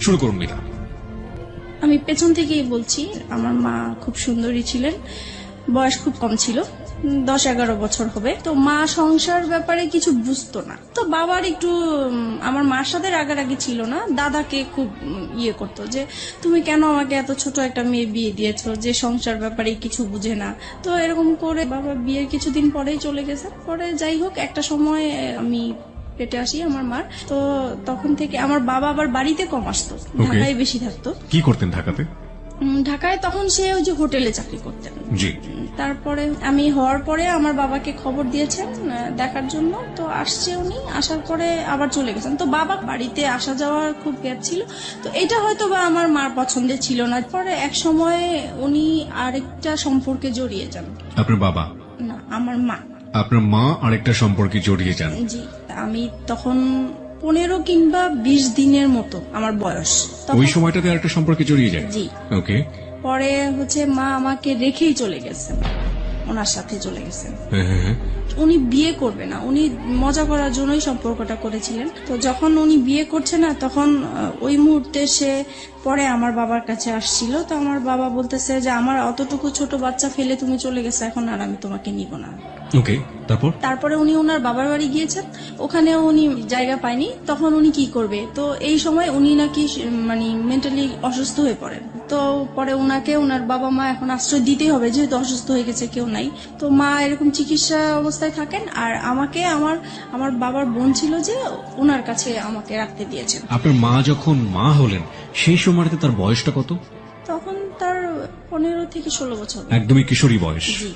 শুরু করুন মিতা। আমি পেছন থেকেই বলছি, আমার মা খুব সুন্দরী ছিলেন, বয়স খুব কম ছিল, 10-11 বছর হবে। তো মা সংসার ব্যাপারে কিছু বুঝতো না। তো বাবার একটু আমার মার সাথে রাগারাগি ছিল না, দাদাকে খুব ইয়ে করতো যে তুমি কেন আমাকে এত ছোট একটা মেয়ে বিয়ে দিয়েছো যে সংসার ব্যাপারে কিছু বুঝে না। তো এরকম করে বাবা বিয়ের কিছুদিন পরেই চলে গেছে। পরে যাই হোক, একটা সময় আমি পেটে আসি আমার মার। তো তখন থেকে আমার বাবা আবার বাড়িতে কম আসতো, ঢাকায় বেশি থাকতো। কি করতেন ঢাকাতে? ঢাকায় তখন সে ওই যে হোটেলে চাকরি করতেন। জি। তারপরে আমি হওয়ার পরে আমার বাবাকে খবর দিয়েছেন দেখার জন্য। তো আসছে উনি, আসার পরে আবার চলে গেছেন। তো বাবা বাড়িতে আসা যাওয়ার খুব গ্যাপ ছিল। তো এটা হয়তো বা আমার মার পছন্দের ছিল না। পরে এক সময় উনি আরেকটা সম্পর্কে জড়িয়ে যান। আপনার বাবা? না, আমার মা। আপনার মা আরেকটা সম্পর্কে জড়িয়ে যান? জি। আমি তখন 15 কিংবা 20 দিনের মতো আমার বয়স। ওই সময়টাতে আরেকটা সম্পর্কে জড়িয়ে যায়? জি। ওকে। পরে মা আমাকে রেখেই চলে গেছেন, ওনার সাথে চলে গেছেন। উনি বিয়ে করবে না, উনি মজা করার জন্যই সম্পর্কটা করেছিলেন। তো যখন উনি বিয়ে করছে না, তখন ওই মুহূর্তে সে পরে আমার বাবার কাছে আসছিল। তো আমার বাবা বলতেছে যে আমার অতটুকু ছোট বাচ্চা ফেলে তুমি চলে গেছে, এখন আর আমি তোমাকে নিব না। ওকে, তারপরে উনি ওনার বাবার বাড়ি গিয়েছেন, ওখানে উনি জায়গা পায়নি। তখন উনি কি করবে, তো এই সময় উনি নাকি মানে মেন্টালি অসুস্থ হয়ে পড়েন। তো পরে ওনাকে ওনার বাবা মা এখন আশ্রয় দিতেই হবে, যেহেতু অসুস্থ হয়ে গেছে, কেউ নাই। তো মা এরকম চিকিৎসা অবস্থায় থাকেন, আর আমাকে আমার বাবার বোন ছিল যে ওনার কাছে আমাকে রাখতে দিয়েছেন। আপনার মা যখন মা হলেন সেই সময়টাতে তার বয়সটা কত? তখন তার 15 থেকে 16 বছর। একদমই কিশোরী বয়স। জি।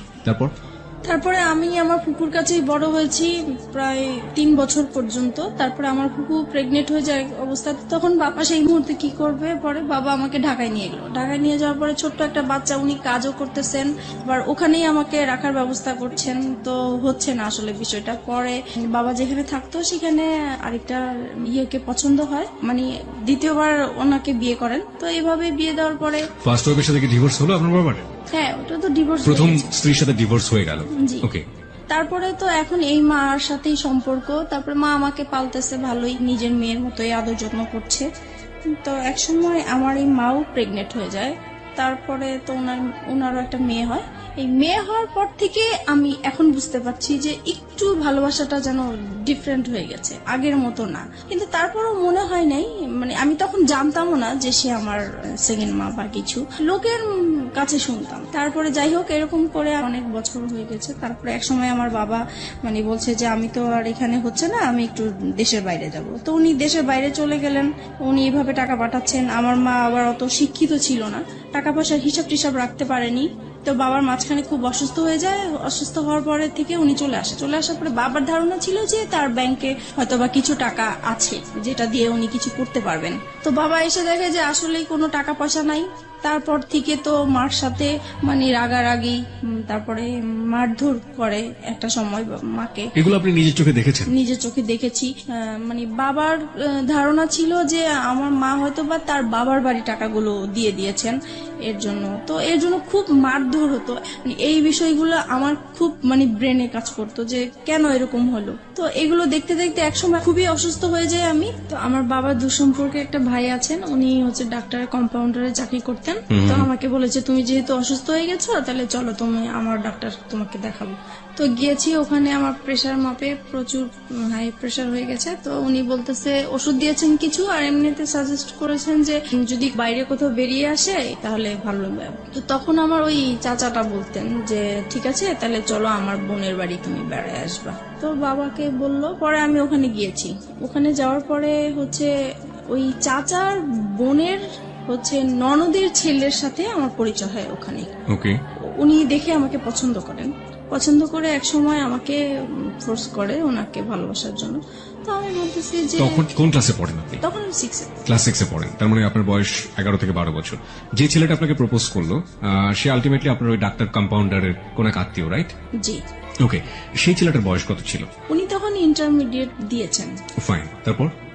তারপরে আমি আমার ফুপুর কাছেই বড় হয়েছি প্রায় 3 বছর পর্যন্ত। তারপরে আমার ফুপু প্রেগনেন্ট হয়ে যায় অবস্থায়, তখন বাবা সেই মুহূর্তে কি করবে, পরে বাবা আমাকে ঢাকায় নিয়ে গেল। ঢাকায় নিয়ে যাওয়ার পরে ছোট্ট একটা বাচ্চা, উনি কাজও করতেছেন, আবার ওখানেই আমাকে রাখার ব্যবস্থা করছেন। তো হচ্ছে না আসলে বিষয়টা। পরে বাবা যেখানে থাকতো সেখানে আরেকটা ইয়েকে পছন্দ হয়, মানে দ্বিতীয়বার ওনাকে বিয়ে করেন। তো এইভাবে বিয়ে দেওয়ার পরে ফার্স্ট ওয়াইফের সাথে কি ডিভোর্স হলো আপনার বাবার? হ্যাঁ, ওটা তো ডিভোর্স। প্রথম স্ত্রীর সাথে ডিভোর্স হয়ে গেল। ওকে। তারপরে তো এখন এই মার সাথেই সম্পর্ক। তারপরে মা আমাকে পালতেছে ভালোই, নিজের মেয়ের মতোই আদর যত্ন করছে। তো একসময় আমার এই মাও প্রেগনেন্ট হয়ে যায়। তারপরে তো ওনারও একটা মেয়ে হয়। এই মেয়ে হওয়ার পর থেকে আমি এখন বুঝতে পারছি যে একটু ভালোবাসাটা যেন ডিফারেন্ট হয়ে গেছে, আগের মতো না। কিন্তু তারপরও মনে হয় নাই, মানে আমি তখন জানতামও না যে সে আমার সেকেন্ড মা বা কিছু, লোকের কাছে শুনতাম। তারপরে যাই হোক, এরকম করে অনেক বছর হয়ে গেছে। তারপরে এক সময় আমার বাবা মানে বলছে যে আমি তো আর এখানে হচ্ছে না, আমি একটু দেশের বাইরে যাব। তো উনি দেশের বাইরে চলে গেলেন। উনি এভাবে টাকা পাঠাচ্ছেন। আমার মা আবার অত শিক্ষিত ছিল না, টাকা পয়সার হিসাব টিসাব রাখতে পারেনি। তো বাবার মাঝখানে খুব অসুস্থ হয়ে যায়। অসুস্থ হওয়ার পরে থেকে উনি চলে আসার পরে বাবার ধারণা ছিল যে তার ব্যাংকে হয়তোবা কিছু টাকা আছে যেটা দিয়ে উনি কিছু করতে পারবেন। তো বাবা এসে দেখে যে আসলেই কোনো টাকা পয়সা নাই। তারপর থেকে তো মার সাথে মানে রাগারাগি, তারপরে মারধর করে একটা সময় মাকে। এগুলো আপনি নিজের চোখে দেখেছেন? নিজের চোখে দেখেছি। মানে বাবার ধারণা ছিল যে আমার মা হয়তো বা তার বাবার বাড়ি টাকাগুলো দিয়ে দিয়েছেন এর জন্য। তো এর জন্য খুব মারধর হতো। এই বিষয়গুলো আমার খুব মানে ব্রেনে কাজ করতো যে কেন এরকম হলো। তো এগুলো দেখতে দেখতে একসময় খুবই অসুস্থ হয়ে যায় আমি। তো আমার বাবার দুঃসম্পর্কে একটা ভাই আছেন, উনি হচ্ছে ডাক্তার কম্পাউন্ডারে চাকরি করতেন। তো আমাকে বলেছে তুমি যেহেতু অসুস্থ হয়ে গেছো, তাহলে চলো তুমি আমার ডাক্তার তোমাকে দেখাবো। তো গিয়েছি, ওখানে আমার প্রেশার মাপে প্রচুর হাই প্রেশার হয়ে গেছে। তো উনি বলতেছে ওষুধ দিয়েছেন কিছু, আর এমনিতে সাজেস্ট করেছেন যে যদি বাইরে কোথাও বেরিয়ে আসে তাহলে ভালো হবে। তো তখন আমার ওই চাচাটা বলতেন যে ঠিক আছে, তাহলে চলো আমার বোনের বাড়ি তুমি বেড়ায় আসবা। তো বাবাকে বললো, পরে আমি ওখানে গিয়েছি। ওখানে যাওয়ার পরে হচ্ছে ওই চাচার বোনের হচ্ছে ননদের ছেলের সাথে আমার পরিচয় হয় ওখানে। ওকে। উনি দেখে আমাকে পছন্দ করে এক সময় আমাকে ফোর্স করে ওনাকে ভালোবাসার জন্য। তো আমি বলতেছি যে তখন কোন ক্লাসে পড়েন আপনি? তখন 6 ক্লাস 6 এ পড়েন। তার মানে আপনার বয়স 11 থেকে 12 বছর। যে ছেলেটা আপনাকে প্রপোজ করলো সে আলটিমেটলি আপনার ওই ডাক্তার কম্পাউন্ডারের কোন এক আত্মীয়, রাইট? জি। ওকে। সেই ছেলেটার বয়স কত ছিল? উনি তখন ইন্টারমিডিয়েট দিয়েছেন। ফাইন।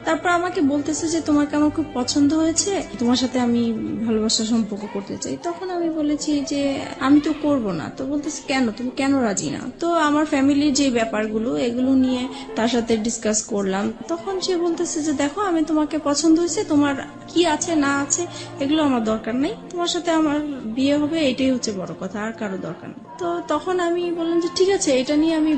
তারপর আমাকে বলতেছে যে তোমাকে আমার খুব পছন্দ হয়েছে, তোমার সাথে আমি ভালোবাসার সম্পর্ক করতে চাই। তখন আমি বলেছি যে আমি তো করব না। তো বলতেছে কেন, তুমি কেন রাজি না? তো আমার ফ্যামিলির যে ব্যাপারগুলো এগুলো নিয়ে তার সাথে ডিসকাস করলাম। তখন সে বলতেছে যে দেখো, আমি তোমাকে পছন্দ হয়েছে, তোমার কি কি আছে না আছে এগুলো আমার দরকার নেই, তোমার সাথে আমার বিয়ে হবে এটাই হচ্ছে বড় কথা, আর কারো দরকার নেই। তো তখন আমি বললাম যে ঠিক আছে, এটা নিয়ে আমি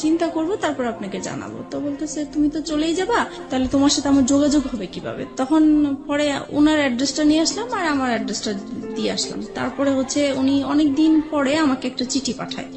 চিন্তা করব, তারপর আপনাকে জানাবো। তো বলতেছে তুমি তো চলেই যাবা, তাহলে তোমার সাথে আমার যোগাযোগ হবে কিভাবে? তখন পরে ওনার অ্যাড্রেসটা নিয়ে আসলাম আর আমার অ্যাড্রেসটা দিয়ে আসলাম। তারপরে হচ্ছে উনি অনেকদিন পরে আমাকে একটা চিঠি পাঠায়।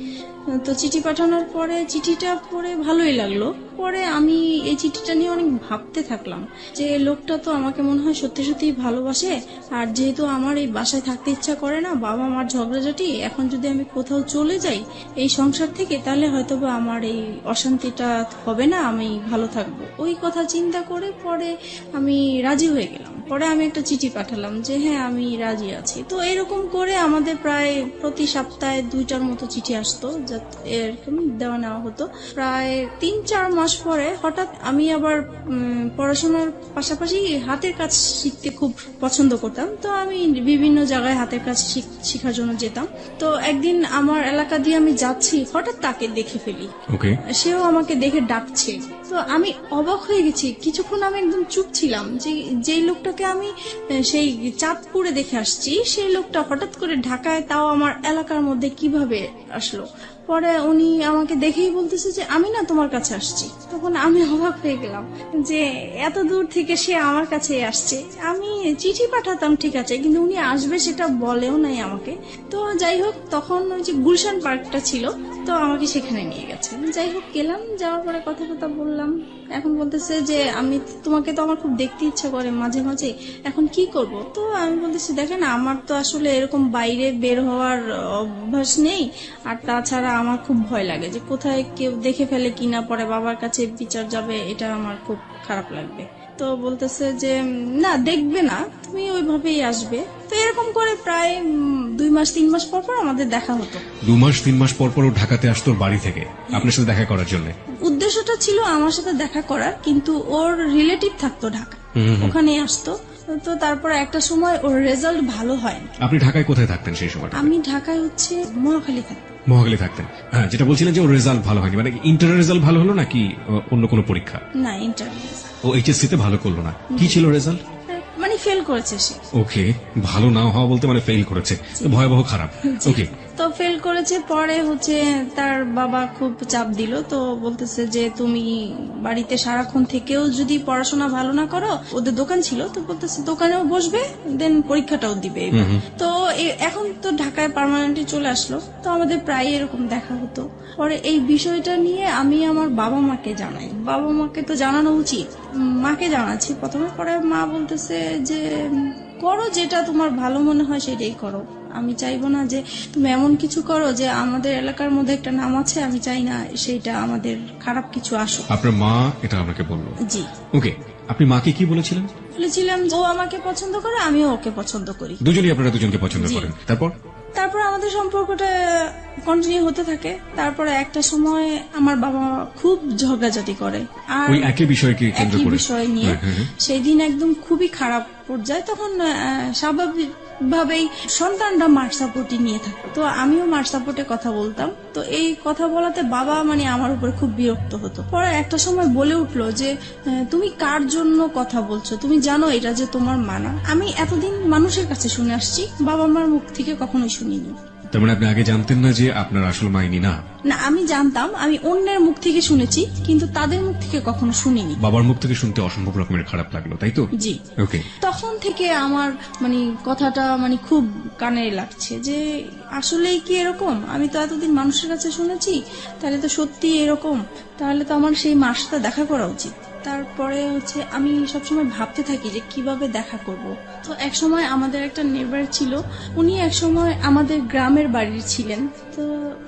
তো চিঠি পাঠানোর পরে চিঠিটা পড়ে ভালোই লাগলো। পরে আমি এই চিঠিটা নিয়ে অনেক ভাবতে থাকলাম যে লোকটা তো আমাকে মনে হয় সত্যি সত্যি ভালোবাসে, আর যেহেতু আমার এই বাসায় থাকতে ইচ্ছা করে না, বাবা মার ঝগড়াঝাটি, এখন যদি আমি কোথাও চলে যাই এই সংসার থেকে, তাহলে হয়তোবা আমার এই অশান্তিটা হবে না, আমি ভালো থাকবো। ওই কথা চিন্তা করে পরে আমি রাজি হয়ে গেলাম। পরে আমি একটা চিঠি পাঠালাম যে হ্যাঁ আমি রাজি আছি। তো এরকম করে আমাদের প্রায় প্রতি সপ্তাহে 2টার মতো চিঠি আসতো, এরকম দেওয়া নেওয়া হতো। প্রায় 3-4 মাস পরে হঠাৎ আমি আবার পড়াশোনার পাশাপাশি হাতের কাজ শিখতে খুব পছন্দ করতাম। তো আমি বিভিন্ন জায়গায় হাতের কাজ শেখার জন্য যেতাম। তো একদিন আমার এলাকা দিয়ে আমি যাচ্ছি, হঠাৎ তাকে দেখে ফেলি। ওকে, সেও আমাকে দেখে ডাকছে। তো আমি অবাক হয়ে গেছি। কিছুক্ষণ আমি একদম চুপ ছিলাম যে যেই লোকটাকে আমি সেই চাঁদপুরে দেখে আসছি, সেই লোকটা হঠাৎ করে ঢাকায়, তাও আমার এলাকার মধ্যে কিভাবে আসলো? পরে উনি আমাকে দেখেই বলতেছে যে আমি না তোমার কাছে আসছি। তখন আমি অবাক হয়ে গেলাম যে এত দূর থেকে সে আমার কাছে আসছে। আমি চিঠি পাঠাতাম ঠিক আছে, কিন্তু উনি আসবে সেটা বলেও নাই আমাকে। তো যাই হোক, তখন ওই যে গুলশান পার্কটা ছিল, তো আমাকে সেখানে নিয়ে গেছে। যাই হোক গেলাম, যাওয়ার পরে কথা বললাম। এখন বলতেছে যে আমি তোমাকে তো আমার খুব দেখতে ইচ্ছা করে মাঝে মাঝে, এখন কি করব? তো আমি বলতেছি দেখেন আমার তো আসলে এরকম বাইরে বের হওয়ার অভ্যাস নেই, আর তাছাড়া আমার খুব ভয় লাগে যে কোথায় কেউ দেখে ফেলে কিনা, পরে বাবার কাছে বিচার যাবে, এটা আমার খুব খারাপ লাগবে। তো বলতেছে যে না দেখবে না, তুমি ওইভাবেই আসবে। তো এরকম করে প্রায় 2-3 মাস পর পর আমাদের দেখা হতো। 2-3 মাস পর পর ও ঢাকাতে আসতো ওর বাড়ি থেকে আপনার সাথে দেখা করার জন্য? উদ্দেশ্যটা ছিল আমার সাথে দেখা করার, কিন্তু ওর রিলেটিভ থাকতো ঢাকা, ওখানেই আসতো। তো তারপরে একটা সময় ওর রেজাল্ট ভালো হয়। আপনি ঢাকায় কোথায় থাকতেন সেই সময়? আমি ঢাকায় হচ্ছে মহাখালী থাকতাম। মহাখালী থাকতেন। হ্যাঁ, যেটা বলছিলেন যে ওর রেজাল্ট ভালো হয়নি, মানে ইন্টারের রেজাল্ট ভালো হলো নাকি অন্য কোনো পরীক্ষা? না, ইন্টার, ও এইচএসসি তে ভালো করলো না। কি ছিল রেজাল্ট? মানে ফেল করেছে সে। ওকে, ভালো না হওয়া বলতে মানে ফেল করেছে, ভয়াবহ খারাপ। ওকে, তো ফেল করেছে। পরে হচ্ছে তার বাবা খুব চাপ দিল, তো বলতেছে যে তুমি বাড়িতে সারাক্ষণ থেকেও যদি পড়াশোনা ভালো না করো, ওদের দোকান ছিল, তো বলতেছে দোকানেও বসবে, দেন পরীক্ষাটাও দিবে। তো এখন তো ঢাকায় পার্মানেন্টলি চলে আসলো, তো আমাদের প্রায় এরকম দেখা হতো। পরে এই বিষয়টা নিয়ে আমি আমার বাবা মাকে জানাই। বাবা মাকে তো জানানো উচিত, মাকে জানাচ্ছি প্রথমে। পরে মা বলতেছে যে করো, যেটা তোমার ভালো মনে হয় সেটাই করো। আমি চাইবো না যে তুমি এমন কিছু করো যে আমাদের এলাকার মধ্যে একটা নাম আছে, আমি চাই না সেইটা আমাদের খারাপ কিছু আসুক। আপনার মা এটা আপনাকে বললো? জি। ওকে, আপনি মাকে কি বলেছিলেন? বলেছিলাম ও আমাকে পছন্দ করে, আমিও ওকে পছন্দ করি। দুজনই আপনারা দুজনকে পছন্দ করেন। তারপর আমাদের সম্পর্কটা কন্টিনিউ হতে থাকে। তারপরে একটা সময় আমার বাবা খুব ঝগড়াঝাটি করে, আর ওই একই বিষয়কে কেন্দ্র করে, বিষয় নিয়ে। সেই দিন একদম খুবই খারাপ পর্যায়ে। তখন স্বাভাবিক ভাবেই সন্তানরা মার সাপোর্টই নিয়ে থাকে, তো আমিও মার সাপোর্টে কথা বলতাম। তো এই কথা বলাতে বাবা মানে আমার উপর খুব বিরক্ত হতো। পরে একটা সময় বলে উঠলো যে তুমি কার জন্য কথা বলছো, তুমি জানো এটা যে তোমার মানা। আমি এতদিন মানুষের কাছে শুনে আসছি, বাবা মার মুখ থেকে কখনোই শুনিনি। তার মানে আপনি আগে জানতেন না যে আপনার আসল মাইনি না? না, আমি জানতাম, আমি অন্যের মুখ থেকে শুনেছি, কিন্তু তাদের মুখ থেকে কখনো শুনিনি। বাবার মুখ থেকে শুনতে অসম্ভব রকমের খারাপ লাগলো, তাই তো? জি। ওকে, তখন থেকে আমার মানে কথাটা মানে খুব কানে লাগছে যে আসলেই কি এরকম? আমি তো এতদিন মানুষের কাছে শুনেছি, তাহলে তো সত্যি এরকম, তাহলে তো আমার সেই মার সাথে দেখা করা উচিত। তারপরে হচ্ছে আমি সবসময় ভাবতে থাকি যে কিভাবে দেখা করব। তো এক সময় আমাদের একটা নেবার ছিল, উনি এক সময় আমাদের গ্রামের বাড়ির ছিলেন। তো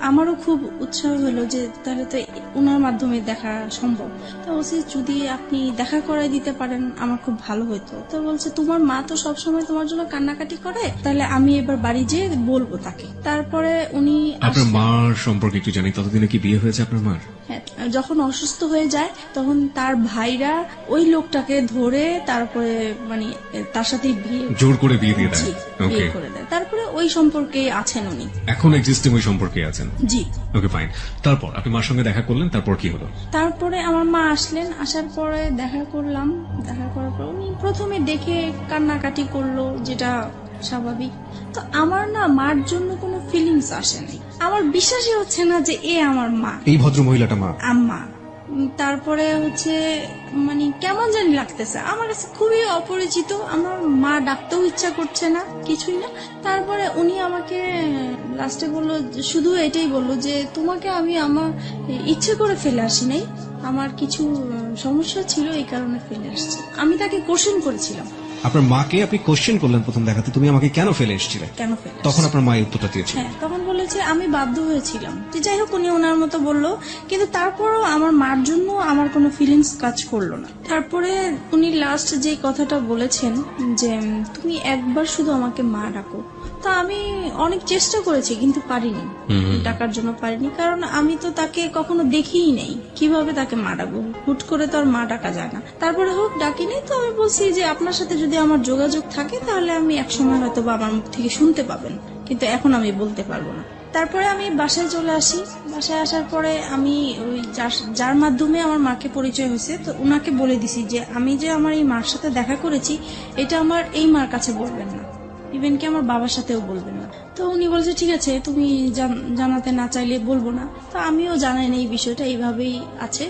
আমারও খুব উৎসাহ হলো যে তাহলে তো ওনার মাধ্যমে দেখা সম্ভব। তো বলছে যদি আপনি দেখা করাই দিতে পারেন আমার খুব ভালো হতো। তো বলছে তোমার মা তো সবসময় তোমার জন্য কান্নাকাটি করে, তাহলে আমি এবার বাড়ি যেয়ে বলবো তাকে। তারপরে উনি আপনার মার সম্পর্কে একটু জানি, ততদিনে কি বিয়ে হয়েছে আপনার মার? হ্যাঁ, যখন অসুস্থ হয়ে যায় তখন তার ভাইরা ওই লোকটাকে ধরে তারপরে মানে তার সাথে জোর করে বিয়ে দিয়ে দেয়। বিয়ে করে দেয়। তারপরে ও ওই সম্পর্কে আছেন উনি। এখন এক্সিস্টিং ওই সম্পর্কে আছেন? জি। ওকে, ফাইন। তারপর আপনি মার সঙ্গে দেখা করলেন, তারপর কি হলো? তারপরে আমার মা আসলেন, আসার পরে দেখা করলাম, দেখা করার পর উনি প্রথমে দেখে কান্নাকাটি করলো, যেটা স্বাভাবিক। তো আমার না মার জন্য কোনো ফিলিংস আসেনি, আমার বিশ্বাসই হচ্ছে না যে এ আমার মা, এই ভদ্র মহিলাটা মা। আম্মা। তারপরে হচ্ছে মানে কেমন জানি লাগতেছে আমার কাছে, খুবই অপরিচিত। আমার মা ডাকতেও ইচ্ছা করছে না, কিছুই না। তারপরে উনি আমাকে লাস্টে বললো, শুধু এটাই বললো যে তোমাকে আমি আমার ইচ্ছে করে ফেলে আসি নাই, আমার কিছু সমস্যা ছিল এই কারণে ফেলে আসছি। আমি তাকে কোশ্চেন করেছিলাম। আপনার মাকে আপনি কোশ্চেন করলেন প্রথম দেখাতে, তুমি আমাকে কেন ফেলে এসেছিলে? কেন ফেলে তখন আপনার মা এই উত্তরটা দিয়েছিল। হ্যাঁ, তখন বলেছে আমি বাধ্য হয়েছিলাম। যে যাই হোক, উনি ওনার মতো বললো, কিন্তু তারপরও আমার মার জন্য আমার কোনো ফিলিংস কাজ করলো না। তারপরে উনি লাস্ট যে কথাটা বলেছেন যে তুমি একবার শুধু আমাকে মা ডাকো। তা আমি অনেক চেষ্টা করেছি কিন্তু পারিনি, ডাকার জন্য পারিনি, কারণ আমি তো তাকে কখনো দেখিই নেই, কিভাবে তাকে মা ডাকবো? হুট করে তো আর মা ডাকা যায় না। তারপরে হোক ডাকিনি, তো আমি বলছি যে আপনার সাথে যদি আমার যোগাযোগ থাকে তাহলে আমি একসময় হয়তো বা আমার মুখ থেকে শুনতে পাবেন, কিন্তু এখন আমি বলতে পারবো না। তারপরে আমি বাসায় চলে আসি। বাসায় আসার পরে আমি ওই যার মাধ্যমে আমার মাকে পরিচয় হয়েছে, তো উনাকে বলে দিছি যে আমি যে আমার এই মার সাথে দেখা করেছি এটা আমার এই মার কাছে বলবেন না, ইভেন কি আমার বাবার সাথেও বলবেন না। তো উনি বলছে ঠিক আছে, তুমি জানাতে না চাইলে বলবো না। তো আমিও জানাই না এই বিষয়টা, এইভাবেই আছে।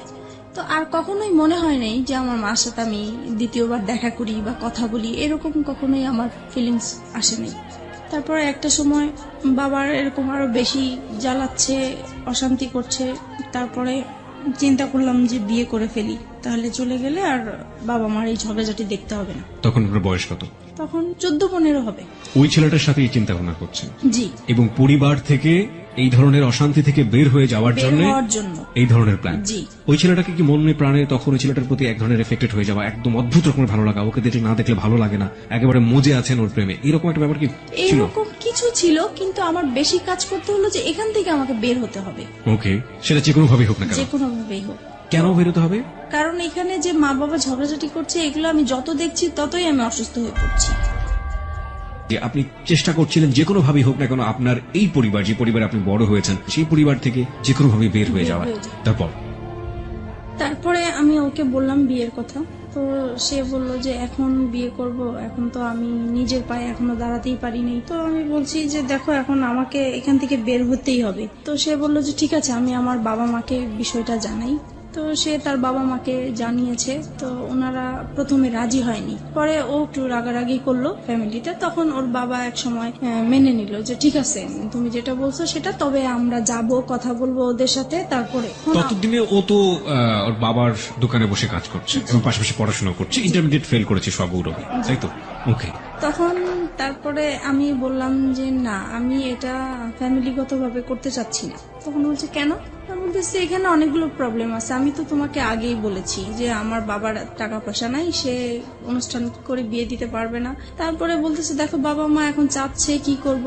তো আর কখনোই মনে হয় নাই যে আমার মার সাথে আমি দ্বিতীয়বার দেখা করি বা কথা বলি, এরকম কখনোই আমার ফিলিংস আসে নাই। তারপরে একটা সময় বাবার এরকম আরো বেশি জ্বালাচ্ছে, অশান্তি করছে। তারপরে চিন্তা করলাম যে বিয়ে করে ফেলি, তাহলে চলে গেলে আর বাবা মার এই ঝগড়াঝাটি দেখতে হবে না। তখন আপনার বয়স কত? তখন 14-15 হবে। ওই ছেলেটার সাথে এই চিন্তা ভাবনা করছেন? জি। এবং পরিবার থেকে এই ধরনের অশান্তি থেকে বের হয়ে যাওয়ার বের জন্য হওয়ার জন্য এই ধরনের প্ল্যান? জি। ওই ছেলেটাকে কি মনে প্রাণে তখন ওই ছেলেটার প্রতি এক ধরনের এফেক্টেড হয়ে যাওয়া, একদম অদ্ভুত রকমের ভালো লাগা, ওকে দেখলে না দেখলে ভালো লাগে না, একেবারে মজে আছেন ওর প্রেমে, এরকম একটা ব্যাপার কি ছিল? এরকম কিছু ছিল, কিন্তু আমার বেশি কাজ করতে হলো যে এখান থেকে আমাকে বের হতে হবে। ওকে, সেটা যে কোনো ভাবেই হোক না কেন? যে কোনো ভাবেই হোক। কেন বেরোতে হবে? কারণ এখানে যে মা বাবা ঝগড়াঝাটি করছে, এগুলো আমি যত দেখছি ততই আমি অসুস্থ হয়ে পড়ছি। যে আপনি চেষ্টা করছিলেন যে কোনো ভাবেই হোক না কেন আপনার এই পরিবার, যে পরিবারে আপনি বড় হয়েছেন, সেই পরিবার থেকে যে কোনো ভাবে বের হয়ে যাওয়া। তারপরে আমি ওকে বললাম বিয়ের কথা। তো সে বলল যে এখন বিয়ে করব, এখন তো আমি নিজের পায়ে এখনো দাঁড়াতেই পারিনি। তো আমি বলছি যে দেখো, এখন আমাকে এখান থেকে বের হতেই হবে। তো সে বলল যে ঠিক আছে, আমি আমার বাবা মাকে বিষয়টা জানাই। তো সে তার বাবা মাকে জানিয়েছে। তো ওনারা প্রথমে রাজি হয়নি, পরে ও একটু রাগারাগি করলো ফ্যামিলিতে। তখন ওর বাবা এক সময় মেনে নিল যে ঠিক আছে, তুমি যেটা বলছো সেটা, তবে আমরা যাব, কথা বলবো ওদের সাথে। তারপরে ততদিনে ও তো ওর বাবার দোকানে বসে কাজ করছে এবং পাশাপাশি পড়াশোনা করছে, ইন্টারমিডিয়েট ফেল করেছে সগৌরবে, তাই তো? ওকে। তখন তারপরে আমি বললাম যে না, আমি এটা ফ্যামিলিগতভাবে করতে চাচ্ছি না। তখন বলছে কেন? আমি বলতেছি এখানে অনেকগুলো প্রবলেম আছে, আমি তো তোমাকে আগেই বলেছি যে আমার বাবার টাকা পয়সা নাই, সে অনুষ্ঠান করে বিয়ে দিতে পারবে না। তারপরে বলতেছি দেখো, বাবা মা এখন চাচ্ছে, কি করব?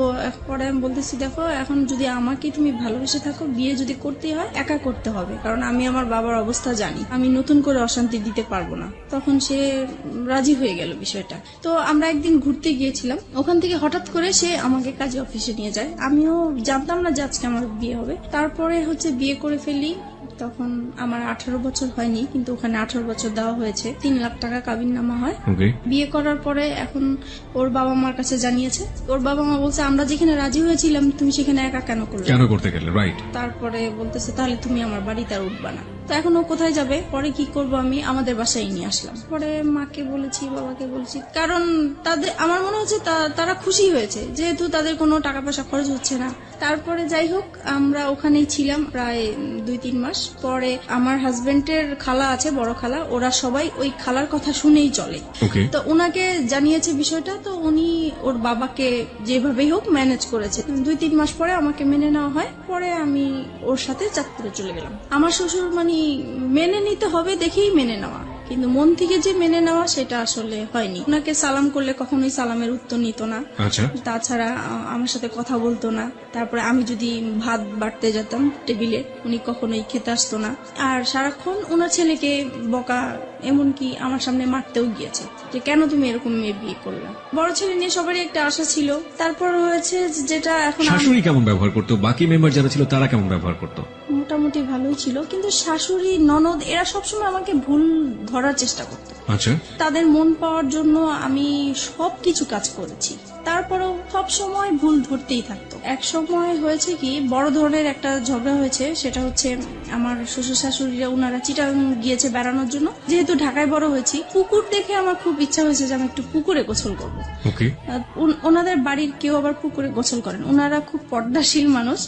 পরে আমি বলতেছি দেখো, এখন যদি আমাকে তুমি ভালোবেসে থাকো, বিয়ে যদি করতে হয় একা করতে হবে, কারণ আমি আমার বাবার অবস্থা জানি, আমি নতুন করে অশান্তি দিতে পারবো না। তখন সে রাজি হয়ে গেল বিষয়টা। তো আমরা একদিন ঘুরতে গিয়েছিলাম, ওখান থেকে হঠাৎ করে সে আমাকে কাজে অফিসে নিয়ে যায়। আমিও জানতাম না যে আজকে আমার বিয়ে হবে। তারপরে হচ্ছে বিয়ে করে ফেলি। তখন আমার 18 বছর হয়নি, কিন্তু ওখানে 18 বছর দেওয়া হয়েছে। 3 লাখ টাকা কাবিননামা হয়। বিয়ে করার পরে এখন ওর বাবা মার কাছে জানিয়েছে। ওর বাবা মা বলছে আমরা যেখানে রাজি হয়েছিলাম তুমি সেখানে একা কেন করতে গেলে? রাইট। তারপরে বলতেছে তাহলে তুমি আমার বাড়িতে আর উঠবা না। তো এখন ও কোথায় যাবে? পরে কি করব, আমি আমাদের বাসায় নিয়ে আসলাম। পরে মাকে বলেছি, বাবাকে বলছি, কারণ তাদের আমার মনে হচ্ছে তারা খুশি হয়েছে, যেহেতু তাদের কোনো টাকা পয়সা খরচ হচ্ছে না। তারপরে যাই হোক, আমরা ওখানেই ছিলাম প্রায় 2-3 মাস। পরে আমার হাজবেন্ডের খালা আছে, বড় খালা, ওরা সবাই ওই খালার কথা শুনেই চলে। তো ওনাকে জানিয়েছে বিষয়টা। তো উনি ওর বাবাকে যেভাবেই হোক ম্যানেজ করেছে। 2-3 মাস পরে আমাকে মেনে নেওয়া হয়। পরে আমি ওর সাথে চাঁদপুরে চলে গেলাম। আমার শ্বশুর মানে মেনে নিতে হবে দেখেই মেনে নেওয়া, কিন্তু মন থেকে যে মেনে নেওয়া সেটা আসলে হয়নি। ওনাকে সালাম করলে কখনোই সালামের উত্তর নিত না। তাছাড়া আমার সাথে কথা বলতো না। তারপরে আমি যদি ভাত বাড়তে যেতাম টেবিলে, উনি কখনোই খেতে আসতো না। আর সারাক্ষণ ওনার ছেলেকে বকা এমনকি আমার সামনে মারতেও গিয়েছে যে কেন তুমি এরকম মেয়ে বিয়ে করলে। বড় ছেলে নিয়ে সবারই একটা আশা ছিল। তারপর হয়েছে যেটা এখন শাশুড়ি কেমন ব্যবহার করতো, বাকি মেম্বার যারা ছিল তারা কেমন ব্যবহার করতো? মোটামুটি ভালোই ছিল, কিন্তু শাশুড়ি ননদ এরা সবসময় আমাকে ভুল ধরার চেষ্টা করতো। আচ্ছা, তাদের মন পাওয়ার জন্য আমি সবকিছু কাজ করেছি, তারপরেও সব সময় ভুল ধরতেই থাকতো। এক সময় হয়েছে কি, বড় ধরনের একটা ঝগড়া হয়েছে। সেটা হচ্ছে আমার শ্বশুর শাশুড়িরা ওনারা চিটাগাং গিয়েছে বেড়ানোর জন্য। যেহেতু ঢাকায় বড় হয়েছি, পুকুর দেখে আমার খুব ইচ্ছা হয়েছে যে আমি একটু পুকুরে গোসল করবো। ওকে। ওনাদের বাড়ির কেউ আবার পুকুরে গোসল করেন, ওনারা খুব পর্দাশীল মানুষ।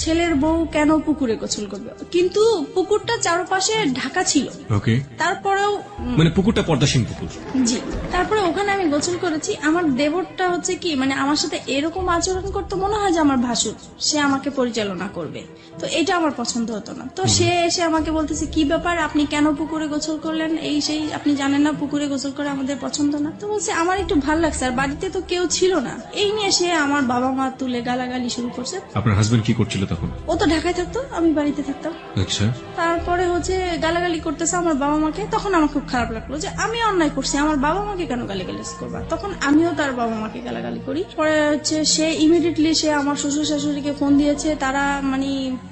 ছেলের বউ কেন পুকুরে গোসল করবে, কিন্তু পুকুরটা চারপাশে ঢাকা ছিল। ওকে, তারপরেও মানে পুকুরটা পর্দাসীন পুকুর। জি, তারপরে ওখানে আমি গোসল করেছি। আমার দেবরটা হচ্ছে কি, মানে আমার সাথে এরকম আচরণ করতে মনে হয় যে আমার ভাসুর, সে আমাকে পরিচালনা করবে। তো এটা আমার পছন্দ হতো না। তো সে এসে আমাকে বলতেছে, কি ব্যাপার, আপনি কেন পুকুরে গোসল করলেন, এই সেই, আপনি জানেন না পুকুরে গোসল করে আমাদের পছন্দ না। তো বলছে আমার একটু ভালো লাগছে, আর বাড়িতে তো কেউ ছিল না। এই নিয়ে সে আমার বাবা মা তুলে গালাগালি শুরু করছে। আপনার হাজবেন্ড কি করছিল তখন? ও তো ঢাকায় থাকতো, আমি বাড়িতে থাকতাম। আচ্ছা, তারপরে হচ্ছে গালাগালি করতেছে আমার বাবা মাকে। তখন আমার খুব খারাপ লাগলো যে আমি অন্যায় করছি, আমার বাবা মাকে কেন গালিগালি করবা। তখন আমিও তার বাবা মাকে গালাগালি করি। পরে হচ্ছে সে ইমিডিয়েটলি সে আমার শ্বশুর শাশুড়িকে ফোন দিয়েছে। তারা মানে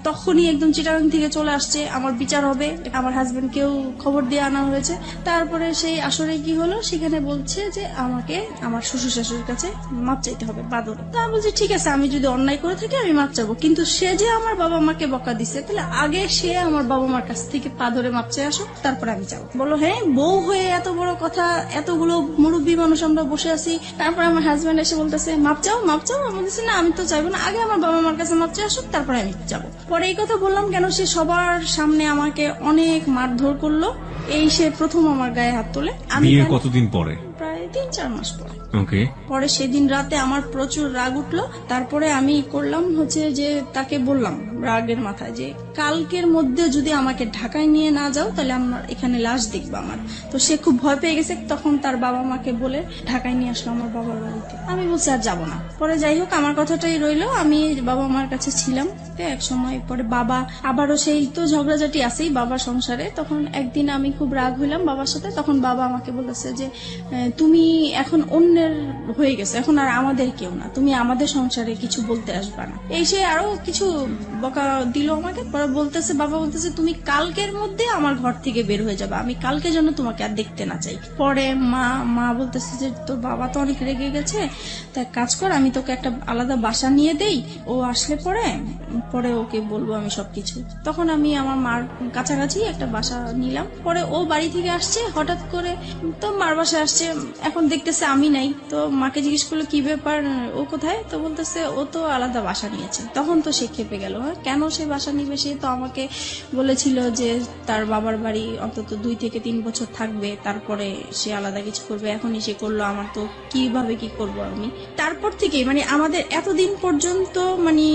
তখনই একদম চিটাগাং থেকে চলে আসছে, আমার বিচার হবে। আমার হাজবেন্ডকেও খবর দিয়ে আনা হয়েছে। তারপরে সেই আসরে কি হলো, সেখানে বলছে যে আমাকে আমার শ্বশুর শাশুড়ির কাছে মাপ চাইতে হবে বাদরে। তা বলছি ঠিক আছে, আমি যদি অন্যায় করে থাকি আমি মাপ চাবো, কিন্তু সে যে আমার বাবা মাকে বকা দিছে, তাহলে আগে সে আমার বাবা মার কাছ থেকে পা ধরে মাপ চেয়ে আসো, তারপরে আমি যাবো। বলো হ্যাঁ, বউ হয়ে এত বড় কথা, এতগুলো মুরব্বী মানুষ আমরা বসে আছি। তারপরে আমার হাজবেন্ড এসে বলতেছে মাপ চাও মাপ চাও। আমি বলছি না, আমি তো চাইবো না, আগে আমার বাবা মার কাছে মাপ চেয়ে আসুক, তারপরে আমি যাবো। পরে এই কথা বললাম কেন, সে সবার সামনে আমাকে অনেক মারধর করলো। এই সে প্রথম আমার গায়ে হাত তোলে। আমি বিয়ে কতদিন পরে? প্রায় 3-4 মাস পরে। ওকে। পরে সেদিন রাতে আমার প্রচুর রাগ উঠলো। তারপরে আমি করলাম হচ্ছে যে তাকে বললাম রাগের মাথায় যে কালকের মধ্যে যদি আমাকে ঢাকায় নিয়ে না যাও, তাহলে আমার এখানে লাশ দেখবো আমার। তো সে খুব ভয় পেয়ে গেছে। তখন তার বাবা মাকে বলে ঢাকায় নিয়ে আসলো আমার বাবার বাড়িতে। আমি বলছি আর যাবো না। পরে যাই হোক, আমার কথাটাই রইলো, আমি বাবা মার কাছে ছিলাম। এক সময় পরে বাবা আবারও সেই তো ঝগড়াঝাটি আছেই বাবার সংসারে। তখন একদিন আমি খুব রাগ হইলাম বাবার সাথে। তখন বাবা আমাকে বলেছে যে তুমি এখন অন্যের হয়ে গেছে, এখন আর আমাদের কেউ না, তুমি আমাদের সংসারে কিছু বলতে আসবা না। এই সে আরো কিছু বকা দিল আমাকে। পরে বলতেছে, বাবা বলতেছে তুমি কালকের মধ্যে আমার ঘর থেকে বের হয়ে যাবে, আমি কালকে যেন তোমাকে আর দেখতে না চাই। পরে মা বলতেছে যে তোর বাবা তো অনেক রেগে গেছে, তাই কাজ কর, আমি তোকে একটা আলাদা বাসা নিয়ে দেই, ও আসলে পরে ওকে বলবো আমি সবকিছু। তখন আমি আমার মার কাছাকাছি একটা বাসা নিলাম। পরে ও বাড়ি থেকে আসছে হঠাৎ করে, তো মার বাসায় আসছে। এখন দেখতেছে আমি নাই। তো মাকে জিজ্ঞেস করলো কি ব্যাপার, ও কোথায়? তো বলতেছে ও তো আলাদা বাসা নিয়েছে। তখন তো সে খেপে গেল, হ্যাঁ কেন সে বাসা নিবে? সে তো আমাকে বলেছিল যে তার বাবার বাড়ি অন্তত 2 থেকে 3 বছর থাকবে, তারপরে সে আলাদা কিছু করবে। এখনই সে করলো, আমার তো কিভাবে কি করব আমি। তারপর থেকে মানে আমাদের এতদিন পর্যন্ত মানে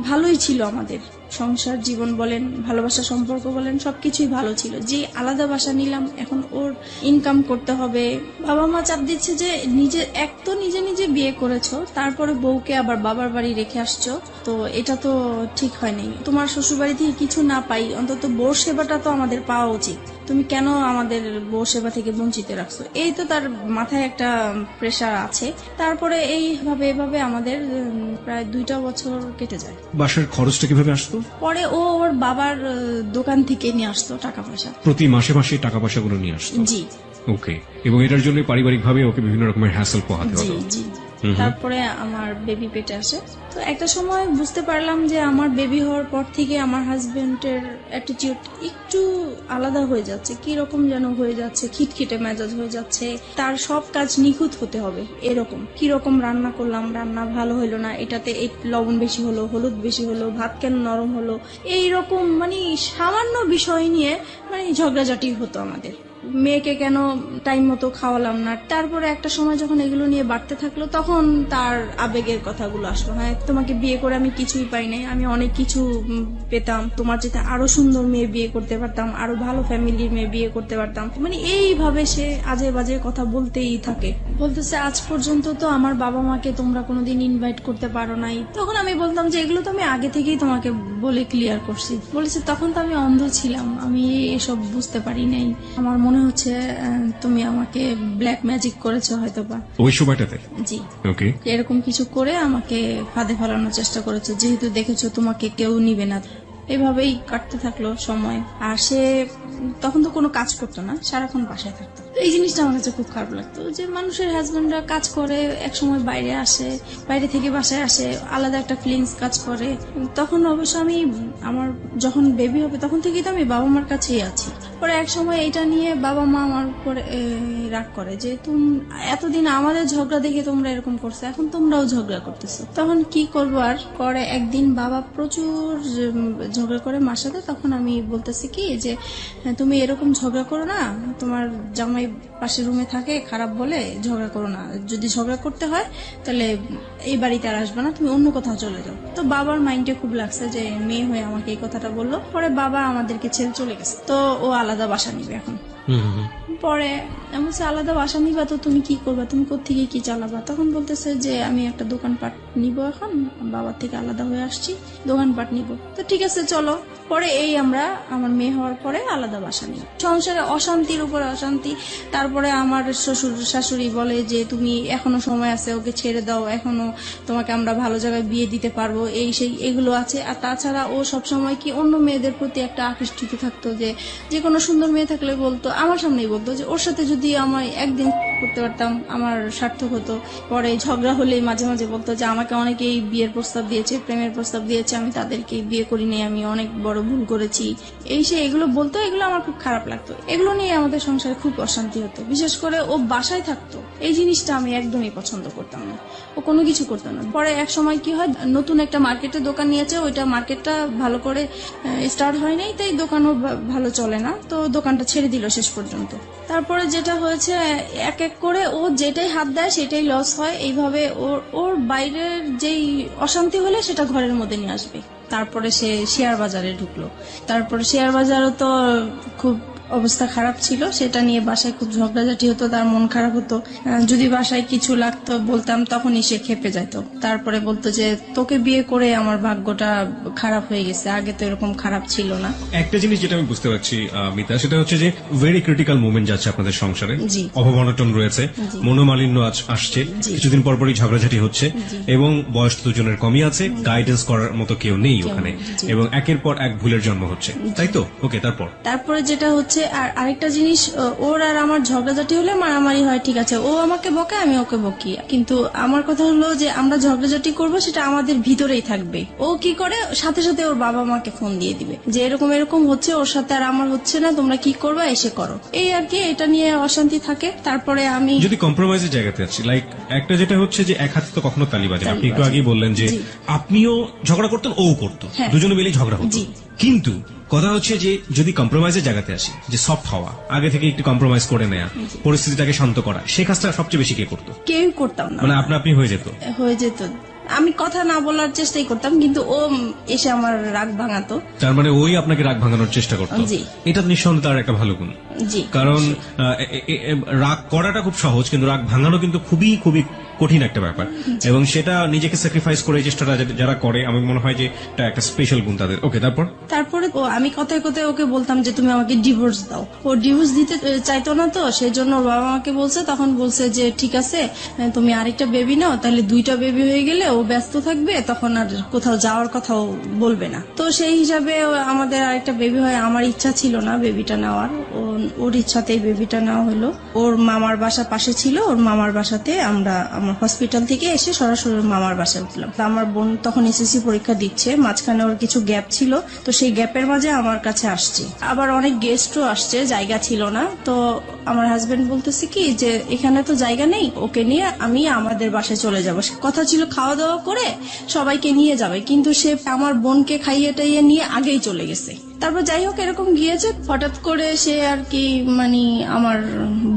ভালোই ছিল, আমাদের সংসার জীবন বলেন, ভালোবাসা সম্পর্ক বলেন, সবকিছুই ভালো ছিল। যে আলাদা বাসা নিলাম, এখন ওর ইনকাম করতে হবে। বাবা মা চাপ দিচ্ছে যে নিজে নিজে বিয়ে করেছো, তারপরে বউকে আবার বাবার বাড়ি রেখে আসছো, তো এটা তো ঠিক হয় নাই। তোমার শ্বশুর বাড়ি থেকে কিছু না পাই, অন্তত বউ সেবাটা তো আমাদের পাওয়া উচিত, তুমি কেন আমাদের বউ সেবা থেকে বঞ্চিত রাখছো? এই তো তার মাথায় একটা প্রেশার আছে। তারপরে এভাবে আমাদের প্রায় 2টা বছর কেটে যায়। বাসার খরচটা কিভাবে আসতো? পরে ও ওর বাবার দোকান থেকে নিয়ে আসতো টাকা পয়সা, প্রতি মাসে মাসে টাকা পয়সাগুলো নিয়ে আসতো? জি। ওকে। এবং এটার জন্য পারিবারিক ভাবে ওকে বিভিন্ন রকমের হ্যাসেল পোহাতে জি হতো? জি। তারপরে আমার বেবি পেটে আসে। তো একটা সময় বুঝতে পারলাম যে আমার বেবি হওয়ার পর থেকে আমার হাজবেন্ডের অ্যাটিটিউড একটু আলাদা হয়ে যাচ্ছে, কি রকম যেন হয়ে যাচ্ছে, খিটখিটে মেজাজ হয়ে যাচ্ছে। তার সব কাজ নিখুঁত হতে হবে এরকম। কি রকম রান্না করলাম, রান্না ভালো হলো না, এটাতে এই লবণ বেশি হলো, হলুদ বেশি হলো, ভাত কেন নরম হলো, এইরকম মানে সামান্য বিষয় নিয়ে মানে ঝগড়াঝাটি হতো আমাদের। মেয়েকে কেন টাইম মতো খাওয়ালাম না। তারপরে একটা সময় যখন এগুলো নিয়ে বাড়তে থাকলো, তখন তার আবেগের কথাগুলো আসলো, হ্যাঁ তোমাকে বিয়ে করে আমি কিছুই পাই নাই, আমি অনেক কিছু পেতাম, তোমার যেতে আরো সুন্দর মেয়ে বিয়ে করতে পারতাম, আরো ভালো ফ্যামিলির মেয়ে বিয়ে করতে পারতাম। মানে এইভাবে সে আজে বাজে কথা বলতেই থাকে। বলতেছে আজ পর্যন্ত তো আমার বাবা মাকে তোমরা কোনোদিন ইনভাইট করতে পারো নাই। তখন আমি বলতাম যে এগুলো তো আমি আগে থেকেই তোমাকে বলে ক্লিয়ার করছি। বলেছে তখন তো আমি অন্ধ ছিলাম, আমি এসব বুঝতে পারি নাই, আমার মনে মনে হচ্ছে তুমি আমাকে ব্ল্যাক ম্যাজিক করেছো হয়তোবা। ওই সময়টাতে? জি, ওকে। এরকম কিছু করে আমাকে ফাঁদে ফেলানোর চেষ্টা করেছে, যেহেতু দেখেছো তোমাকে কেউ নিবে না। এভাবেই কাটতে থাকলো সময়। আর সে তখন তো কোনো কাজ করতো না, সারাক্ষণ বাসায় থাকতো। এই জিনিসটা আমার কাছে খুব খারাপ লাগতো যে মানুষের হাজবেন্ডরা কাজ করে, এক সময় বাইরে আসে, বাইরে থেকে বাসায় আসে, আলাদা একটা ফিলিংস কাজ করে। তখন অবশ্য আমি আমার যখন বেবি হবে তখন থেকেই তো আমি বাবা মার কাছেই আছি। পরে এক সময় এটা নিয়ে বাবা মা আমার উপরে রাগ করে যে তুমি এতদিন আমাদের ঝগড়া দেখে তোমরা এরকম করছো, এখন তোমরাও ঝগড়া করতেছো। তখন কি করবো আর, পরে একদিন বাবা প্রচুর ঝগড়া করে মার সাথে। তখন আমি বলতেছি কি যে তুমি এরকম ঝগড়া করো না, তোমার জামাই পাশের রুমে থাকে, খারাপ বলে ঝগড়া করো না, যদি ঝগড়া করতে হয় তাহলে এই বাড়িতে আর আসবে না, তুমি অন্য কোথাও চলে যাও। তো বাবার মাইন্ডে খুব লাগছে যে মেয়ে হয়ে আমাকে এই কথাটা বললো। পরে বাবা আমাদেরকে ছেড়ে চলে গেছে, তো ও আলাদা বাসা নিবে এখন। পরে আমি বলছি আলাদা বাসা নিবা তো তুমি কি করবা, তুমি কোত্থেকে কি চালাবা? তখন বলতেছে যে আমি একটা দোকানপাট নিব, এখন বাবার থেকে আলাদা হয়ে আসছি, দোকানপাট নিব। তো ঠিক আছে চলো। পরে আমরা আমার মেয়ে হওয়ার পরে আলাদা বাসা নিই। সংসারে অশান্তির উপরে অশান্তি। তারপরে আমার শ্বশুর শাশুড়ি বলে যে তুমি এখনো সময় আছে, ওকে ছেড়ে দাও, এখনো তোমাকে আমরা ভালো জায়গায় বিয়ে দিতে পারবো, এই সেই এগুলো আছে। আর তাছাড়া ও সবসময় কি অন্য মেয়েদের প্রতি একটা আকৃষ্টিত থাকতো, যে কোনো সুন্দর মেয়ে থাকলে বলতো, আমার সামনেই বলতো যে ওর সাথে যদি আমায় একদিন করতে পারতাম আমার সার্থক হতো। পরে ঝগড়া হলে মাঝে মাঝে বলতো যে আমাকে অনেকেই বিয়ের প্রস্তাব দিয়েছে, প্রেমের প্রস্তাব দিয়েছে, আমি তাদেরকে বিয়ে করিনি, আমি অনেক বড় ভুল করেছি, এই সে এগুলো বলতো। এগুলো আমার খুব খারাপ লাগতো, এগুলো নিয়ে আমাদের সংসারে খুব অশান্তি হতো। বিশেষ করে ও বাসায় থাকতো, এই জিনিসটা আমি একদমই পছন্দ করতাম না, ও কোনো কিছু করতো না। পরে এক সময় কি হয়, নতুন একটা মার্কেটে দোকান নিয়েছে, ওইটা মার্কেটটা ভালো করে স্টার্ট হয় নাই, তাই দোকানও ভালো চলে না, তো দোকানটা ছেড়ে দিল শেষ পর্যন্ত। তারপরে যেটা হয়েছে, এক এক করে ও যেটাই হাত দেয় সেটাই লস হয়। এইভাবে ওর বাইরের যেই অশান্তি হলে সেটা ঘরের মধ্যে নিয়ে আসবে। তারপরে সে শেয়ার বাজারে ঢুকলো। তারপরে শেয়ার বাজারও তো খুব অবস্থা খারাপ ছিল, সেটা নিয়ে বাসায় খুব ঝগড়াঝাটি হতো, তার মন খারাপ হতো। যদি বাসায় কিছু লাগতো বলতাম, তখনই সে খেপে যেত। তারপরে বলতো যে তোকে বিয়ে করে আমার ভাগ্যটা খারাপ হয়ে গেছে, আগে তো এরকম খারাপ ছিল না। একটা জিনিস যেটা আমি বুঝতে পারছি মিতা, সেটা হচ্ছে যে ভেরি ক্রিটিক্যাল মোমেন্ট যাচ্ছে আপনাদের সংসারে। জি। অভাব-অনটন রয়েছে, জি। মনোমালিন্য আসছে, জি। কিছুদিন পর পরই ঝগড়াঝাটি হচ্ছে, জি। এবং বয়স তো দুজনের কমই আছে, গাইডেন্স করার মতো কেউ নেই ওখানে, জি। এবং একের পর এক ভুলের জন্ম হচ্ছে, তাই তো? ওকে, তারপরে যেটা হচ্ছে, আর আরেকটা জিনিস, ওর আর আমার ঝগড়াঝাটি হলে মারামারি হয়, ঠিক আছে, ও আমাকে বকে, আমি ওকে বকি, কিন্তু আমার কথা হলো যে আমরা ঝগড়াঝাটি করবো সেটা আমাদের ভিতরেই থাকবে। ও কি করে, সাথে সাথে ওর বাবা মাকে ফোন দিয়ে দিবে যে এরকম এরকম হচ্ছে, ওর সাথে আর আমার হচ্ছে না, তোমরা কি করবা, এসে করো, এই আর কি। এটা নিয়ে অশান্তি থাকে। তারপরে আমি যদি কম্প্রোমাইজের জায়গাতে আছি, লাইক একটা যেটা হচ্ছে যে এক হাতে তো কখনো তালি বাজে না। আপনি একটু আগেই বললেন যে জি। আপনিও ঝগড়া করতেন, ও করতো, হ্যাঁ। দুজনে মিলেই ঝগড়া হতো। জি। কিন্তু কথা হচ্ছে যে যদি কম্প্রোমাইজের জায়গাতে আসি, যে সফট হওয়া, আগে থেকে একটু কম্প্রোমাইজ করে নেয়া, পরিস্থিতিটাকে শান্ত করা, সেই কাজটা সবচেয়ে বেশি কে করতো? কেউ করতাম না, মানে আপনা আপনি হয়ে যেত? হয়ে যেত। আমি কথা না বলার চেষ্টাই করতাম, কিন্তু ও এসে আমার রাগ ভাঙাতো। তার মানে ওই আপনাকে রাগ ভাঙানোর চেষ্টা করতো? জি। এটা নিঃসন্দেহে তার একটা ভালো গুণ। জি। কারণ রাগ করাটা খুব সহজ, কিন্তু রাগ ভাঙানো কিন্তু খুবই খুবই কঠিন একটা ব্যাপার, এবং সেটা নিজেকে স্যাক্রিফাইস করে এই চেষ্টাটা যারা করে, আমার মনে হয় যে এটা একটা স্পেশাল গুণ তাদের। ওকে, তারপরে আমি কথায় কথায় ওকে বলতাম যে তুমি আমাকে ডিভোর্স দাও। ও ডিভোর্স দিতে চাইতো না, তো সেই জন্য ওর বাবা আমাকে বলছে, তখন বলছে যে ঠিক আছে তুমি আরেকটা বেবি নাও, তাহলে দুইটা বেবি হয়ে গেলে ও ব্যস্ত থাকবে, তখন আর কোথাও যাওয়ার কথাও বলবে না। তো সেই হিসাবে আমাদের আরেকটা বেবি হয়। আমার ইচ্ছা ছিল না বেবিটা নেওয়ার, ওর ইচ্ছাতেই বেবিটা নেওয়া হলো। ওর মামার বাসা পাশে ছিল, ওর মামার বাসাতে আমরা আমার হসপিটাল থেকে এসে সরাসরি মামার বাসায় উঠলাম। আমার বোন তখন এসএসসি পরীক্ষা দিচ্ছে, মাঝখানে ওর কিছু গ্যাপ ছিল, তো সেই গ্যাপের মাঝে আমার কাছে আসছে। আবার অনেক গেস্টও আসছে, জায়গা ছিল না। তো আমার হাজবেন্ড বলতেছে কি যে এখানে তো জায়গা নেই, ওকে নিয়ে আমি আমাদের বাসায় চলে যাব। কথা ছিল খাওয়া দাওয়া করে সবাইকে নিয়ে যাবে, কিন্তু সে আমার বোনকে খাইয়ে টাইয়ে নিয়ে আগেই চলে গেছে। তারপর যাই হোক এরকম গিয়েছে, হঠাৎ করে সে আর কি মানে আমার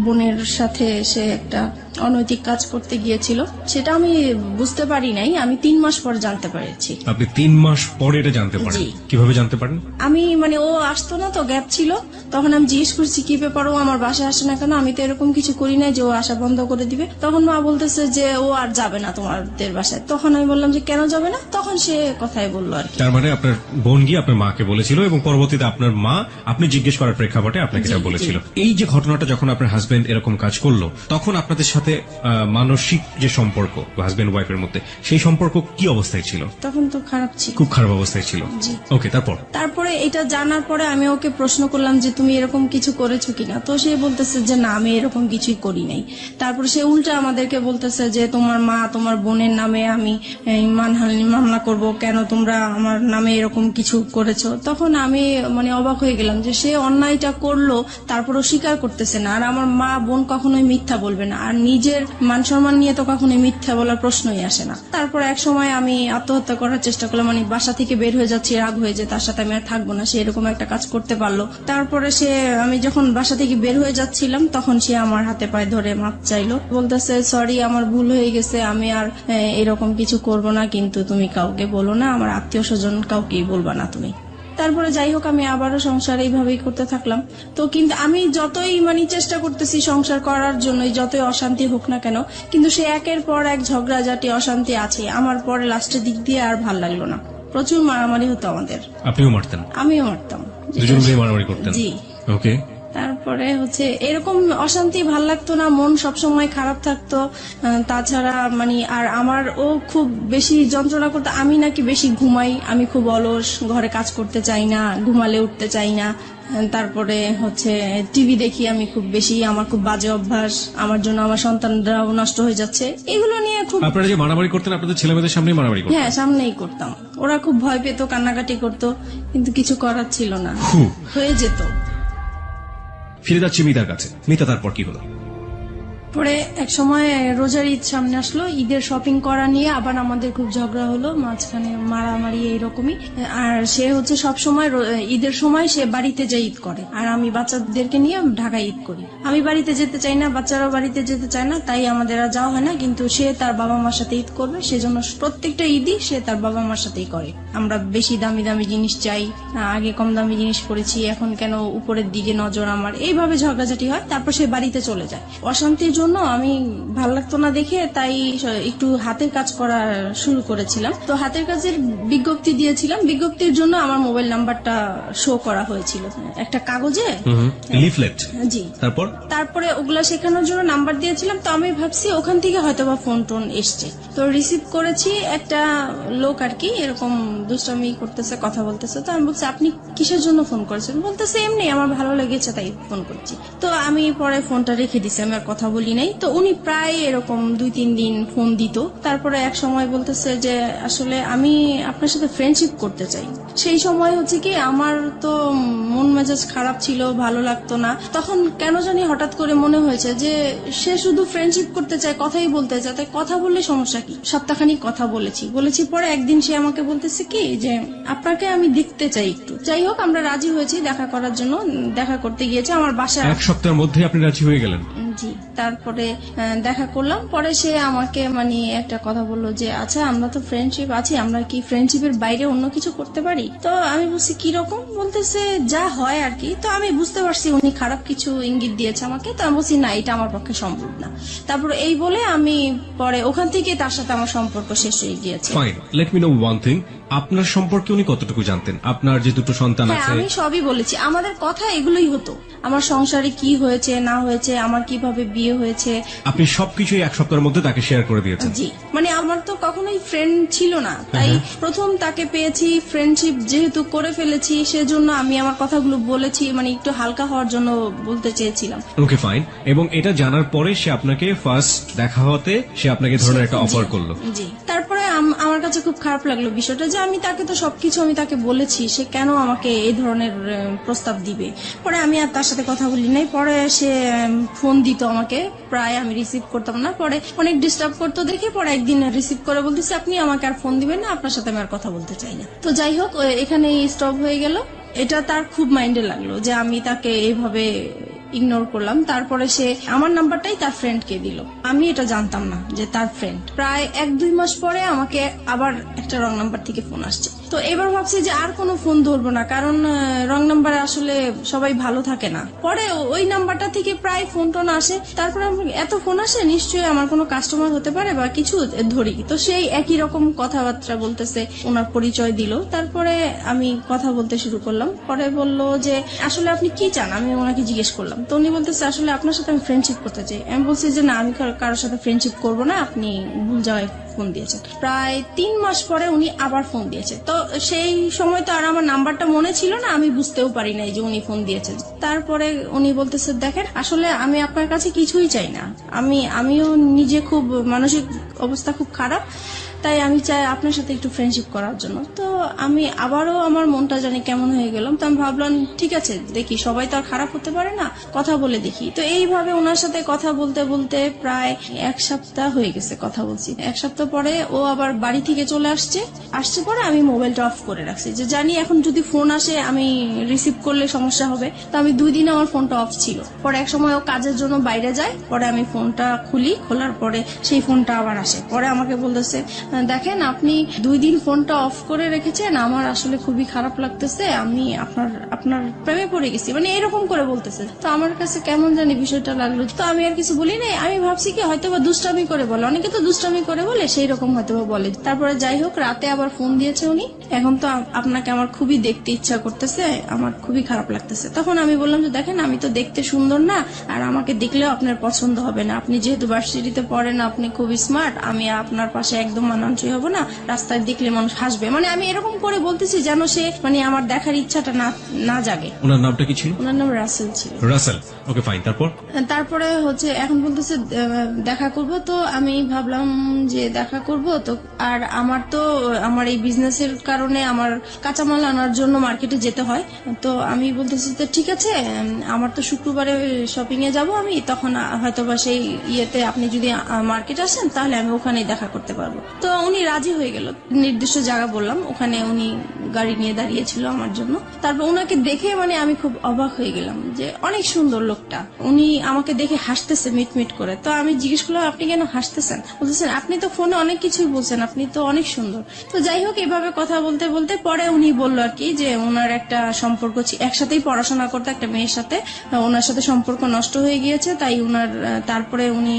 বোনের সাথে সে একটা অনৈতিক কাজ করতে গিয়েছিল। সেটা আমি বুঝতে পারি নাই, আমি 3 মাস পর জানতে পেরেছি। আপনি 3 মাস পরে এটা জানতে পারেন? জি। কিভাবে জানতে পারেন? আমি মানে ও আসতো না তো, গ্যাপ ছিল, তখন আমি জিজ্ঞেস করছি কি ব্যাপার, ও আমার বাসায় আসে না কেন, আমি তো এরকম কিছু করি নাই যে ও আসা বন্ধ করে দিবে। তখন মা বলতেছে যে ও আর যাবে না তোমাদের বাসায়। তখন আমি বললাম যে কেন যাবে না, তখন সে কথাই বললো আর কি। তার মানে আপনার বোন গিয়ে আপনার মাকে বলেছিল, এবং পরবর্তীতে আপনার মা আপনি জিজ্ঞেস করার প্রেক্ষাপটে আপনাকে যা বলেছিল। এই যে ঘটনাটা যখন আপনার হাজবেন্ড এরকম কাজ করলো, তখন আপনাদের সাথে মানসিক যে সম্পর্ক হাজবেন্ড ওয়াইফের মধ্যে, সেই সম্পর্ক কি অবস্থায় ছিল? তখন তো খারাপ ছিল, খুব খারাপ অবস্থায় ছিল। জি। ওকে, তারপরে এটা জানার পরে আমি ওকে প্রশ্ন করলাম যে তুমি এরকম কিছু করেছো কিনা, তো সে বলতেছে যে না, আমি এরকম কিছুই করি নাই। তারপরে সে উল্টা আমাদেরকে বলতেছে যে তোমার মা তোমার বোনের নামে আমি মানহানি মামলা করব, কেন তোমরা আমার নামে এরকম কিছু করেছো। তখন আমি মানে অবাক হয়ে গেলাম যে সে অন্যায়টা করলো, তারপরও স্বীকার করতেছে না। আর আমার মা বোন কখনোই মিথ্যা বলবে না, আর নিজের মান সম্মান নিয়ে তো কখনোই মিথ্যা বলার প্রশ্নই আসে না। তারপর এক সময় আমি আত্মহত্যা করার চেষ্টা করলাম, মানে বাসা থেকে বের হয়ে যাচ্ছি, রাগ হয়ে যে তার সাথে আমি আর থাকবো না, সে এরকম একটা কাজ করতে পারলো। তারপরে আমি যখন বাসা থেকে বের হয়ে যাচ্ছিলাম, তখন সে আমার হাতে পায়ে ধরে মাপ চাইলো, বলতেছে সরি, আমার ভুল হয়ে গেছে, আমি আর এরকম কিছু করব না, কিন্তু তুমি কাউকে বলো না, আমার আত্মীয় স্বজন কাউকেই বলবা না তুমি। তারপরে যাই হোক, আমি আবারও সংসার এইভাবেই করতে থাকলাম। তো কিন্তু আমি যতই মানে চেষ্টা করতেছি সংসার করার জন্য, যতই অশান্তি হোক না কেন, কিন্তু সে একের পর এক ঝগড়াঝাটি অশান্তি আছে। আমার পরে লাস্টের দিক দিয়ে আর ভাল লাগলো না, প্রচুর মারামারি হতো আমাদের। আপনিও মারতেন? আমিও মারতাম, দুজন মিলে মারামারি করতেন? জি। ওকে। তারপরে এরকম অশান্তি ভাল লাগতো না, মন সবসময় খারাপ থাকতো। তাছাড়া মানে আর আমার ও খুব বেশি যন্ত্রণা করতো, আমি নাকি বেশি ঘুমাই, আমি খুব অলস, ঘরে কাজ করতে চাই না, ঘুমালে উঠতে চাই না। তারপরে টিভি দেখি আমি খুব বেশি, আমার খুব বাজে অভ্যাস, আমার জন্য আমার সন্তানরাও নষ্ট হয়ে যাচ্ছে, এগুলো নিয়ে খুব। আপনারা যে মারামারি করতেন আপনাদের ছেলে মেয়েদের সামনে মারামারি করতেন? হ্যাঁ, সামনেই করতাম। ওরা খুব ভয় পেত, কান্নাকাটি করতো, কিন্তু কিছু করার ছিল না, হয়ে যেত। ফিরে যাচ্ছি মিতার কাছে। মিতা, তারপর কি হলো? পরে এক সময় রোজার ঈদ সামনে আসলো, ঈদের শপিং করা নিয়ে আবার আমাদের খুব ঝগড়া হলো, মাঝখানে মারামারি এইরকমই। আর সে সব সময় ঈদের সময় সে বাড়িতে যায় ঈদ করে, আর আমি বাচ্চাদেরকে নিয়ে ঢাকায় ঈদ করি। আমি বাড়িতে যেতে চাই না, বাচ্চারাও বাড়িতে যেতে চায় না, তাই আমাদের আর যাওয়া হয় না। কিন্তু সে তার বাবা মার সাথে ঈদ করবে, সেজন্য প্রত্যেকটা ঈদই সে তার বাবা মার সাথেই করে। আমরা বেশি দামি দামি জিনিস চাই, আগে কম দামি জিনিস পরেছি, এখন কেন উপরের দিকে নজর আমার, এইভাবে ঝগড়াঝাটি হয়। তারপর সে বাড়িতে চলে যায়। অশান্তির জন্য আমি ভাল লাগতো না দেখে, তাই একটু হাতের কাজ করা শুরু করেছিলাম। তো হাতের কাজের বিজ্ঞপ্তি দিয়েছিলাম, বিজ্ঞপ্তির জন্য আমার মোবাইল নাম্বারটা শো করা হয়েছিল একটা কাগজে, লিফলেট। জি। তারপরে ওগুলা শেখানোর জন্য নাম্বার দিয়েছিলাম। তো আমি ভাবছি ওখান থেকে হয়তোবা ফোন টোন এসছে, তো রিসিভ করেছি। একটা লোক আর কি এরকম দুষ্টামি করতেছে, কথা বলতেছে। তো আমি বলছি আপনি কিসের জন্য ফোন করেছেন? বলতেছে এমনি আমার ভালো লেগেছে তাই ফোন করছি। তো আমি পরে ফোনটা রেখে দিছি, আমি আর কথা বলি নাই। তো উনি প্রায় এরকম 2-3 দিন ফোন দিত। তারপরে এক সময় বলতেছে যে আসলে আমি আপনার সাথে ফ্রেন্ডশিপ করতে চাই। সেই সময় কি আমার তো মন মেজাজ খারাপ ছিল, ভালো লাগতো না। তখন কেন জানি হঠাৎ করে মনে হয়েছে যে সে শুধু ফ্রেন্ডশিপ করতে চায়, কথাই বলতে চায়, তাই কথা বললে সমস্যা কি। সপ্তাহখানিক কথা বলেছি পরে একদিন সে আমাকে বলতেছে কি যে আপনাকে আমি দেখতে চাই একটু। যাই হোক, আমরা রাজি হয়েছি দেখা করার জন্য। দেখা করতে গিয়েছে আমার বাসায়। এক সপ্তাহের মধ্যে আপনি রাজি হয়ে গেলেন? জি। তারপরে দেখা করলাম। পরে সে আমাকে মানে একটা কথা বললো যে আচ্ছা, আমরা তো ফ্রেন্ডশিপ আছি, আমরা কি ফ্রেন্ডশিপের বাইরে অন্য কিছু করতে পারি? তো আমি বলছি কিরকম? বলতেছে যা হয় আর কি। তো আমি বুঝতে পারছি উনি খারাপ কিছু ইঙ্গিত দিয়েছে আমাকে। তো আমি বলছি না, এটা আমার পক্ষে সম্ভব না। তারপর এই বলে আমি পরে ওখান থেকে তার সাথে আমার সম্পর্ক শেষ হয়ে গিয়েছে। Fine, let me no one thing, আপনার সম্পর্কে উনি কতটুকু জানতেন? আপনার যে 2 সন্তান হ্যাঁ, আছে? আমি সবই বলেছি। আমাদের কথা এগুলোই হতো, আমার সংসারে কি হয়েছে না হয়েছে, আমার কিভাবে বিয়ে হয়েছে। আপনি সবকিছুই এক সপ্তাহের মধ্যে তাকে শেয়ার করে দিয়েছেন? জি। মানে আমার তো কখনোই ফ্রেন্ড ছিল না, তাই প্রথম তাকে পেয়েছি, ফ্রেন্ডশিপ যেহেতু করে ফেলেছি, সেজন্য আমি আমার কথাগুলো বলেছি, মানে একটু হালকা হওয়ার জন্য বলতে চেয়েছিলাম। ওকে, ফাইন। এবং এটা জানার পরে সে আপনাকে ফার্স্ট দেখা হতে সে আপনাকে ধরনের একটা অফার করলো? জি। তারপরে আমার কাছে খুব খারাপ লাগলো বিষয়টা, যে আমি তাকে তো সবকিছু আমি তাকে বলেছি, সে কেন আমাকে এই ধরনের প্রস্তাব দিবে। পরে আমি আর তার সাথে কথা বলি নাই। পরে সে ফোন দিত আমাকে, প্রায় আমি রিসিভ করতাম না। পরে অনেক ডিস্টার্ব করতো দেখে পরে একদিন রিসিভ করে বলতেছে আপনি আমাকে আর ফোন দিবেন না, আপনার সাথে আমি আর কথা বলতে চাই না। তো যাই হোক, এখানে স্টপ হয়ে গেল। এটা তার খুব মাইন্ডে লাগলো যে আমি তাকে এইভাবে ইগনোর করলাম। তারপরে সে আমার নাম্বারটাই তার ফ্রেন্ডকে দিল। আমি এটা জানতাম না যে তার ফ্রেন্ড। প্রায় 1-2 মাস পরে আমাকে আবার একটা রং নাম্বার থেকে ফোন আসছে। তো তো এবার ভাবছি যে আর কোনো ফোন ধরবো না, কারণ রং নাম্বারে আসলে সবাই ভালো থাকে না। পরে ওই নাম্বারটা থেকে প্রায় ফোন টোন আসে, তারপরে এত ফোন আসে, নিশ্চয়ই আমার কোনো কাস্টমার হতে পারে বা কিছু, ধরি। তো সেই একই রকম কথাবার্তা বলতেছে, ওনার পরিচয় দিল। তারপরে আমি কথা বলতে শুরু করলাম। পরে বলল যে আসলে আপনি কি চান, আমি ওনাকে জিজ্ঞেস করলাম। তো উনি বলতেছে আসলে আপনার সাথে আমি ফ্রেন্ডশিপ করতে চাই। আমি বলছি যে না, আমি কারোর সাথে ফ্রেন্ডশিপ করবো না, আপনি ভুল জায়গায় ফোন দিয়েছেন। প্রায় 3 মাস পরে উনি আবার ফোন দিয়েছে। তো সেই সময় তো আর আমার নাম্বারটা মনে ছিল না, আমি বুঝতেও পারি নাই যে উনি ফোন দিয়েছেন। তারপরে উনি বলতেছে দেখেন আসলে আমি আপনার কাছে কিছুই চাই না, আমিও নিজে খুব মানসিক অবস্থা খুব খারাপ, তাই আমি চাই আপনার সাথে একটু ফ্রেন্ডশিপ করার জন্য। তো আমি আবারও আমার মনটা জানি কেমন হয়ে গেলাম। তো আমি ভাবলাম ঠিক আছে, দেখি, সবাই তো আর খারাপ হতে পারে না, কথা বলে দেখি। তো এইভাবে ওনার সাথে কথা বলতে বলতে প্রায় 1 সপ্তাহ হয়ে গেছে কথা বলছি। 1 সপ্তাহ পরে ও আবার বাড়ি থেকে চলে আসছে পরে আমি মোবাইলটা অফ করে রাখছি, যে জানি এখন যদি ফোন আসে আমি রিসিভ করলে সমস্যা হবে। তো আমি 2 দিন আমার ফোনটা অফ ছিল। পরে এক সময় ও কাজের জন্য বাইরে যায়, পরে আমি ফোনটা খুলি, খোলার পরে সেই ফোনটা আবার আসে। পরে আমাকে বলতেছে দেখেন আপনি 2 দিন ফোনটা অফ করে রেখেছেন, আমার আসলে খুবই খারাপ লাগতেছে, আমি আপনার প্রেমে পড়ে গেছি, মানে এরকম করে বলতেছে। তো আমার কাছে কেমন জানি বিষয়টা লাগলো। তো আমি আর কিছু বলি নাই, আমি ভাবছি কি হয়তো বা দুষ্টামি করে বলে, অনেকে তো দুষ্টামি করে বলে, সেই রকম হয়তো বা বলে। তারপরে যাই হোক, রাতে আবার ফোন দিয়েছে উনি, এখন তো আপনাকে আমার খুবই দেখতে ইচ্ছা করতেছে, আমার খুবই খারাপ লাগতেছে। তখন আমি বললাম যে দেখেন আমি তো দেখতে সুন্দর না, আর আমাকে দেখলেও আপনার পছন্দ হবে না, আপনি যেহেতু ভার্সিটিতে পড়েন, আপনি খুবই স্মার্ট, আমি আপনার পাশে একদম মানানসই হব না, রাস্তায় দেখলে মানুষ হাসবে, মানে আমি এরকম করে বলতেছি যেন সে মানে আমার দেখার ইচ্ছাটা না জাগে। ওনার নামটা কি ছিল? ওনার নাম রাসেল ছিল। Russell, okay fine. তারপরে হচ্ছে এখন বলতেছে দেখা করব। তো আমি ভাবলাম যে দেখা করব তো, আর আমার এই বিজনেসের কারণে আমার কাঁচামাল আনার জন্য মার্কেটে যেতে হয়। তো আমি বলতেছি তো ঠিক আছে, আমার তো শুক্রবারে শপিং এ যাব আমি, তখন হয়তোবা সেই ইয়েতে আপনি যদি মার্কেট আসেন তাহলে আমি ওখানেই দেখা করতে পারবো। তো উনি রাজি হয়ে গেল। নির্দিষ্ট জায়গা বললাম, ওখানে উনি গাড়ি নিয়ে দাঁড়িয়েছিল আমার জন্য। তারপর ওনাকে দেখে মানে আমি খুব অবাক হয়ে গেলাম যে অনেক সুন্দর লোকটা। উনি আমাকে দেখে হাসতেছে মিটমিট করে। তো আমি জিজ্ঞেস করলাম আপনি কেন হাসতেছেন? বলতেছেন আপনি তো ফোনে অনেক কিছুই বলছেন, আপনি তো অনেক সুন্দর। তো যাই হোক, এভাবে কথা বলতে বলতে পরে উনি বললো আর কি যে ওনার একটা সম্পর্ক একসাথেই পড়াশোনা করতে একটা মেয়ের সাথে, ওনার সাথে সম্পর্ক নষ্ট হয়ে গিয়েছে, তাই উনার তারপরে উনি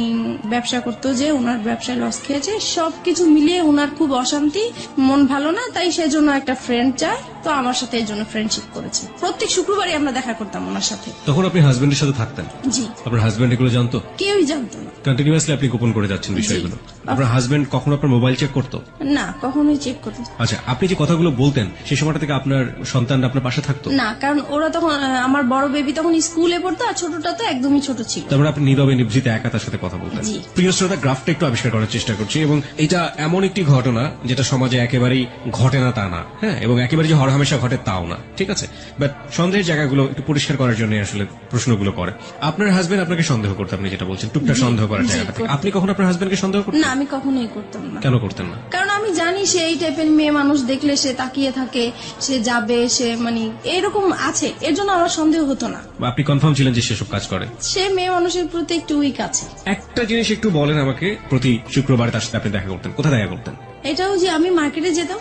ব্যবসা করতো, যে ওনার ব্যবসায় লস খেয়েছে, সবকিছু মিলিয়ে ওনার খুব অশান্তি, মন ভালো না, তাই সেজন্য একটা ফ্রেন্ড চায়। তো আমার সাথে এই জন্য ফ্রেন্ডশিপ করেছে। প্রত্যেক শুক্রবারই আমরা দেখা করতাম ওনার সাথে। তখন আপনি হাজবেন্ডের সাথে থাকতেন? জি। আপনার হাজবেন্ড এগুলো জানতো? কেউই জানতো না। কন্টিনিউয়াসলি আপনি গোপন করে যাচ্ছেন বিষয়গুলো। আপনার হাজবেন্ড কখনো আপনার মোবাইল চেক করতো? না, কখনোই চেক করতো। আচ্ছা, আপনি যে কথাগুলো বলতেন সেই সময়টা থেকে আপনার সন্তান আপনার পাশে থাকতো? না, কারণ ওরা তখন, আমার বড় বেবি তখন স্কুলে পড়তো, আর ছোটটা তো একদমই ছোট ছিল। তারপরে আপনি নীরবে নিভৃতে একা তার সাথে কথা বলতেন। জি। প্রিয় শ্রোতা, গ্রাফটা একটু আবিষ্কার করার চেষ্টা করছি, এবং এটা এমন একটি ঘটনা যেটা সমাজে একেবারেই ঘটে না তা না, হ্যাঁ, এবং একেবারে যে হরহামেশা ঘটে তাও না, ঠিক আছে? বাট সন্দেহের জায়গাগুলো একটু পরিষ্কার করার জন্য আসলে প্রশ্নগুলো করে। আপনার হাজবেন্ড আপনাকে সন্দেহ করতে, আপনি যেটা বলছেন, টুকটাক সন্দেহ করার জি, জায়গাটা থেকে করতাম। আপনি কখনো আপনার হাজবেন্ডকে সন্দেহ করতেন? না, আমি কখনোই করতাম না। কেন করতেন না? কারণ আমি জানি সে এই টাইপের মেয়ে মানুষ দেখলে সে তাকিয়ে থাকে, সে যাবে, সে মানে এরকম আছে, এর জন্য আমার সন্দেহ হতো না। বা আপনি কনফার্ম ছিলেন যে সেসব কাজ করে? সে মেয়ে মানুষের প্রতি একটু উইক আছে। একটা জিনিস একটু বলেন আমাকে, প্রতি শুক্রবার তার সাথে আপনি দেখা করতেন, কোথায় দেখা করতেন? এটাও যে আমি মার্কেটে যেতাম,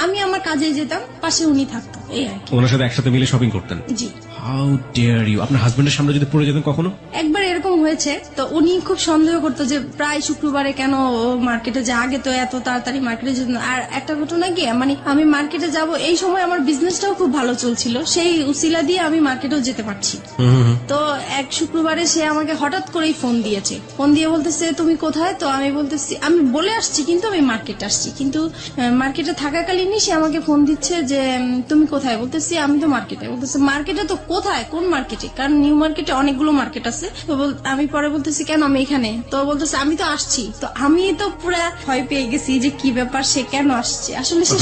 আমি আমার কাজে যেতাম, পাশে উনি থাকতো, এই আর কি। ওনার সাথে একসাথে মিলে শপিং করতেন? জি। How dare you! আপনার হাজবেন্ডের সামনে যদি পড়ে যেতেন কখনো? একবার এরকম হয়েছে, তো উনি খুব সন্দেহ করতো যে প্রায় শুক্রবারে কেন ও মার্কেটে যায়, আগে তো এত তাড়াতাড়ি মার্কেটে যেত না। আর একটা ঘটনা কি, মানে আমি মার্কেটে যাব, এই সময় আমার বিজনেসটাও খুব ভালো চলছিল, সেই উসিলা দিয়ে আমি মার্কেটেও যেতে পারছি। তো এক শুক্রবারে সে আমাকে হঠাৎ করেই ফোন দিয়েছে, ফোন দিয়ে বলতেছে তুমি কোথায়? তো আমি বলতেছি আমি বলে আসছি, কিন্তু আমি মার্কেটে আসছি, কিন্তু মার্কেটে থাকাকালীনই সে আমাকে ফোন দিচ্ছে যে তুমি কোথায়? বলতেছি আমি তো মার্কেটে। বলতেছে মার্কেটে তো কোথায়, কোন মার্কেটে? কারণ নিউ মার্কেটে অনেকগুলো মার্কেট আছে। তো আমি পরে বলতেছি কেন, আমি এখানে। তো বলতেছে আমি তো আসছি। তো আমি তো পুরা ভয় পেয়ে গেছি যে কি ব্যাপার, সে কেন আসছে, আসলে সে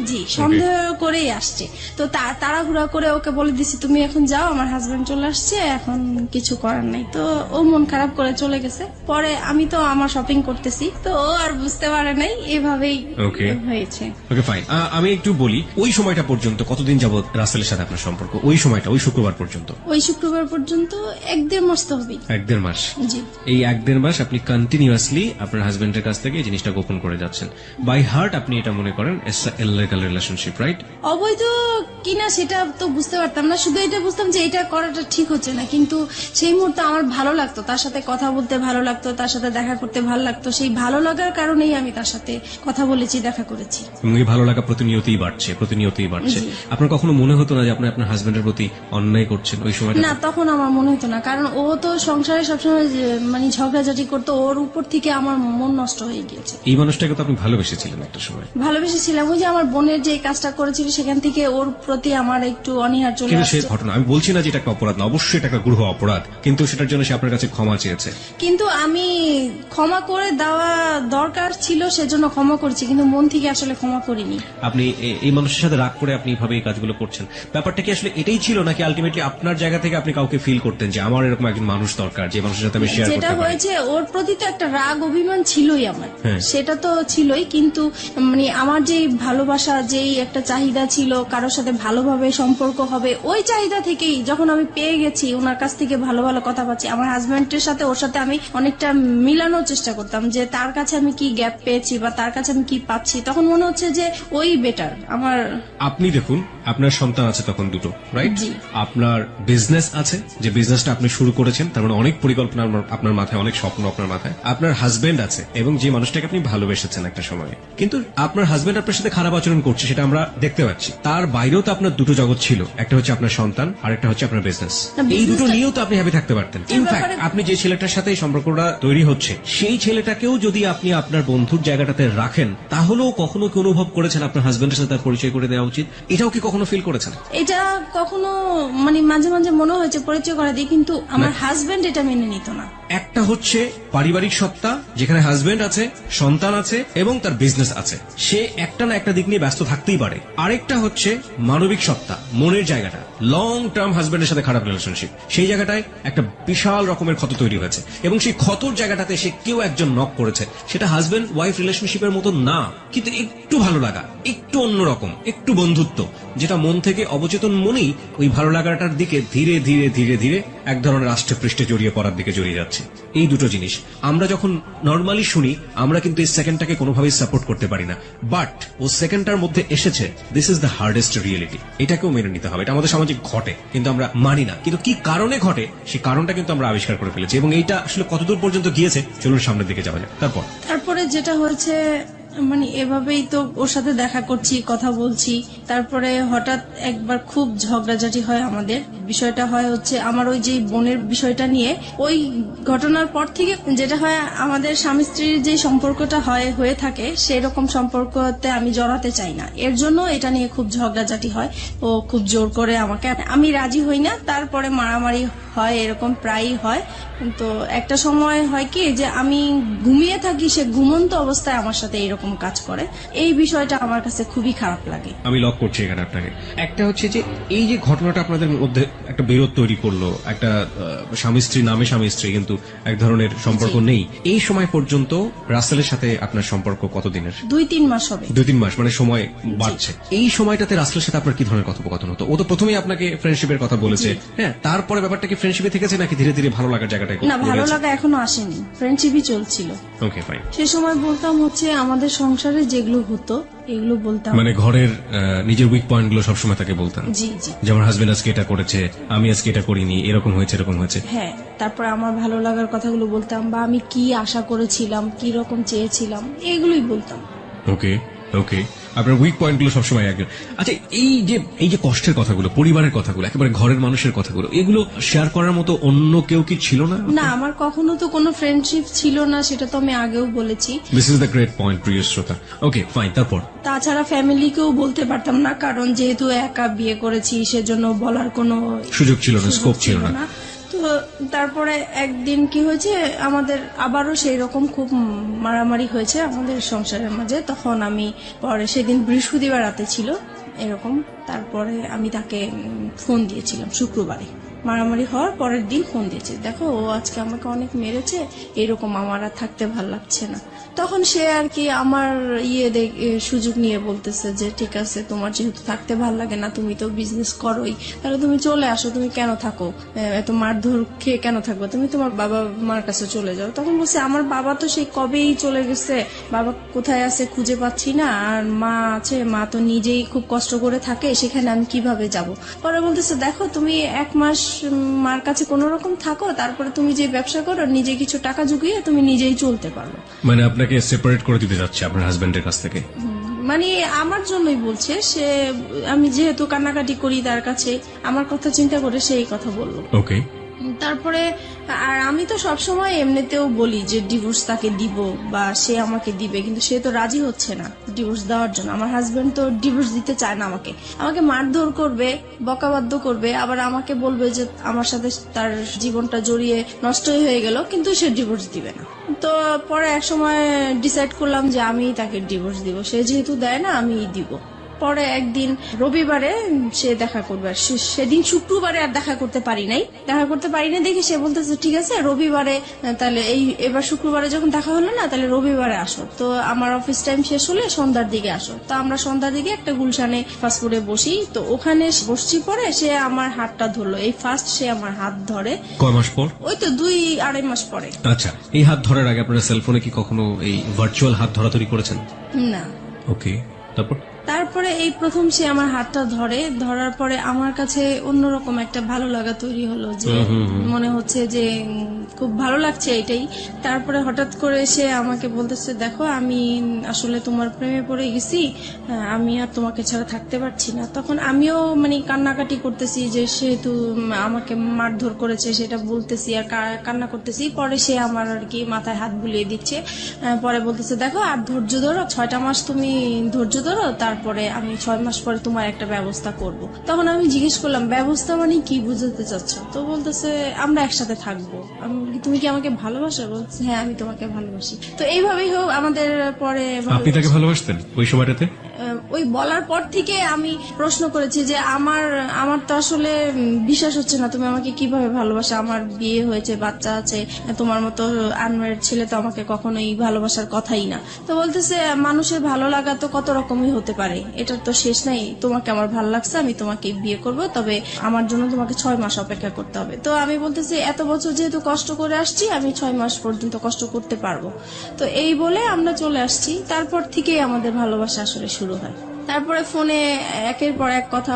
জি সন্দেহ করেই আসছে। তো তাড়াহুড়া করে ওকে বলে দিছি তুমি এখন যাও, আমার হাজবেন্ড চলে আসছে, এখন কিছু করার নাই। তো ও মন খারাপ করে চলে গেছে। পরে আমি তো আমার শপিং করতেছি, তো ও আর বুঝতে পারে নাই, এভাবেই Okay. হয়েছে। ওকে ফাইন, আমি একটু বলি ওই সময়টা পর্যন্ত কতদিন যাবত রাসেলের সাথে আপনার সম্পর্ক? ওই সময়টা ওই শুক্রবার পর্যন্ত? ওই শুক্রবার পর্যন্ত 1-1.5 মাস তো হবেই। 1-1.5 মাস। জি। এই 1-1.5 মাস আপনি কন্টিনিউয়াসলি আপনার হাজবেন্ডের কাছ থেকে এই জিনিসটা গোপন করে যাচ্ছেন। বাই হার্ট আপনি এটা মনে করেন ইললিগাল রিলেশনশিপ, রাইট? অবৈধ কিনা সেটা তো বুঝতে পারতাম না, শুধু এটা বুঝতাম যে এটা করাটা ঠিক হচ্ছে না। কিন্তু সেই মুহূর্তে আমার ভালো লাগতো, তার সাথে কথা বলতে ভালো লাগতো, তার সাথে দেখা করতে ভালো লাগতো। সেই ভালো লাগার কারণেই আমি তার সাথে কথা বলেছি, দেখা করেছি। এবং এই ভালো লাগা প্রতিনিয়তই বাড়ছে। জি। আপনার কখনো মনে হতো না যে আপনি আপনার হাজবেন্ডের প্রতি অন্যায় করছেন ওই সময়টা? না, তখন আমার মনে হতো না, কারণ ও তো সংসারে সবসময় মানে ঝগড়াঝাটি করতো, ওর উপর থেকে আমার মন নষ্ট হয়ে গিয়েছে। এই মানুষটাকে তো আপনি ভালোবেসেছিলেন একটা সময়। ভালোবেসেছিলাম, ওই যে আমার বোনের যে কাজটা করেছিল সেখান থেকে ওর প্রতি আমার একটু অনীহার চলে কিন্তু সে আসছে। ঘটনা, আমি বলছি না যে এটা একটা অপরাধ না, অবশ্যই এটা একটা গ্রহ অপরাধ, কিন্তু সেটার জন্য সে আপনার কাছে ক্ষমা চেয়েছে। কিন্তু আমি ক্ষমা করে দেওয়া দরকার ছিল, সেজন্য ক্ষমা করেছি, কিন্তু মন থেকে আসলে ক্ষমা করিনি। আপনি এই মানুষের সাথে রাগ করে আপনি এভাবে এই কাজগুলো করছেন, ব্যাপারটা কি আসলে এটাই ছিল, নাকি আলটিমেটলি আপনার জায়গা থেকে আপনি কাউকে ফিল করতেন যে আমার এরকম একজন মানুষ দরকার যে মানুষের সাথে আমি শেয়ার যেটা করতে পারি? হয়েছে, ওর প্রতি তো একটা রাগ অভিমান ছিলই আমার, হ্যাঁ। সেটা তো ছিলই, কিন্তু মানে আমার যে ভালোবাসা, যেই একটা চাহিদা ছিল কারোর সাথে ভালোভাবে সম্পর্ক হবে, ওই চাহিদা থেকেই যখন আমি পেয়ে গেছি, ওনার কাছ থেকে ভালো ভালো কথা পাচ্ছি, আমার হাজবেন্ডের সাথে ওর সাথে আমি অনেকটা মিলানোর চেষ্টা করতাম যে তার কাছে আমি কি গ্যাপ পেয়েছি বা তার কাছে আমি কি পাচ্ছি, তখন মনে হচ্ছে যে ওই বেটার আমার। আপনি দেখুন, আপনার সন্তান আছে তখন দুটো, রাইট? জি। আপনার বিজনেস আছে, যে বিজনেসটা আপনি শুরু করেছেন, তার মানে অনেক পরিকল্পনা আপনার মাথায়, অনেক স্বপ্ন আপনার মাথায়। আপনার হাজবেন্ড আছে এবং যে মানুষটাকে আপনি ভালোবেসেছেন একটা সময়, কিন্তু আপনার হাজবেন্ড আপনার সাথে খারাপ আচরণ করছে, সেটা আমরা দেখতে পাচ্ছি। তার বাইরেও তো আপনার দুটো জগৎ ছিল, একটা হচ্ছে আপনার সন্তান আর একটা হচ্ছে আপনার বিজনেস। না, এই দুটো business-টা- নিয়েও তো আপনি হ্যাপি থাকতে পারতেন। ইনফ্যাক্ট ব্যাপারে- আপনি যে ছেলেটার সাথে এই সম্পর্কটা তৈরি হচ্ছে, সেই ছেলেটাকেও যদি আপনি আপনার বন্ধুর জায়গাটাতে রাখেন, তাহলেও কখনো কি অনুভব করেছেন আপনার হাজবেন্ডের সাথে তার পরিচয় করে দেওয়া উচিত? এটাও কি কখনো ফিল করেছেন? এটা কখনো মানে মাঝে মাঝে মনে হয়েছে পরিচয় করা দিই, কিন্তু আমার হাজবেন্ড এটা মেনে নিত না। একটা হচ্ছে পারিবারিক সত্তা, যেখানে হাজবেন্ড আছে, সন্তান আছে এবং তার বিজনেস আছে, সে একটা না একটা দিক নিয়ে ব্যস্ত থাকতেই পারে। আরেকটা হচ্ছে মানবিক সত্তা, মনের জায়গাটা, লং টার্ম হাজবেন্ডের সাথে খারাপ রিলেশনশিপ, সেই জায়গাটায় একটা বিশাল রকমের ক্ষত তৈরি হয়েছে এবং সেই ক্ষতর জায়গাটাতে সে কেউ একজন নক করেছে। সেটা হাজবেন্ড ওয়াইফ রিলেশনশিপের মতো না, কিন্তু একটু ভালো লাগা, একটু অন্যরকম, একটু বন্ধুত্ব, যেটা মন থেকে অবচেতন মনেই ওই ভালো লাগাটার দিকে ধীরে ধীরে ধীরে ধীরে এক ধরনের রাষ্ট্রে পৃষ্ঠে জড়িয়ে পড়ার দিকে জড়িয়ে যাচ্ছে। এই দুটো জিনিস আমরা যখন নর্মালি শুনি, আমরা কিন্তু এই সেকেন্ডটাকে কোনোভাবেই সাপোর্ট করতে পারি না, বাট ও সেকেন্ডটার মধ্যে এসেছে, this is the hardest reality. এটাকেও মেনে নিতে হবে, এটা আমাদের সামাজিক ঘটে কিন্তু আমরা মানি না। কিন্তু কি কারণে ঘটে, সেই কারণটা কিন্তু আমরা আবিষ্কার করে ফেলেছি, এবং এইটা আসলে কতদূর পর্যন্ত গিয়েছে চলুন সামনের দিকে যাওয়া যাক। তারপরে যেটা হয়েছে, মানে এভাবেই তো ওর সাথে দেখা করছি, কথা বলছি, তারপরে হঠাৎ একবার খুব ঝগড়াঝাটি হয় আমাদের। বিষয়টা হয় হচ্ছে আমার ওই যে বোনের বিষয়টা নিয়ে, ওই ঘটনার পর থেকে যেটা হয়, আমাদের স্বামী স্ত্রীর যে সম্পর্কটা হয়ে থাকে, সেই রকম সম্পর্কতে আমি জড়াতে চাই না, এর জন্য এটা নিয়ে খুব ঝগড়াঝাটি হয়। ও খুব জোর করে আমাকে, আমি রাজি হই না, তারপরে মারামারি হয়, এরকম প্রায়ই হয়। তো একটা সময় হয় কি যে আমি ঘুমিয়ে থাকি, সে ঘুমন্ত অবস্থায় আমার সাথে এরকম কাজ করে। এই বিষয়টা আমার কাছে খুবই খারাপ লাগে। আমি লক করছি এখানে আপনাকে। একটা হচ্ছে যে এই যে ঘটনাটা আপনাদের মধ্যে একটা বিরোধ তৈরি করলো, একটা স্বামী স্ত্রী নামে স্বামী স্ত্রী কিন্তু এক ধরনের সম্পর্ক নেই, এই সময় পর্যন্ত রাসেলের সাথে আপনার সম্পর্ক কতদিনের? 2-3 মাস হবে। 2-3 মাস, মানে সময় বাড়ছে। এই সময়টাতে রাসেলের সাথে আপনার কি ধরনের কথোপকথন হতো? ও তো প্রথমেই আপনাকে ফ্রেন্ডশিপের কথা বলেছে, হ্যাঁ, তারপরে ব্যাপারটা কি ফ্রেন্ডশিপে থেকেছে নাকি ধীরে ধীরে ভালো লাগার জায়গাটায় না, ভালো লাগা এখনো আসেনি, ফ্রেন্ডশিপই চলছিল। Okay fine. সে সময় বলতাম হচ্ছে আমাদের সংসারে যেগুলো হতো এগুলো বলতাম। মানে ঘরের নিজের উইক পয়েন্ট গুলো সবসময় তাকে বলতেন? জি জি। যেমন হাজবেন্ড আজকে এটা করেছে, আমি আজকে এটা করিনি, এরকম হয়েছে এরকম হয়েছে। হ্যাঁ, তারপরে আমার ভালো লাগার কথাগুলো বলতাম, বা আমি কি আশা করেছিলাম, কি রকম চেয়েছিলাম, এগুলোই বলতাম। ওকে ওকে, আপনার উইক পয়েন্ট গুলো সবসময় একজন। আচ্ছা, এই যে কষ্টের কথাগুলো, পরিবারের কথাগুলো, একেবারে ঘরের মানুষের কথাগুলো, এগুলো শেয়ার করার মতো অন্য কেউ কি ছিল না? না, আমার কখনো তো কোনো ফ্রেন্ডশিপ ছিল না, সেটা তো আমি আগেও বলেছি। This is the great point, প্রিয় শ্রোতা। ওকে ফাইন, তারপর? তাছাড়া ফ্যামিলিকেও বলতে পারতাম না, কারণ যেহেতু একা বিয়ে করেছি, সেজন্য বলার কোনো সুযোগ ছিল না, স্কোপ ছিল না। তো তারপরে একদিন কি হয়েছে, আমাদের আবারও সেই রকম খুব মারামারি হয়েছে আমাদের সংসারের মাঝে। তখন আমি পরে, সেদিন বৃহস্পতিবার রাতে ছিল এরকম, তারপরে আমি তাকে ফোন দিয়েছিলাম শুক্রবারে। মারামারি হওয়ার পরের দিন ফোন দিয়েছে, দেখো ও আজকে আমাকে অনেক মেরেছে, এরকম আমার আর থাকতে ভাল লাগছে না। তখন সে আর কি আমার সুযোগ নিয়ে বলতেছে যে ঠিক আছে, তোমার যেহেতু থাকতে ভাল লাগে না, তুমি তো বিজনেস করোই, তাহলে তুমি চলে আসো, তুমি কেন থাকো, এত মারধর খেয়ে কেন থাকবে, তুমি তোমার বাবা মার কাছে চলে যাও। তখন বলছে আমার বাবা তো সেই কবেই চলে গেছে, বাবা কোথায় আছে খুঁজে পাচ্ছি না, আর মা আছে, মা তো নিজেই খুব কষ্ট করে থাকে, সেখানে আমি কিভাবে যাব। পরে বলতেছে দেখো তুমি 1 মাস মার কাছে কোনো রকম থাকো, তারপরে তুমি যে ব্যবসা করো, নিজে কিছু টাকা জুগিয়ে তুমি নিজেই চলতে পারো। মানে আপনাকে সেপারেট করে দিতে যাচ্ছে আপনার হাজবেন্ডের কাছ থেকে? মানে আমার জন্যই বলছে সে, আমি যেহেতু কান্নাকাটি করি তার কাছে, আমার কথা চিন্তা করে সেই কথা বললো। ওকে। তারপরে আর আমি তো সবসময় এমনিতেও বলি যে ডিভোর্স তাকে দিব বা সে আমাকে দিবে, কিন্তু সে তো রাজি হচ্ছে না ডিভোর্স দেওয়ার জন্য। আমার হাজবেন্ড তো ডিভোর্স দিতে চায় না, আমাকে মারধর করবে, বকাবাদ্য করবে, আবার আমাকে বলবে যে আমার সাথে তার জীবনটা জড়িয়ে নষ্টই হয়ে গেল, কিন্তু সে ডিভোর্স দিবে না। তো পরে এক সময় ডিসাইড করলাম যে আমি তাকে ডিভোর্স দিব, সে যেহেতু দেয় না আমিই দিব। পরে একদিন রবিবারে সে দেখা করবে, আর সেদিন শুক্রবারে আর দেখা করতে পারি নাই দেখে সে বলতেছে ঠিক আছে রবিবারে, তাহলে এবার শুক্রবারে যখন দেখা হলো না, তাহলে রবিবারে আসো। তো আমার অফিস টাইম শেষ হলে সন্ধ্যার দিকে আসো। তো আমরা সন্ধ্যার দিকে একটা গুলশানে ফাস্টফুডে বসি, তো ওখানে বসছি। পরে সে আমার হাতটা ধরলো, এই ফার্স্ট সে আমার হাত ধরে। কয় মাস পর? ওই তো 2-2.5 মাস পরে। আচ্ছা, এই হাত ধরার আগে আপনারা সেলফোনে কি কখনো এই ভার্চুয়াল হাত ধরাধরি করেছেন? না। ওকে, তারপরে এই প্রথম সে আমার হাতটা ধরার পরে আমার কাছে অন্যরকম একটা ভালো লাগা তৈরি হলো, যে মনে হচ্ছে যে খুব ভালো লাগছে এটাই। তারপরে হঠাৎ করে সে আমাকে বলতেছে দেখো আমি আসলে তোমার প্রেমে পড়ে গেছি, আমি আর তোমাকে ছাড়া থাকতে পারছি না। তখন আমিও মানে কান্নাকাটি করতেছি, যে সেহেতু আমাকে মারধর করেছে সেটা বলতেছি আর কান্না করতেছি। পরে সে আমার আর কি মাথায় হাত বুলিয়ে দিচ্ছে, পরে বলতেছে দেখো আর ধৈর্য ধরো, 6টা মাস তুমি ধৈর্য ধরো, তারপরে আমি 6 মাস পরে তোমার একটা ব্যবস্থা করব। তখন আমি জিজ্ঞেস করলাম ব্যবস্থা মানে কি বুঝাতে চাচ্ছ? তো বলতেছে আমরা একসাথে থাকবো। তুমি কি আমাকে ভালোবাসো? বলছে হ্যাঁ আমি তোমাকে ভালোবাসি। তো এইভাবেই হোক আমাদের পরে আপনি তাকে ভালোবাসতেন ওই সময়টাতে? ওই বলার পর থেকে আমি প্রশ্ন করেছি যে আমার তো আসলে বিশ্বাস হচ্ছে না, তুমি আমাকে কিভাবে ভালোবাসো, আমার বিয়ে হয়েছে, বাচ্চা আছে, তোমার মতো আনম্যারিড ছেলে তো আমাকে কখনোই ভালোবাসার কথাই না। তো বলতেছে মানুষের ভালো লাগা তো কত রকমই হতে পারে, এটার তো শেষ নাই, তোমাকে আমার ভালো লাগছে, আমি তোমাকে বিয়ে করব, তবে আমার জন্য তোমাকে 6 মাস অপেক্ষা করতে হবে। তো আমি বলতেছি এত বছর যেহেতু কষ্ট করে আসছি, আমি 6 মাস পর্যন্ত কষ্ট করতে পারবো। তো এই বলে আমরা চলে আসছি। তারপর থেকেই আমাদের ভালোবাসা আসলে শুরু হয়। তারপরে ফোনে একের পর এক কথা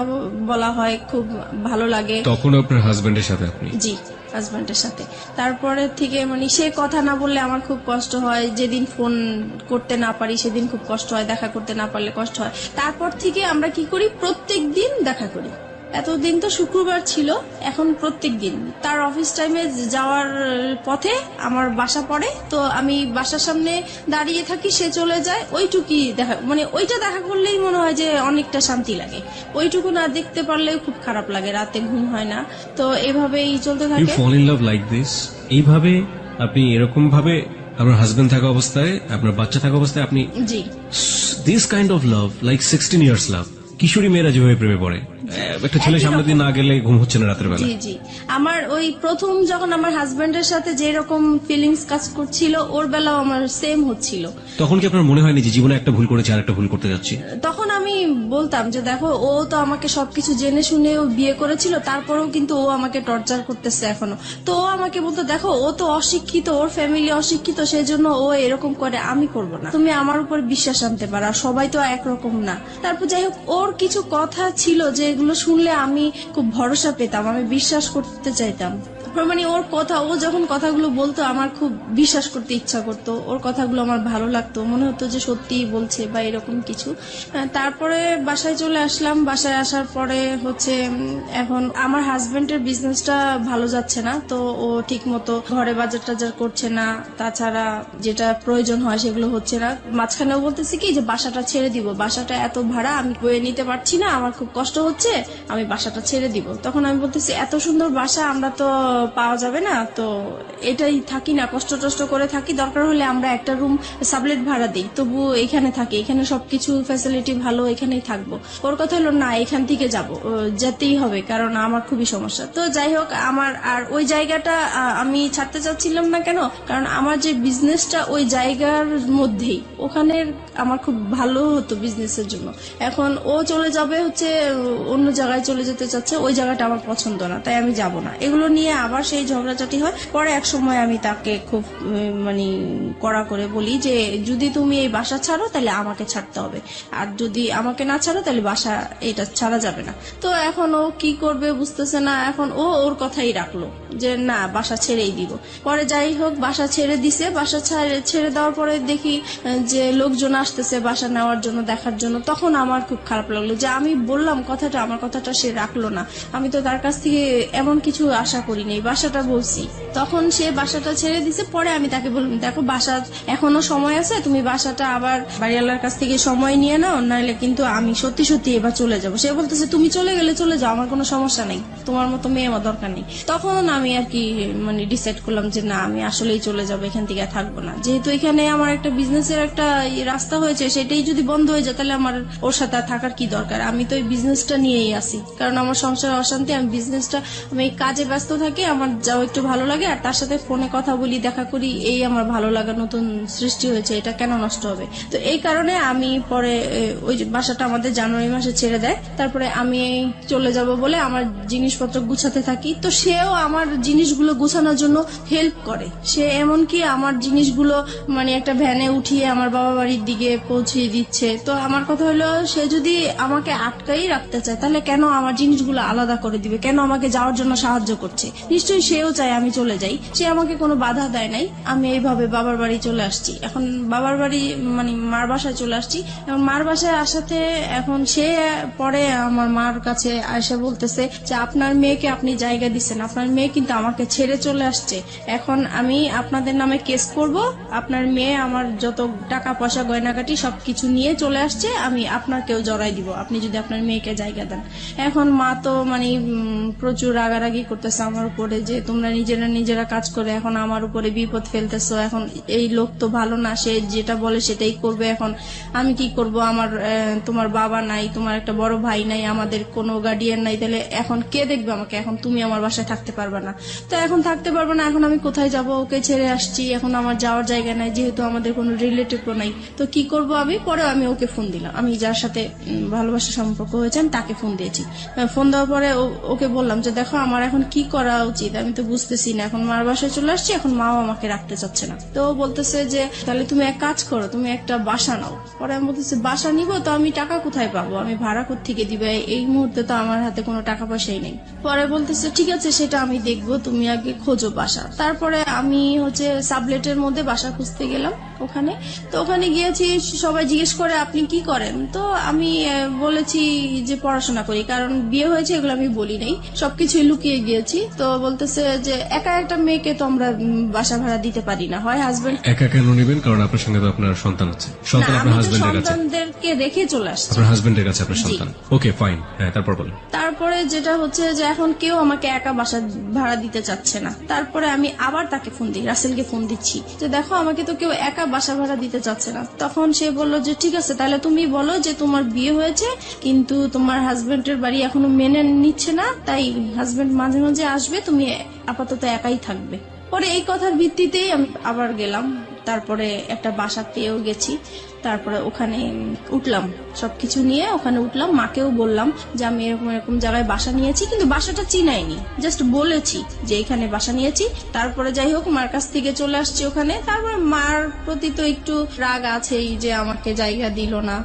বলা হয়, খুব ভালো লাগে। তখন আপনার হাজবেন্ডের সাথে আপনি? জি, হাজবেন্ডের সাথে। তারপরে থেকে মানে সে কথা না বললে আমার খুব কষ্ট হয়, যেদিন ফোন করতে না পারি সেদিন খুব কষ্ট হয়, দেখা করতে না পারলে কষ্ট হয়। তারপর থেকে আমরা কি করি, প্রত্যেক দিন দেখা করি। এতদিন তো শুক্রবার ছিল, এখন প্রত্যেক দিন তার অফিস টাইমে যাওয়ার পথে আমার বাসা পড়ে, তো আমি বাসার সামনে দাঁড়িয়ে থাকি, সে চলে যায়, ওইটুকুই দেখা, মানে ওইটা দেখা করলেই মনে হয় যে অনেকটা শান্তি লাগে। ওইটুকু না দেখতে পারলেও খুব খারাপ লাগে, রাতে ঘুম হয় না। তো এভাবেই চলতে থাকে। You fall in love like this? এইভাবে আপনি এরকম ভাবে আপনার হাজবেন্ড থাকা অবস্থায়, আপনার বাচ্চা থাকা অবস্থায় আপনি জি this kind of love, like 16 years love, কিশোরী মেয়েরা যেভাবে প্রেমে পড়ে, একটা ছেলে সামনে দিয়ে না গেলে ঘুম হচ্ছে না রাতের বেলা। জি জি, আমার ওই প্রথম যখন আমার হাজবেন্ডের সাথে যে রকম ফিলিংস কাজ করছিল, ওর বেলাও আমার সেম হচ্ছিল। তখন কি আপনার মনে হয়নি যে জীবনে একটা ভুল করেছে আর একটা ভুল করতে যাচ্ছি? তখন আমি বলতাম যে দেখো ও তো আমাকে সবকিছু জেনে শুনে ও বিয়ে করেছিল, তারপরেও কিন্তু ও আমাকে টর্চার করতেছে এখনো। তো ও আমাকে বলতো দেখো ও তো অশিক্ষিত, ওর ফ্যামিলি অশিক্ষিত, সেই জন্য ও এরকম করে, আমি করব না, তুমি আমার উপর বিশ্বাস আনতে পারো, সবাই তো একরকম না। তারপর যাই হোক, ওর কিছু কথা ছিল যেগুলো শুনলে আমি খুব ভরসা পেতাম, আমি বিশ্বাস করতে চাইতাম। মানে ওর কথা, ও যখন কথাগুলো বলতো আমার খুব বিশ্বাস করতে ইচ্ছা করতো, ওর কথাগুলো আমার ভালো লাগতো, মনে হতো যে সত্যিই বলছে বা এরকম কিছু। তারপরে বাসায় চলে আসলাম। বাসায় আসার পরে হচ্ছে এখন আমার হাজবেন্ডের বিজনেসটা ভালো যাচ্ছে না, তো ও ঠিক মতো ঘরে বাজার টাজার করছে না, তাছাড়া যেটা প্রয়োজন হয় সেগুলো হচ্ছে না। মাঝখানেও বলতেছি কি যে বাসাটা ছেড়ে দিব, বাসাটা এত ভাড়া আমি বয়ে নিতে পারছি না, আমার খুব কষ্ট হচ্ছে, আমি বাসাটা ছেড়ে দিব। তখন আমি বলতেছি এত সুন্দর বাসা, আমরা তো পাওয়া যাবে না, তো এটাই থাকি না, কষ্ট টষ্ট করে থাকি, দরকার হলে আমরা একটা রুম সাবলেট ভাড়া দিই, তবু এখানে থাকি, এখানে সবকিছু ফ্যাসিলিটি ভালো, এখানেই থাকবো। ওর কথা হলো না, এখান থেকে যেতেই হবে, কারণ আমার খুবই সমস্যা। তো যাই হোক, আমার আর ওই জায়গাটা আমি ছাড়তে চাচ্ছিলাম না। কেন? কারণ আমার যে বিজনেসটা ওই জায়গার মধ্যেই, ওখানে আমার খুব ভালো হতো বিজনেসের জন্য। এখন ও চলে যাবে হচ্ছে অন্য জায়গায় চলে যেতে চাচ্ছে, ওই জায়গাটা আমার পছন্দ না, তাই আমি যাব না। এগুলো নিয়ে আবার সেই ঝগড়াঝাটি হয়। পরে এক সময় আমি তাকে খুব মানে কড়া করে বলি যে যদি তুমি এই বাসা ছাড়ো তাহলে আমাকে ছাড়তে হবে, আর যদি আমাকে না ছাড়ো তাহলে বাসা এটা ছাড়া যাবে না। তো এখন ও কি করবে বুঝতেছে না, এখন ও ওর কথাই রাখলো যে না, বাসা ছেড়েই দিব। পরে যাই হোক, বাসা ছেড়ে দিছে। বাসা ছেড়ে দেওয়ার পরে দেখি যে লোকজন আসতেছে বাসা নেওয়ার জন্য, দেখার জন্য। তখন আমার খুব খারাপ লাগলো যে আমি বললাম কথাটা, আমার কথাটা সে রাখলো না। আমি তো তার কাছ থেকে এমন কিছু আশা করিনি, বাসাটা বলছি। তখন সে বাসাটা ছেড়ে দিছে। পরে আমি তাকে বললাম, দেখো বাসা এখনো সময় আছে, তুমি বাসাটা আবার বাড়িওয়ালার কাছ থেকে সময় নিয়ে নাও, নাহলে কিন্তু আমি সত্যি সত্যি এবার চলে যাব। সে বলতেছে তুমি চলে গেলে চলে যাও, আমার কোনো সমস্যা নেই, তোমার মতো মেয়ে আমার দরকার নেই। তখন আমি আর কি মানে ডিসাইড করলাম যে না, আমি আসলেই চলে যাবো, এখান থেকে থাকবো না। যেহেতু এখানে আমার একটা বিজনেসের একটা রাস্তা হয়েছে, সেটাই যদি বন্ধ হয়ে যায় তাহলে আমার ওর সাথে থাকার কি দরকার। আমি তো এই বিজনেসটা নিয়েই আসি, কারণ আমার সংসারে অশান্তি। আমি বিজনেসটা, আমি এই কাজে ব্যস্ত থাকি, আমার যাও একটু ভালো লাগে, আর তার সাথে ফোনে কথা বলি, দেখা করি, এই আমার ভালো লাগা নতুন সৃষ্টি হয়েছে, এটা কেন নষ্ট হবে। তো এই কারণে আমি পরে ওই বাসাটা আমাদের জানুয়ারি মাসে ছেড়ে দেয়। তারপরে আমি চলে যাব বলে আমার জিনিসপত্র গুছাতে থাকি। তো সেও আমার জিনিসগুলো গুছানোর জন্য হেল্প করে। সে এমনকি আমার জিনিসগুলো মানে একটা ভ্যানে উঠিয়ে আমার বাবা বাড়ির দিকে পৌঁছিয়ে দিচ্ছে। তো আমার কথা হলো, সে যদি আমাকে আটকাই রাখতে চায় তাহলে কেন আমার জিনিসগুলো আলাদা করে দিবে, কেন আমাকে যাওয়ার জন্য সাহায্য করছে? নিশ্চয়ই সেও চায় আমি চলে যাই, সে আমাকে কোনো বাধা দেয় নাই। আমি এইভাবে বাবার বাড়ি চলে আসছি। এখন বাবার বাড়ি মানে মার বাসায় চলে আসছি। এখন মার বাসায় আসাতে এখন সে পরে আমার মার কাছে এসে বলতেছে যে আপনার মেয়েকে আপনি জায়গা দিচ্ছেন, আপনার মেয়ে কিন্তু আমাকে ছেড়ে চলে আসছে, এখন আমি আপনাদের নামে কেস করব, আপনার মেয়ে আমার যত টাকা পয়সা গয়নাগাটি সবকিছু নিয়ে চলে আসছে, আমি আপনাকেও জড়াই দিব আপনি যদি আপনার মেয়েকে জায়গা দেন। এখন মা তো মানে প্রচুর রাগারাগি করতেছে আমার উপরে যে তোমরা নিজেরা কাজ করে এখন আমার উপরে বিপদ ফেলতেছো, এখন এই লোক তো ভালো না, সে যেটা বলে সেটাই করবে, এখন আমি কি করব? আমার তোমার বাবা নাই, তোমার একটা বড় ভাই নাই, আমাদের কোনো গার্ডিয়ান নাই, তাহলে এখন কে দেখবে আমাকে? এখন তুমি আমার বাসায় থাকতে পারবে না। তো এখন থাকতে পারবে না, এখন আমি কোথায় যাব? ওকে ছেড়ে আসছি, এখন আমার যাওয়ার জায়গা নাই, যেহেতু আমাদের কোনো রিলেটিভও নাই। তো কি করব আমি? পরে আমি ওকে ফোন দিলাম, আমি যার সাথে ভালোবাসার সম্পর্ক হয়েছে আমি তাকে ফোন দিয়েছি। ফোন দেওয়ার পরে ওকে বললাম যে দেখো আমার এখন কি করা উচিত, আমি তো বুঝতেছি না, এখন মার বাসায় চলে আসছি, এখন মাও আমাকে রাখতে চাচ্ছে না। তো ও বলতেছে যে তাহলে তুমি এক কাজ করো, তুমি একটা বাসা নাও। পরে আমি বলতেছি বাসা নিব তো আমি টাকা কোথায় পাবো, আমি ভাড়া কোত্থেকে দিবে, এই মুহূর্তে তো আমার হাতে কোনো টাকা পয়সাই নেই। পরে বলতেছে ঠিক আছে সেটা আমি দেখবো, তুমি আগে খোঁজো বাসা। তারপরে আমি হচ্ছে সাবলেটের মধ্যে বাসা খুঁজতে গেলাম ওখানে। তো ওখানে গিয়েছি, সবাই জিজ্ঞেস করে আপনি কি করেন? তো আমি বলেছি যে পড়াশোনা করি, কারণ বিয়ে হয়েছে এগুলো আমি বলি নাই, সবকিছু লুকিয়ে গিয়েছি। তো বলতেছে যে একা একটা মেয়েকে তো আমরা বাসা ভাড়া দিতে পারি না, হয় হাজবেন্ড। একা কেন নেবেন? কারণ আপনার সঙ্গে তো আপনার সন্তান আছে, সন্তান আপনার হাজবেন্ডের কাছে, সন্তানদেরকে রেখে চলে আসছি, আপনার হাজবেন্ডের কাছে আপনার সন্তান। ওকে ফাইন, হ্যাঁ তারপর বলেন। তারপরে যেটা হচ্ছে যে এখন কেউ আমাকে একা বাসা ভাড়া দিতে চাচ্ছে না। তারপরে আমি আবার তাকে ফোন দিই, রাসেলকে ফোন দিচ্ছি যে দেখো আমাকে তো কেউ একা বাসা ভাড়া দিতে চাচ্ছে না। তখন সে বললো যে ঠিক আছে তাহলে তুমি বলো যে তোমার বিয়ে হয়েছে কিন্তু তোমার হাজবেন্ডের বাড়ি এখনো মেনে নিচ্ছে না, তাই হাজবেন্ড মাঝে মাঝে আসবে, তুমি আপাতত একাই থাকবে। পরে এই কথার ভিত্তিতেই আমি আবার গেলাম, তারপরে একটা বাসা পেয়েও গেছি। তারপরে ওখানে উঠলাম, সবকিছু নিয়ে ওখানে উঠলাম, মাকেও বললাম যে আমি এরকম এরকম জায়গায় বাসা নিয়েছি, কিন্তু বাসাটা চিনাইনি, জাস্ট বলেছি যে এখানে বাসা নিয়েছি। তারপরে যাই হোক মার কাছ থেকে চলে আসছি ওখানে। তারপরে মার প্রতি তো একটু রাগ আছেই যে আমাকে জায়গা দিল না।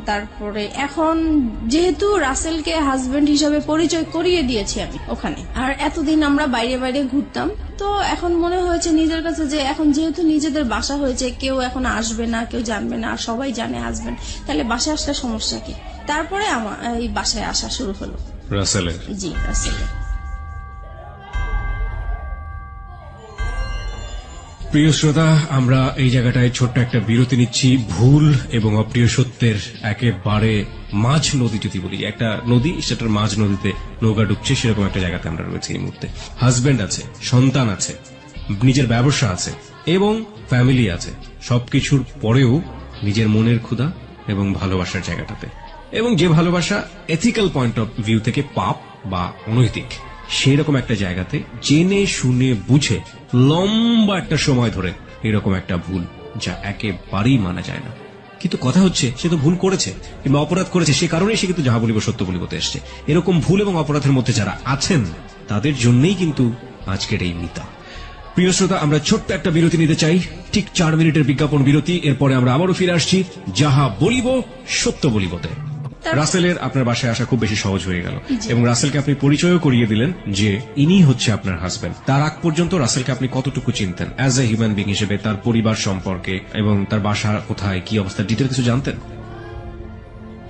তারপরে এখন যেহেতু রাসেলকে হাজবেন্ড হিসাবে পরিচয় করিয়ে দিয়েছি আমি ওখানে, আর এতদিন আমরা বাইরে বাইরে ঘুরতাম, তো এখন মনে হয়েছে নিজের কাছে যে এখন যেহেতু নিজেদের বাসা হয়েছে, কেউ এখন আসবে না, কেউ জানবে না, আর সবাই জানে হাজবেন্ড, তাহলে বাসায় আসলে সমস্যা কি? তারপরে আমার এই বাসায় আসা শুরু হলো রাসেলের। জি, রাসেলের। প্রিয় শ্রোতা, আমরা এই জায়গাটায় ছোট্ট একটা বিরতি নিচ্ছি। ভুল এবং অপ্রিয় সত্যের একেবারে মাঝ নদী যদি বলি, একটা নদী, সেটার মাঝ নদীতে নৌকা ডুবছে, সেরকম একটা জায়গাতে আমরা রয়েছি এই মুহূর্তে। হাজবেন্ড আছে, সন্তান আছে, নিজের ব্যবসা আছে এবং ফ্যামিলি আছে। সবকিছুর পরেও নিজের মনের ক্ষুধা এবং ভালোবাসার জায়গাটাতে, এবং যে ভালোবাসা এথিক্যাল পয়েন্ট অফ ভিউ থেকে পাপ বা অনৈতিক, সেই রকম একটা জায়গাতে জেনে শুনে বুঝে লম্বা একটা সময় ধরে এরকম একটা ভুল, যা একেবারেই মানা যায় না। কিন্তু কথা হচ্ছে, সে তো ভুল করেছে কিংবা অপরাধ করেছে, সে কারণেই সে কিন্তু যাহা বলিব সত্য বলিবতে এসছে। এরকম ভুল এবং অপরাধের মধ্যে যারা আছেন, তাদের জন্যই কিন্তু আজকের এই মিতা। প্রিয় শ্রোতা, আমরা ছোট্ট একটা বিরতি নিতে চাই, ঠিক 4 মিনিটের বিজ্ঞাপন বিরতি। এরপরে আমরা আবারও ফিরে আসছি যাহা বলিব সত্য বলিবতে। রাসেলের আপনার বাসায় আসা খুব বেশি সহজ হয়ে গেল, এবং রাসেলকে আপনি পরিচয়ও করিয়ে দিলেন যে ইনি হচ্ছে আপনার হাজবেন্ড। তার আগ পর্যন্ত রাসেলকে আপনি কতটুকু চিনতেন অ্যাজ এ হিউম্যান বিং হিসেবে, তার পরিবার সম্পর্কে এবং তার বাসা কোথায়, কি অবস্থা, ডিটেল কিছু জানতেন?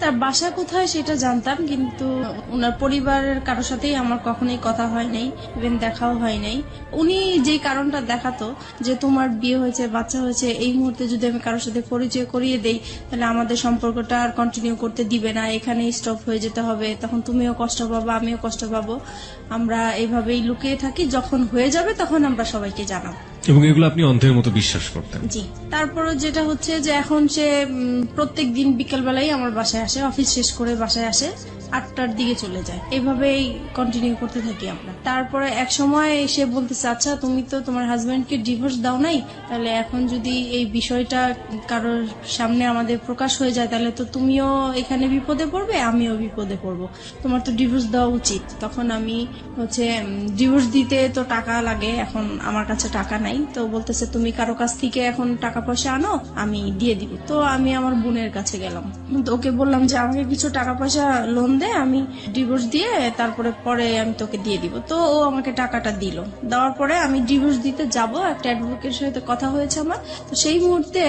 তার বাসা কোথায় সেটা জানতাম, কিন্তু ওনার পরিবারের কারোর সাথেই আমার কখনোই কথা হয় নাই, ইভেন দেখাও হয় নাই। উনি যে কারণটা দেখাতো যে তোমার বিয়ে হয়েছে, বাচ্চা হয়েছে, এই মুহূর্তে যদি আমি কারোর সাথে পরিচয় করিয়ে দেই, তাহলে আমাদের সম্পর্কটা আর কন্টিনিউ করতে দিবে না, এখানেই স্টপ হয়ে যেতে হবে, তখন তুমিও কষ্ট পাবো, আমিও কষ্ট পাবো, আমরা এইভাবেই লুকিয়ে থাকি, যখন হয়ে যাবে তখন আমরা সবাইকে জানাবো। এবং এগুলো আপনি অন্ধের মতো বিশ্বাস করতেন? জি। তারপরে যেটা হচ্ছে যে এখন সে প্রত্যেক দিন বিকেল বেলায় আমার বাসায় আসে, অফিস শেষ করে বাসায় আসে, 8টার দিকে চলে যায়, এভাবেই কন্টিনিউ করতে থাকি আমরা। তারপরে এক সময় সে বলতেছে, আচ্ছা তুমি তো তোমার হাজবেন্ডকে ডিভোর্স দাও নাই, তাহলে এখন যদি এই বিষয়টা কারোর সামনে আমাদের প্রকাশ হয়ে যায়, তাহলে তো তুমিও এখানে বিপদে পড়বে, আমিও বিপদে পড়বো, তোমার তো ডিভোর্স দেওয়া উচিত। তখন আমি হচ্ছে ডিভোর্স দিতে তো টাকা লাগে, এখন আমার কাছে টাকা নাই, তো বলতেছে তুমি কারো কাছ থেকে এখন টাকা পয়সা আনো, আমি দিয়ে দিব। তো আমি আমার বোনের কাছে গেলাম, তো ওকে বললাম যে আমাকে কিছু টাকা পয়সা লোন দে, আমি ডিভোর্স দিয়ে তারপরে পরে আমি তোকে দিয়ে দিব। তো ও আমাকে টাকাটা দিল, দেওয়ার পরে আমি ডিভোর্স দিতে যাব, একটা অ্যাডভোকেটের সাথে কথা হয়েছে আমার। তো সেই মুহূর্তে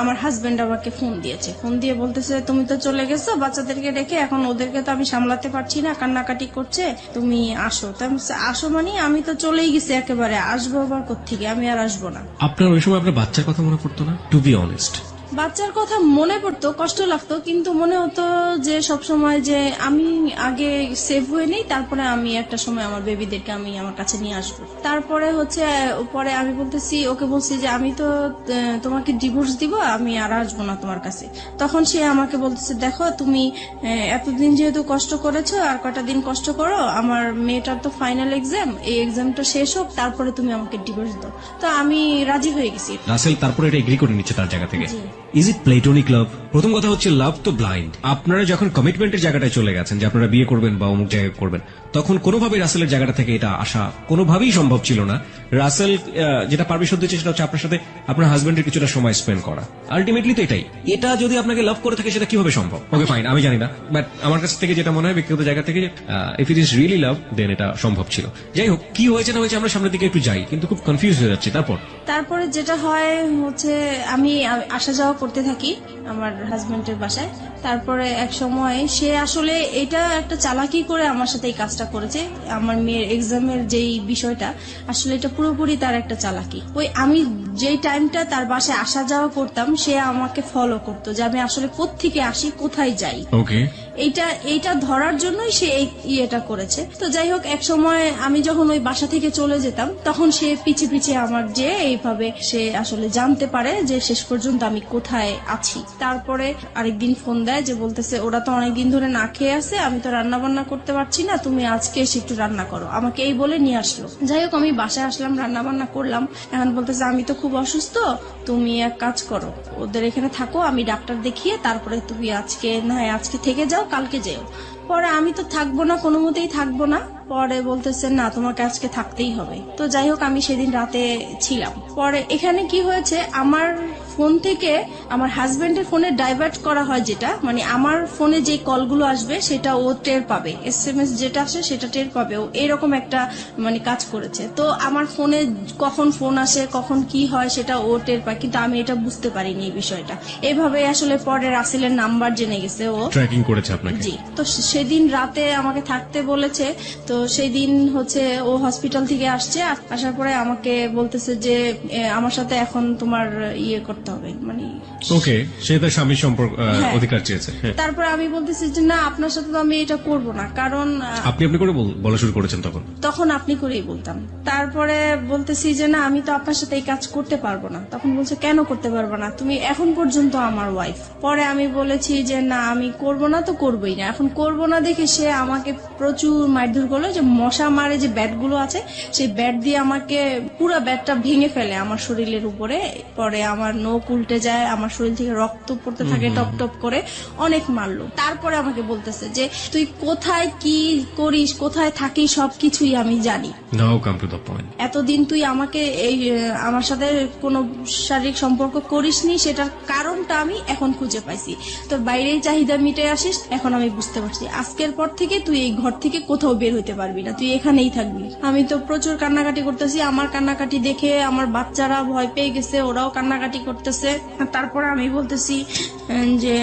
আমার হাজবেন্ড আমাকে ফোন দিয়েছে, ফোন দিয়ে বলতেছে তুমি তো চলে গেছো বাচ্চাদেরকে রেখে, এখন ওদেরকে তো আমি সামলাতে পারছি না, কান্নাকাটি করছে, তুমি আসো। তো আমি বলছি, আসো মানে আমি তো চলেই গেছি একেবারে, আসবো আবার কোত্থেকে, আমি আর আসবো না। আপনার ওই সময় আপনার বাচ্চার কথা মনে পড়তো না? টু বি অনেস্ট, বাচ্চার কথা মনে পড়তো, কষ্ট লাগতো, কিন্তু মনে হতো যে সব সময় যে আমি আগে সেভ হয়ে নেই, তারপরে আমি একটা সময় আমার বেবিদেরকে আমি আমার কাছে নিয়ে আসবো। তারপরে হচ্ছে পরে আমি বলতেছি, ওকে বলছি যে আমি তো তোমাকে ডিভোর্স দিব, আমি আর আসবো না তোমার কাছে। তখন সে আমাকে বলতেছে, দেখো তুমি এতদিন যেহেতু কষ্ট করেছো, আর কয়টা দিন কষ্ট করো, আমার মেয়েটার তো ফাইনাল এক্সাম, এই এক্সামটা শেষ হোক, তারপরে তুমি আমাকে ডিভোর্স দাও। তো আমি রাজি হয়ে গেছি। রাসেল তারপরে এটা এগ্রি করে নিচ্ছে তার জায়গা থেকে। জি। ইজ ইট প্লেটোনিক লাভ? প্রথম কথা হচ্ছে, লাভ তো ব্লাইন্ড। আপনারা যখন কমিটমেন্টের জায়গাটায় চলে গেছেন যে আপনারা বিয়ে করবেন বা অমুক জায়গায় করবেন, তখন কোনোভাবেই রাসেলের জায়গাটা থেকে এটা আসা কোনোভাবেই সম্ভব ছিল না। রাসেল যেটা পারমিশন দিচ্ছে সেটা হচ্ছে আপনার সাথে আপনার হাজবেন্ডের কিছুটা সময় স্পেন্ড করা। আলটিমেটলি তো এটাই। এটা যদি আপনাকে লাভ করে থাকে, সেটা কিভাবে সম্ভব? ওকে ফাইন, আমি জানি না, বাট আমার কাছ থেকে যেটা মনে হয় ব্যক্তিগত জায়গা থেকে, if it is really love, then এটা সম্ভব ছিল। যাই হোক, কি হয়েছে না হয়েছে আমরা সামনের দিকে একটু যাই, কিন্তু খুব কনফিউজ হয়ে যাচ্ছে। তারপরে যেটা হয় হচ্ছে আমি আসা যাওয়া করতে থাকি আমার হাজবেন্ডের বাসায়। তারপরে এক সময় সে আসলে এটা একটা চালাকি করে আমার সাথে এই কাজটা করেছে। আমার মেয়ের এক্সামের যেই বিষয়টা, আসলে এটা পুরোপুরি তার একটা চালাকি। ওই আমি যেই টাইমটা তার বাসায় আসা যাওয়া করতাম, সে আমাকে ফলো করতো যে আমি আসলে কোত্থেকে আসি, কোথায় যাই। ওকে, এইটা ধরার জন্যই সে এই ইয়েটা করেছে। তো যাই হোক, এক সময় আমি যখন ওই বাসা থেকে চলে যেতাম, তখন সে পিছে পিছে আমার যে এইভাবে সে আসলে জানতে পারে যে শেষ পর্যন্ত আমি কোথায় আছি। তারপরে আরেকদিন ফোন দেয় যে বলতেছে, ওরা তো অনেকদিন ধরে না খেয়ে আছে, আমি তো রান্না বান্না করতে পারছি না, তুমি আজকে এসে একটু রান্না করো, আমাকে এই বলে নিয়ে আসলো। যাই হোক, আমি বাসায় আসলাম, রান্না বান্না করলাম। এখন বলতেছে, আমি তো খুব অসুস্থ, তুমি এক কাজ করো, ওদের এখানে থাকো, আমি ডাক্তার দেখিয়ে তারপরে তুমি আজকে থেকে যাও, কালকে যেও। পরে আমি তো থাকবো না, কোনো মতেই থাকবো না। পরে বলতেছে, না তোমাকে আজকে থাকতেই হবে। তো যাই হোক, আমি সেদিন রাতে ছিলাম। পরে এখানে কি হয়েছে, আমার ফোন থেকে আমার হাজবেন্ডের ফোনে ডাইভার্ট করা হয়, যেটা মানে আমার ফোনে যে কলগুলো আসবে সেটা ও টের পাবে, SMS যেটা আসে সেটা টের পাবে। ও এরকম একটা মানে কাজ করেছে। তো আমার ফোনে কখন ফোন আসে, কখন কি হয়, সেটা ও টের পায়, কিন্তু আমি এটা বুঝতে পারিনি এই বিষয়টা। এভাবে আসলে পরে রাসেলের নাম্বার জেনে গেছে ও, ট্র্যাকিং করেছে আপনাকে। জি। তো সেদিন রাতে আমাকে থাকতে বলেছে। তো সেই দিন হচ্ছে ও হসপিটাল থেকে আসছে, আসার পরে আমাকে বলতেছে যে আমার সাথে এখন তোমার ইয়ে করতে হবে, মানে ওকে, সে তার স্বামীর সম্পর্ক হ্যাঁ। অধিকার চেয়েছে। হ্যাঁ। তারপরে আমি বলতেছি যে না, আপনার সাথে তো আমি এটা করব না, কারণ আপনি আপনি করে বলা শুরু করেছেন তখন? তখন আপনি করেই বলতাম। তারপরে বলতেছি যে না, আমি তো আপনার সাথে এই কাজ করতে পারবো না। তখন বলছে কেন করতে পারবো না, তুমি এখন পর্যন্ত আমার ওয়াইফ। পরে আমি বলেছি যে না, আমি করব না তো করবোই না। এখন করব না দেখে সে আমাকে প্রচুর মারধর করলো, যে মশা মারে যে ব্যাট গুলো আছে সেই ব্যাট দিয়ে আমাকে পুরো ব্যাটটা ভেঙে ফেলে আমার শরীরের উপরে। পরে আমার নখ উল্টে যায়, আমার শরীর থেকে রক্ত পড়তে থাকে টপ টপ করে, অনেক মারলো। তারপরে আমাকে বলতেছে যে তুই কোথায় কি করিস, কোথায় থাকিস, সবকিছুই আমি জানি। নাও কাম টু দ্য পয়েন্ট। এতদিন তুই আমাকে এই আমার সাথে কোনো শারীরিক সম্পর্ক করিসনি, সেটার কারণটা আমি এখন খুঁজে পাইছি। তোর বাইরেই চাহিদা মিটে আসিস, এখন আমি বুঝতে পারছি। আজকের পর থেকে তুই এই ঘর থেকে কোথাও বের হইতে পারবি না, তুই এখানেই থাকবি। আমি তো প্রচুর কান্নাকাটি করতেছি, আমার কান্নাকাটি দেখে আমার বাচ্চারা ভয় পেয়ে গেছে, ওরাও কান্নাকাটি করতেছে। তারপর আমি বলতেছি যে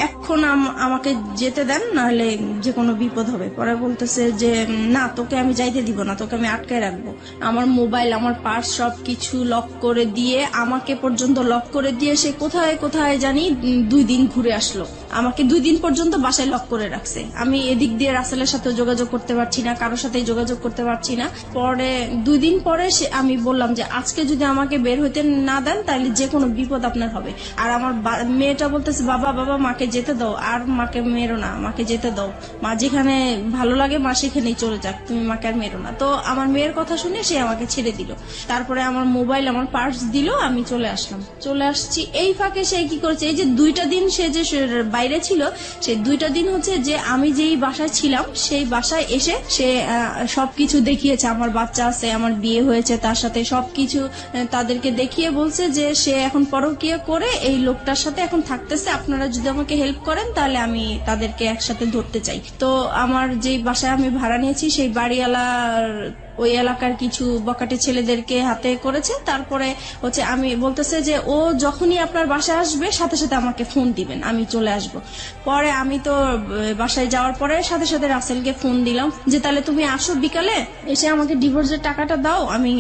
এখন আমাকে যেতে দেন, নাহলে যে কোনো বিপদ হবে। পরে বলতেছে যে না, তোকে আমি যাইতে দিব না, তোকে আমি আটকায় রাখবো। আমার মোবাইল, আমার পার্স সবকিছু লক করে দিয়ে, আমাকে পর্যন্ত লক করে দিয়ে সে কোথায় কোথায় জানি 2 দিন ঘুরে আসলো। আমাকে 2 দিন পর্যন্ত বাসায় লক করে রাখছে। আমি এদিক দিয়ে রাসেলের সাথে যোগাযোগ করতে পারছি না, কারোর সাথে যোগাযোগ করতে পারছি না। পরে 2 দিন পরে আমি বললাম যে আজকে যদি আমাকে বের হইতে না দেন তাহলে যে কোনো বিপদ আপনার হবে। আর আমার মেয়েটা বলতেছে বাবা বাবা মাকে যেতে দাও, আর মাকে মেরো না, মাকে যেতে দাও, মা যেখানে ভালো লাগে মা সেখানেই চলে যাক, তুমি মাকে আর মেরো না। তো আমার মেয়ের কথা শুনে সে আমাকে ছেড়ে দিল। তারপরে আমার মোবাইল, আমার পার্স দিল, আমি চলে আসলাম। চলে আসছি, এই ফাঁকে সে কি করেছে, এই যে 2টা দিন সে যে বাইরে ছিল, সেই 2টা দিন হচ্ছে যে আমি যেই বাসায় ছিলাম সেই বাসায় এসে সে সবকিছু দেখিয়েছে। আমার বাচ্চা আছে, আমার বিয়ে হয়েছে তার সাথে, সবকিছু তাদেরকে দেখিয়ে বলছে যে সে এখন পরকীয়া করে এই লোকটার সাথে এখন থাকতেছে, আপনারা যদি আমাকে হেল্প করেন তাহলে আমি তাদেরকে একসাথে ধরতে চাই। তো আমার যেই বাসায় আমি ভাড়া নিয়েছি সেই বাড়িওয়ালার ওই এলাকার কিছু বকাটে ছেলেদেরকে হাতে করেছে। তারপরে হচ্ছে আমি বলতেছে যে ও যখনই আপনার বাসায় আসবে সাথে সাথে আমাকে ফোন দিবেন, আমি চলে আসব। পরে আমি তো বাসায় যাওয়ার পরে সাথে সাথে রাসেলকে ফোন দিলাম যে তাহলে তুমি আসো বিকালে, এসে আমাকে ডিভোর্সের টাকাটা দাও, আমি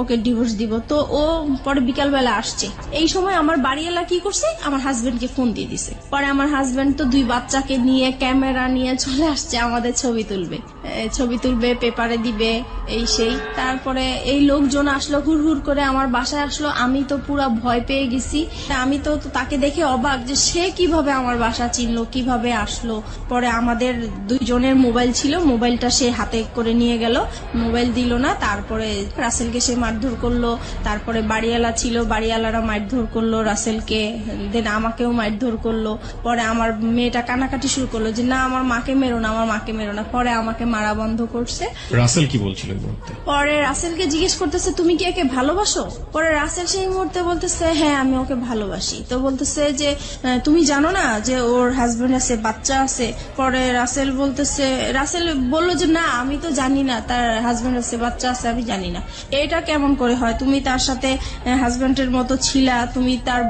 ওকে ডিভোর্স দিব। তো ও পরে বিকালবেলা আসছে। এই সময় আমার বাড়িওয়ালা কি করছে, আমার হাজবেন্ডকে ফোন দিয়ে দিছে। পরে আমার হাজবেন্ড তো 2 বাচ্চাকে নিয়ে ক্যামেরা নিয়ে চলে আসছে, আমাদের ছবি তুলবে, পেপারে দিবে, এই সেই। তারপরে এই লোকজন আসলো, হুড় হুড় করে আমার বাসায় আসলো। আমি তো পুরা ভয় পেয়ে গেছি। আমি তো তাকে দেখে অবাক যে সে কিভাবে আমার বাসা চিনলো, কিভাবে আসলো। পরে আমাদের 2 জনের মোবাইল ছিল, মোবাইলটা সে হাতে করে নিয়ে গেল, মোবাইল দিল না। তারপরে রাসেলকে সে মারধর করলো। তারপরে বাড়িওয়ালা ছিল, বাড়িওয়ালারা মারধর করলো রাসেলকে, দেন আমাকেও মারধর করলো। পরে আমার মেয়েটা কান্নাকাটি শুরু করলো যে না, আমার মাকে মেরো না, আমার মাকে মেরো না। পরে আমাকে মারা বন্ধ করছে। রাসেল কি বলছিল এই মুহূর্তে? পরে রাসেলকে জিজ্ঞেস করতেছে তুমি কি একে ভালোবাসো? পরে রাসেল সেই মুহূর্তে বলতেছে হ্যাঁ, আমি ওকে ভালোবাসি। তো বলতেছে যে তুমি জানো না যে ওর হাজবেন্ড আছে, বাচ্চা আছে? পরে রাসেল বললো যে না, আমি তো জানি না তার হাজবেন্ড আছে, বাচ্চা আছে, আমি জানি না। এটা কেমন করে হয়? তুমি তার সাথে হাজবেন্ডের মতো ছিলা, তুমি তার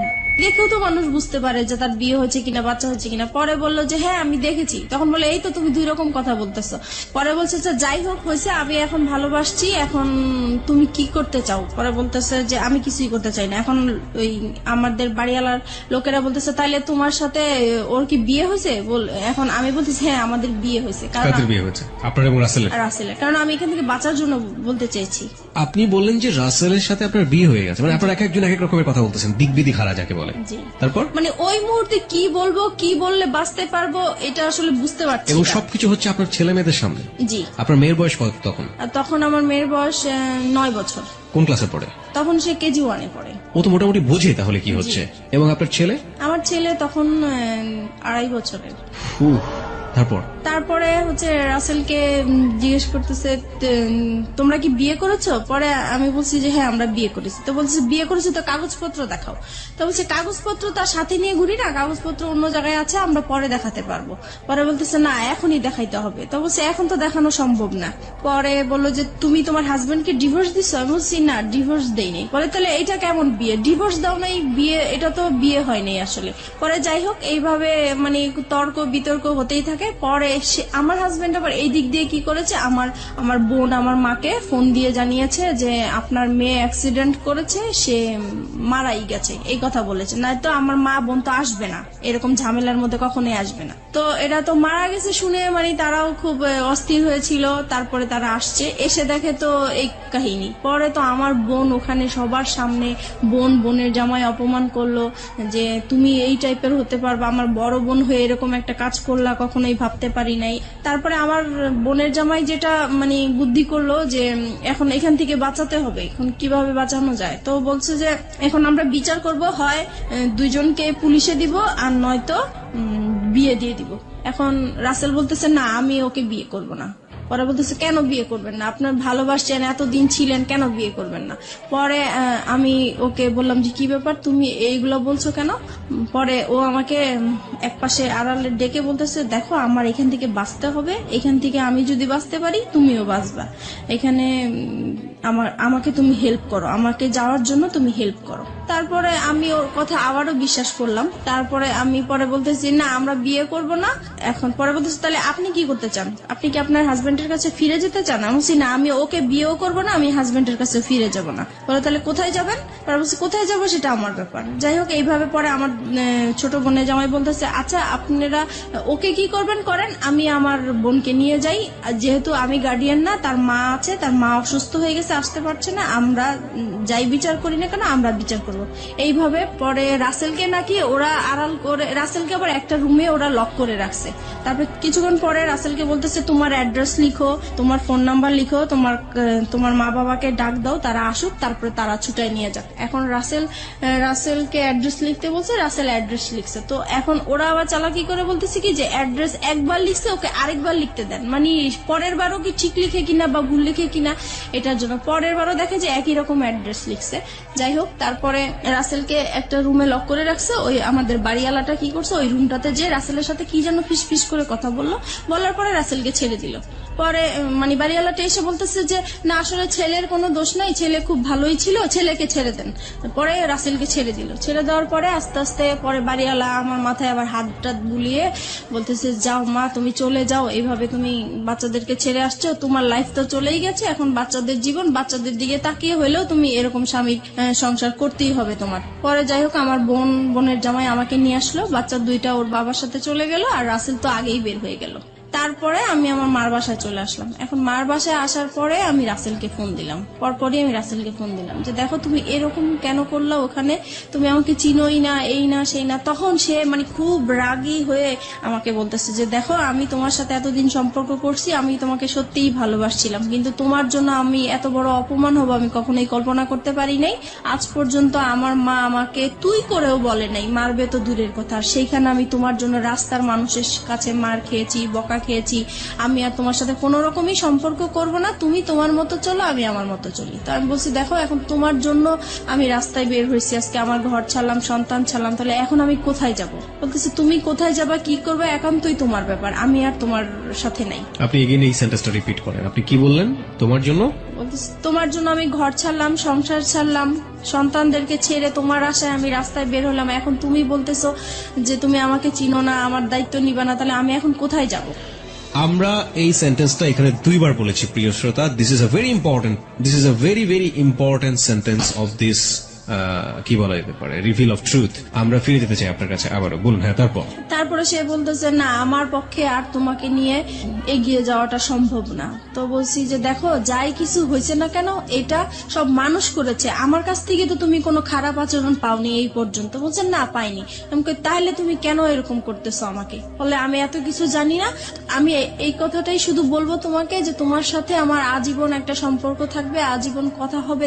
দেখেও তো মানুষ বুঝতে পারে যে তার বিয়ে হয়েছে কিনা, বাচ্চা হয়েছে কিনা। পরে বললো যে হ্যাঁ আমি দেখেছি। তখন বলে এই তো তুমি 2 রকম কথা বলতেছো। পরে বলছে যে যাই হোক হয়েছে, আমি এখন ভালোবাসছি, এখন তুমি কি করতে চাও? পরে বলতেছে যে আমি কিছুই করতে চাই না। এখন ওই আমাদের বাড়িওয়ালার লোকেরা বলতেছে তাইলে তোমার সাথে ওর কি বিয়ে হয়েছে? এখন আমি বলতেছি হ্যাঁ আমাদের বিয়ে হয়েছে। কাদের বিয়ে হয়েছে? আপনার এবং রাসেলের? রাসেলের, কারণ আমি এখান থেকে বাঁচার জন্য বলতে চেয়েছি। আপনি বললেন যে রাসেলের সাথে আপনার বিয়ে হয়ে গেছে, মানে আপনার এক একজন এক এক রকমের কথা বলতেছেন, দিকবিদিক হারা যাকে বলে। জি। তারপর মানে ওই মুহূর্তে কি বলবো, কি বললে বাঁচতে পারবো, এটা আসলে বুঝতে পারছি এবং না। সবকিছু হচ্ছে আপনার ছেলে মেয়েদের সামনে। জি। আপনার মেয়ের বয়স কত তখন? আর তখন আমার মেয়ের বয়স 9 বছর। কোন ক্লাসে পড়ে? তখন সে কেজি 1-এ পড়ে। ও তো মোটামুটি বোঝে তাহলে কি হচ্ছে। এবং আপনার ছেলে? আমার ছেলে তখন 2.5 বছরের। তারপরে হচ্ছে রাসেলকে জিজ্ঞেস করতেছে তোমরা কি বিয়ে করেছো? পরে আমি বলছি যে হ্যাঁ আমরা বিয়ে করেছি। তো বলছে বিয়ে করেছো তো কাগজপত্র দেখাও। তো বলছে কাগজপত্র তার সাথে নিয়ে ঘুরি না, কাগজপত্র অন্য জায়গায় আছে, আমরা পরে দেখাতে পারবো। পরে বলতেছে না এখনই দেখাইতে হবে। তো বলছে এখন তো দেখানো সম্ভব না। পরে বললো যে তুমি তোমার হাজবেন্ডকে ডিভোর্স দিছো? আমি বলছি না, ডিভোর্স দেইনি। পরে তাহলে এটা কেমন বিয়ে? ডিভোর্স দাও নাই, বিয়ে? এটা তো বিয়ে হয়নি আসলে। পরে যাই হোক এইভাবে মানে তর্ক বিতর্ক হতেই থাকে। থাকে। পরে আমার হাজবেন্ড আবার এই দিক দিয়ে কি করেছে, আমার বোন আমার মাকে ফোন দিয়ে জানিয়েছে যে আপনার মেয়ে অ্যাক্সিডেন্ট করেছে, সে মারাই গেছে, এই কথা বলেছে। না তো আমার মা বোন তো আসবে না, এরকম ঝামেলার মধ্যে কখনোই আসবে না। তো এরা তো মারা গেছে শুনে মানে তারাও খুব অস্থির হয়েছিল। তারপরে তারা আসছে, এসে দেখে তো এই কাহিনী। পরে তো আমার বোন ওখানে সবার সামনে বোনের জামাই অপমান করলো যে তুমি এই টাইপের হতে পারবা, আমার বড় বোন হয়ে এরকম একটা কাজ করলা, কখনোই ভাবতে পারি নাই। তারপরে আমার বোনের জামাই যেটা মানে বুদ্ধি করলো যে এখন এখান থেকে বাঁচাতে হবে, এখন কিভাবে বাঁচানো যায়। তো বলছে যে এখন আমরা বিচার করব, হয় দুইজনকে পুলিশে দিব আর নয়তো বিয়ে দিয়ে দিব। এখন রাসেল বলতেছে না আমি ওকে বিয়ে করব না। পরে বলতেছে কেন বিয়ে করবেন না, আপনার ভালোবাসছেন, এতদিন ছিলেন, কেন বিয়ে করবেন না। পরে আমি ওকে বললাম যে কি ব্যাপার তুমি এইগুলো বলছো কেন। পরে ও আমাকে একপাশে আড়ালে ডেকে বলতেছে দেখো আমার এখান থেকে বাঁচতে হবে, এখান থেকে আমি যদি বাঁচতে পারি তুমিও বাঁচবা, এখানে আমাকে তুমি হেল্প করো, আমাকে যাওয়ার জন্য তুমি হেল্প করো। তারপরে আমি ওর কথা আবারও বিশ্বাস করলাম। তারপরে আমি পরে বলতেছি না আমরা বিয়ে করব না। এখন পরে বলতেছি তাহলে আপনি কি করতে চান, আপনি কি আপনার হাজবেন্ডের কাছে ফিরে যেতে চান। আমি বলছি না আমি ওকে বিয়েও করব না, আমি হাজবেন্ডের কাছে ফিরে যাব না। বলে তাহলে কোথায় যাবেন। পরে বলছি কোথায় যাবো সেটা আমার ব্যাপার। যাই হোক এইভাবে পরে আমার ছোট বোনের জামাই বলতেছে আচ্ছা আপনারা ওকে কি করবেন করেন, আমি আমার বোনকে নিয়ে যাই, যেহেতু আমি গার্ডিয়ান না, তার মা আছে, তার মা অসুস্থ হয়ে গেছে, আসতে পারছে না, আমরা যাই বিচার করি না কেন আমরা বিচার করব। এইভাবে পরে রাসেলকে নাকি ওরা আড়াল করে, রাসেলকে আবার একটা রুমে ওরা লক করে রাখছে। তারপর কিছুক্ষণ পরে রাসেলকে বলতেছে তোমার অ্যাড্রেস লিখো, তোমার ফোন নাম্বার লিখো, তোমার মা বাবাকে ডাক দাও, তারা আসুক, তারপরে তারা ছুটায় নিয়ে যাক। এখন রাসেলকে অ্যাড্রেস লিখতে বলছে, রাসেল অ্যাড্রেস লিখছে। তো এখন ওরা আবার চালাকি করে বলতেছে কি যে অ্যাড্রেস একবার লিখছে ওকে আরেকবার লিখতে দেন, মানে পরের বারও কি ঠিক লিখে কিনা বা ভুল লিখে কিনা এটার জন্য পরের বারও দেখে যে একই রকম অ্যাড্রেস লিখছে। যাই হোক তারপরে রাসেলকে একটা রুমে লক করে রাখছে। ওই আমাদের বাড়িওয়ালাটা কি করছে, ওই রুমটাতে যে রাসেলের সাথে কি যেন ফিস করে কথা বলার পরে রাসেলকে ছেড়ে দিল। পরে মানে বাড়িওয়ালাটা এসে বলতেছে যে না আসলে ছেলের কোনো দোষ নাই, ছেলে খুব ভালোই ছিল, ছেলেকে ছেড়ে দেন। পরে রাসেলকে ছেড়ে দিল। ছেড়ে দেওয়ার পরে আস্তে আস্তে পরে বাড়িওয়ালা আমার মাথায় আবার হাত টাত বুলিয়ে বলতেছে যাও মা তুমি চলে যাও, এইভাবে তুমি বাচ্চাদেরকে ছেড়ে আসছো, তোমার লাইফ তো চলেই গেছে, এখন বাচ্চাদের জীবন, বাচ্চাদের দিকে তাকিয়ে হলেও তুমি এরকম স্বামীর সংসার করতেই হবে তোমার। পরে যাই হোক আমার বোনের জামাই আমাকে নিয়ে আসলো, বাচ্চা দুইটা ওর বাবার সাথে চলে গেল, আর রাসেল তো আগেই বের হয়ে গেল। তারপরে আমি আমার মার বাসায় চলে আসলাম। এখন মার বাসায় আসার পরে আমি রাসেলকে ফোন দিলাম, পরপরই আমি রাসেলকে ফোন দিলাম যে দেখো তুমি এরকম কেন করলা, ওখানে তুমি আমাকে চিনোই না, এই না সেই না। তখন সে মানে খুব রাগী হয়ে আমাকে বলতেছে যে দেখো আমি তোমার সাথে এতদিন সম্পর্ক করছি, আমি তোমাকে সত্যিই ভালোবাসছিলাম, কিন্তু তোমার জন্য আমি এত বড় অপমান হবো আমি কখনোই কল্পনা করতে পারি নাই। আজ পর্যন্ত আমার মা আমাকে তুই করেও বলে নাই, মারবে তো দূরের কথা, সেইখানে আমি তোমার জন্য রাস্তার মানুষের কাছে মার খেয়েছি, বকা খেয়েছি। আমি আর তোমার সাথে কোনো রকমই সম্পর্ক করব না, তুমি তোমার মতো চলো, আমি আমার মতো চলি। তো আমি বলছি দেখো এখন তোমার জন্য আমি রাস্তায় বের হয়েছি, আজকে আমার ঘর ছাড়লাম, সন্তান ছাড়লাম, তাহলে এখন আমি কোথায় যাব। বলতেছি তুমি কোথায় যাবা, কি করবে, একান্তই তোমার ব্যাপার, আমি আর তোমার সাথে নাই। আপনি এগেইন এই সেন্টেন্সটা রিপিট করেন, আপনি কি বললেন? তোমার জন্য? বলতেছি তোমার জন্য আমি ঘর ছাড়লাম, সংসার ছাড়লাম, সন্তানদেরকে ছেড়ে তোমার আশায় আমি রাস্তায় বের হলাম, এখন তুমি বলতেছো যে তুমি আমাকে চিনো না, আমার দায়িত্ব নিবা না, তাহলে আমি এখন কোথায় যাব। আমরা এই সেন্টেন্সটা এখানে দুইবার বলেছি প্রিয় শ্রোতা। This is a very important sentence of this কি বলা যেতে পারে, রিভিল অফ ট্রুথ। আমরা ফিরে যেতে চাই আপনার কাছে আবারও, বলুন। হ্যাঁ তারপরে সে বলতেছে না আমার পক্ষে আর তোমাকে নিয়ে এগিয়ে যাওয়াটা সম্ভব না। তো বলছি যে দেখো যাই কিছু হয়েছে না কেন এটা সব মানুষ করেছে, আমার কাছ থেকে তো তুমি কোনো খারাপ আচরণ পাওনি এই পর্যন্ত। বলছে না পাইনি। আমাকে তাহলে তুমি কেন এরকম করতেছো আমাকে, বলে আমি এত কিছু জানি না, আমি এই কথাটাই শুধু বলবো তোমাকে যে তোমার সাথে আমার আজীবন একটা সম্পর্ক থাকবে, আজীবন কথা হবে,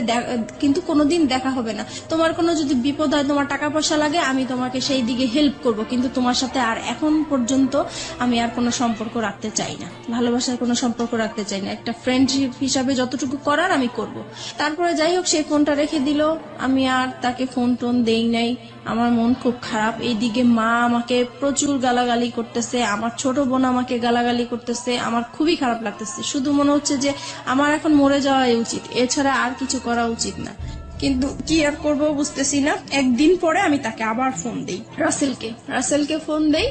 কিন্তু কোনোদিন দেখা হবে না। তোমার কোনো যদি বিপদ হয়, তোমার টাকা পয়সা লাগে, আমি তোমাকে সেই দিকে হেল্প করব, কিন্তু তোমার সাথে আর এখন পর্যন্ত আমি আর কোনো সম্পর্ক রাখতে চাই না, ভালোবাসার কোনো সম্পর্ক রাখতে চাই না, একটা ফ্রেন্ডশিপ হিসাবে যতটুকু করার আমি করব। তারপরে যাই হোক সেই ফোনটা রেখে দিল, আমি আর তাকে ফোন টোন দেই নাই। আমার মন খুব খারাপ। এইদিকে মা আমাকে প্রচুর গালাগালি করতেছে, আমার ছোট বোন আমাকে গালাগালি করতেছে, আমার খুবই খারাপ লাগতেছে। শুধু মনে হচ্ছে যে আমার এখন মরে যাওয়াই উচিত, এছাড়া আর কিছু করা উচিত না। কিন্তু কি আর করবো বুঝতেছি না। একদিন পরে আমি তাকে আবার ফোন দেই, রাসেলকে ফোন দেই,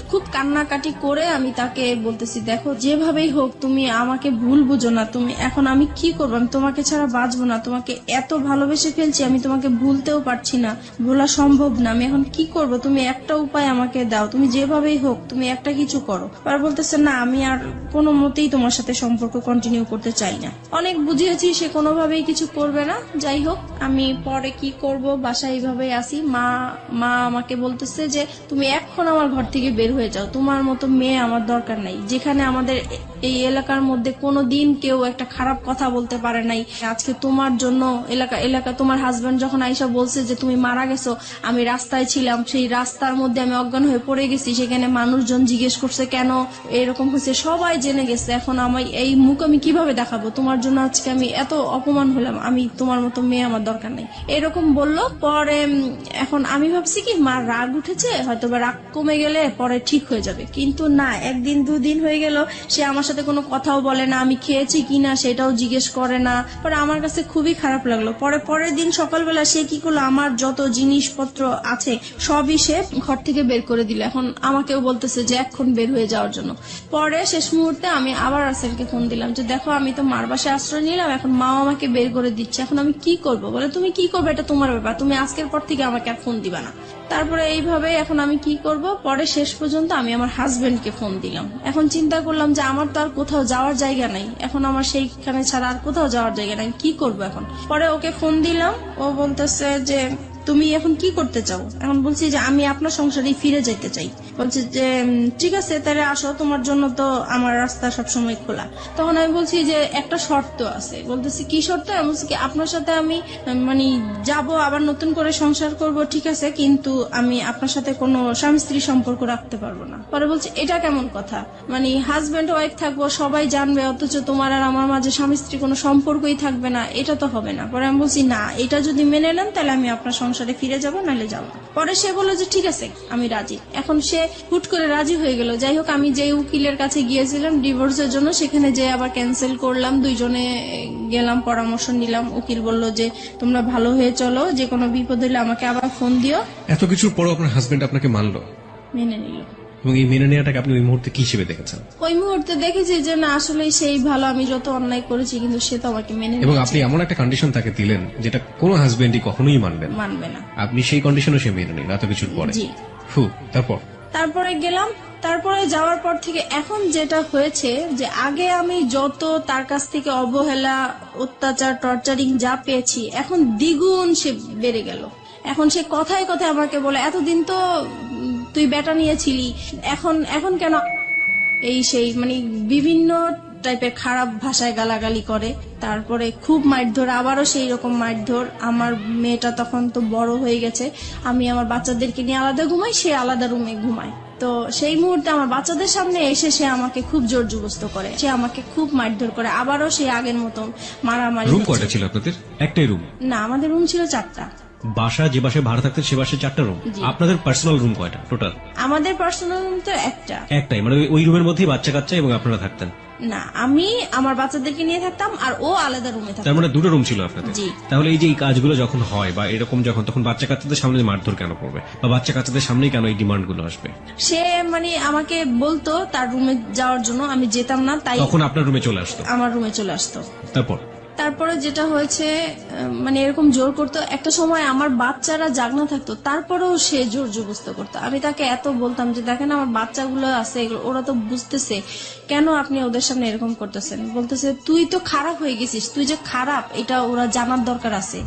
খুব কান্নাকাটি করে আমি তাকে বলতেছি, দেখো যেভাবেই হোক তুমি আমাকে ভুল বুঝো না, তুমি এখন আমি কি করবো, আমি তোমাকে ছাড়া বাঁচবো না, তোমাকে এত ভালোবেসে ফেলছি, আমি তোমাকে ভুলতেও পারছি না, ভোলা সম্ভব না, আমি এখন কি করব, তুমি একটা উপায় আমাকে দাও, তুমি যেভাবেই হোক তুমি একটা কিছু করো। আর বলতেছে না আমি আর কোনো মতেই তোমার সাথে সম্পর্ক কন্টিনিউ করতে চাই না। অনেক বুঝিয়েছি, সে কোনোভাবেই কিছু করবে না। যাই হোক আমি পরে কি করব, বাসায় এইভাবেই আসি। মা আমাকে বলতেছে যে তুমি এখন আমার ঘর থেকে বের হয়ে যাও, তোমার মতো মেয়ে আমার দরকার নাই। যেখানে আমাদের এই এলাকার মধ্যে কোনোদিন কেউ একটা খারাপ কথা বলতে পারে নাই, আজকে তোমার জন্য এলাকা তোমার হাজবেন্ড যখন আইসা বলছে যে তুমি মারা গেছো, আমি রাস্তায় ছিলাম, সেই রাস্তার মধ্যে আমি অজ্ঞান হয়ে পড়ে গেছি, সেখানে মানুষজন জিজ্ঞেস করছে কেন এরকম হয়েছে, সবাই জেনে গেছে, এখন আমি এই মুখ আমি কিভাবে দেখাবো, তোমার জন্য আজকে আমি এত অপমান হলাম, আমি তোমার মতো মেয়ে আমার দরকার নেই, এরকম বললো। পরে এখন আমি ভাবছি কি মার রাগ উঠেছে, হয়তো বা রাগ কমে গেলে পরে ঠিক হয়ে যাবে, কিন্তু না, একদিন দুদিন হয়ে গেল সে আমার সাথে কোনো কথাও বলে না, আমি খেয়েছি কিনা সেটাও জিজ্ঞেস করে না। পরে আমার কাছে খুবই খারাপ লাগলো। পরের দিন সকালবেলা সে কি করলো, আমার যত জিনিসপত্র আছে সবই সে ঘর থেকে বের করে দিল। এখন আমাকেও বলতেছে যে এখন বের হয়ে যাওয়ার জন্য। পরে শেষ মুহূর্তে আমি আবার রাসেলকে ফোন দিলাম যে দেখো আমি তো মার বাসায় আশ্রয় নিলাম, এখন মাও আমাকে বের করে দিচ্ছে, এখন আমি কি করব? বলে তুমি কি করবে এটা তোমার ব্যাপার, তুমি আজকের পর থেকে আমাকে আর ফোন দিবা না। তারপরে এইভাবে এখন আমি কি করব, পরে শেষ পর্যন্ত আমি আমার হাজবেন্ডকে ফোন দিলাম। এখন চিন্তা করলাম যে আমার তো আর কোথাও যাওয়ার জায়গা নাই, এখন আমার সেইখানে ছাড়া আর কোথাও যাওয়ার জায়গা নাই, কি করব এখন? পরে ওকে ফোন দিলাম, ও বলতেছে যে তুমি এখন কি করতে চাও? এখন বলছি যে আমি আপনার সংসারে ফিরে যেতে চাই। বলছে যে ঠিক আছে তাহলে আসো, তোমার জন্য তো আমার রাস্তা সবসময় খোলা। তখন আমি বলছি যে একটা শর্ত আছে। বলতেছি কি শর্ত? আমি বলছি কি আপনার সাথে আমি মানে যাব, আবার নতুন করে সংসার করব, ঠিক আছে, কিন্তু আমি আপনার সাথে কোনো স্বামী স্ত্রী সম্পর্ক রাখতে পারবো না। পরে বলছে এটা কেমন কথা, মানে হাজবেন্ড ওয়াইফ থাকবো, সবাই জানবে, অথচ তোমার আর আমার মাঝে স্বামী স্ত্রী কোনো সম্পর্কই থাকবে না, এটা তো হবে না। পরে আমি বলছি না, এটা যদি মেনে নেন তাহলে আমি আপনার সংসারে ফিরে যাব, নাহলে যাব। পরে সে বললো যে ঠিক আছে আমি রাজি। এখন সে হুট করে রাজি হয়ে গেল। যাই হোক আমি যে উকিলের কাছে গিয়েছিলাম ডিভোর্সের জন্য, সেখানে যে আবার ক্যান্সেল করলাম, দুইজনে গেলাম, পরামর্শ নিলাম। উকিল বলল যে তোমরা ভালো হয়ে চলো, যে কোনো বিপদ হলে আমাকে আবার ফোন দিও। এত কিছুর পরও আপনার হাজবেন্ড আপনাকে মানলো মেনে নিল। এবং এই মেনে নেওয়াটাকে আপনি ওই মুহূর্তে কি হিসেবে দেখেছেন? ওই মুহূর্তে দেখেছি যে না আসলে সেই ভালো, আমি যত অন্যায় করেছি কিন্তু সে তো আমাকে মেনে এবং নিয়েছে। আপনি এমন একটা কন্ডিশন তাকে দিলেন যেটা কোনো হাজবেন্ডই কখনোই মানবেন না। মানবে না। আপনি সেই কন্ডিশনও সে মেনে নিন এত কিছুর পরে। জি। তারপরে গেলাম। তারপরে যাওয়ার পর থেকে এখন যেটা হয়েছে যে আগে আমি যত তার কাছ থেকে অবহেলা, অত্যাচার, টর্চারিং যা পেয়েছি, এখন দ্বিগুণ সে বেড়ে গেল। এখন সে কথায় কথায় আমাকে বলে এতদিন তো তুই বেটা নিয়েছিলি, এখন কেন এই সেই, মানে বিভিন্ন টাইপের খারাপ ভাষায় গালাগালি করে। তারপরে খুব মারধর, আবারও সেই রকম মারধর। আমার মেয়েটা তখন তো বড় হয়ে গেছে, আমি আমার বাচ্চাদেরকে নিয়ে আলাদা ঘুমাই, সে আলাদা রুমে ঘুমায়। তো সেই মুহূর্তে আমার বাচ্চাদের সামনে এসে সে আমাকে খুব জোর জবরদস্ত করে, সে আমাকে খুব মারধর করে, আবারও সেই আগের মতন মারামারি। রুম হচ্ছে। কয়টা ছিল আপনাদের? একটাই রুম? না, আমাদের রুম ছিল 4টা। বাসা যে বাসায় ভাড়া থাকতেন সে বাসায় 4টা রুম? জি। আপনাদের পার্সোনাল রুম কয়টা টোটাল? আমাদের পার্সোনাল রুম তো একটা। একটাই, মানে ওই রুমের মধ্যেই বাচ্চা কাচ্চা এবং আপনারা থাকতেন? না, আমি আমার বাচ্চাদেরকে নিয়ে থাকতাম আর ও আলাদা রুমে থাকতাম। তার মানে 2টা রুম ছিল আপনাদের? জি। তাহলে এই যে এই কাজগুলো যখন হয় বা এরকম যখন, তখন বাচ্চা কাচ্চাদের সামনে মারধর কেন করবে, বা বাচ্চা কাচ্চাদের সামনেই কেন এই ডিমান্ড গুলো আসবে? সে মানে আমাকে বলতো তার রুমে যাওয়ার জন্য, আমি যেতাম না, তাই তখন আপনার রুমে চলে আসতো? আমার রুমে চলে আসতো। তারপরে যেটা হয়েছে মানে এরকম জোর করতো। একটা সময় আমার বাচ্চারা জাগনা থাকতো, তারপরেও সে জোর জবরদস্ত করতো। আমি তাকে এত বলতাম যে দেখেন আমার বাচ্চাগুলো আছে, ওরা তো বুঝতেছে, কেন আপনি ওদের সামনে এরকম করতেছেন? বলতেছে তুই তো খারাপ হয়ে গেছিস, তুই যে খারাপ এটা ওরা জানার দরকার আছে,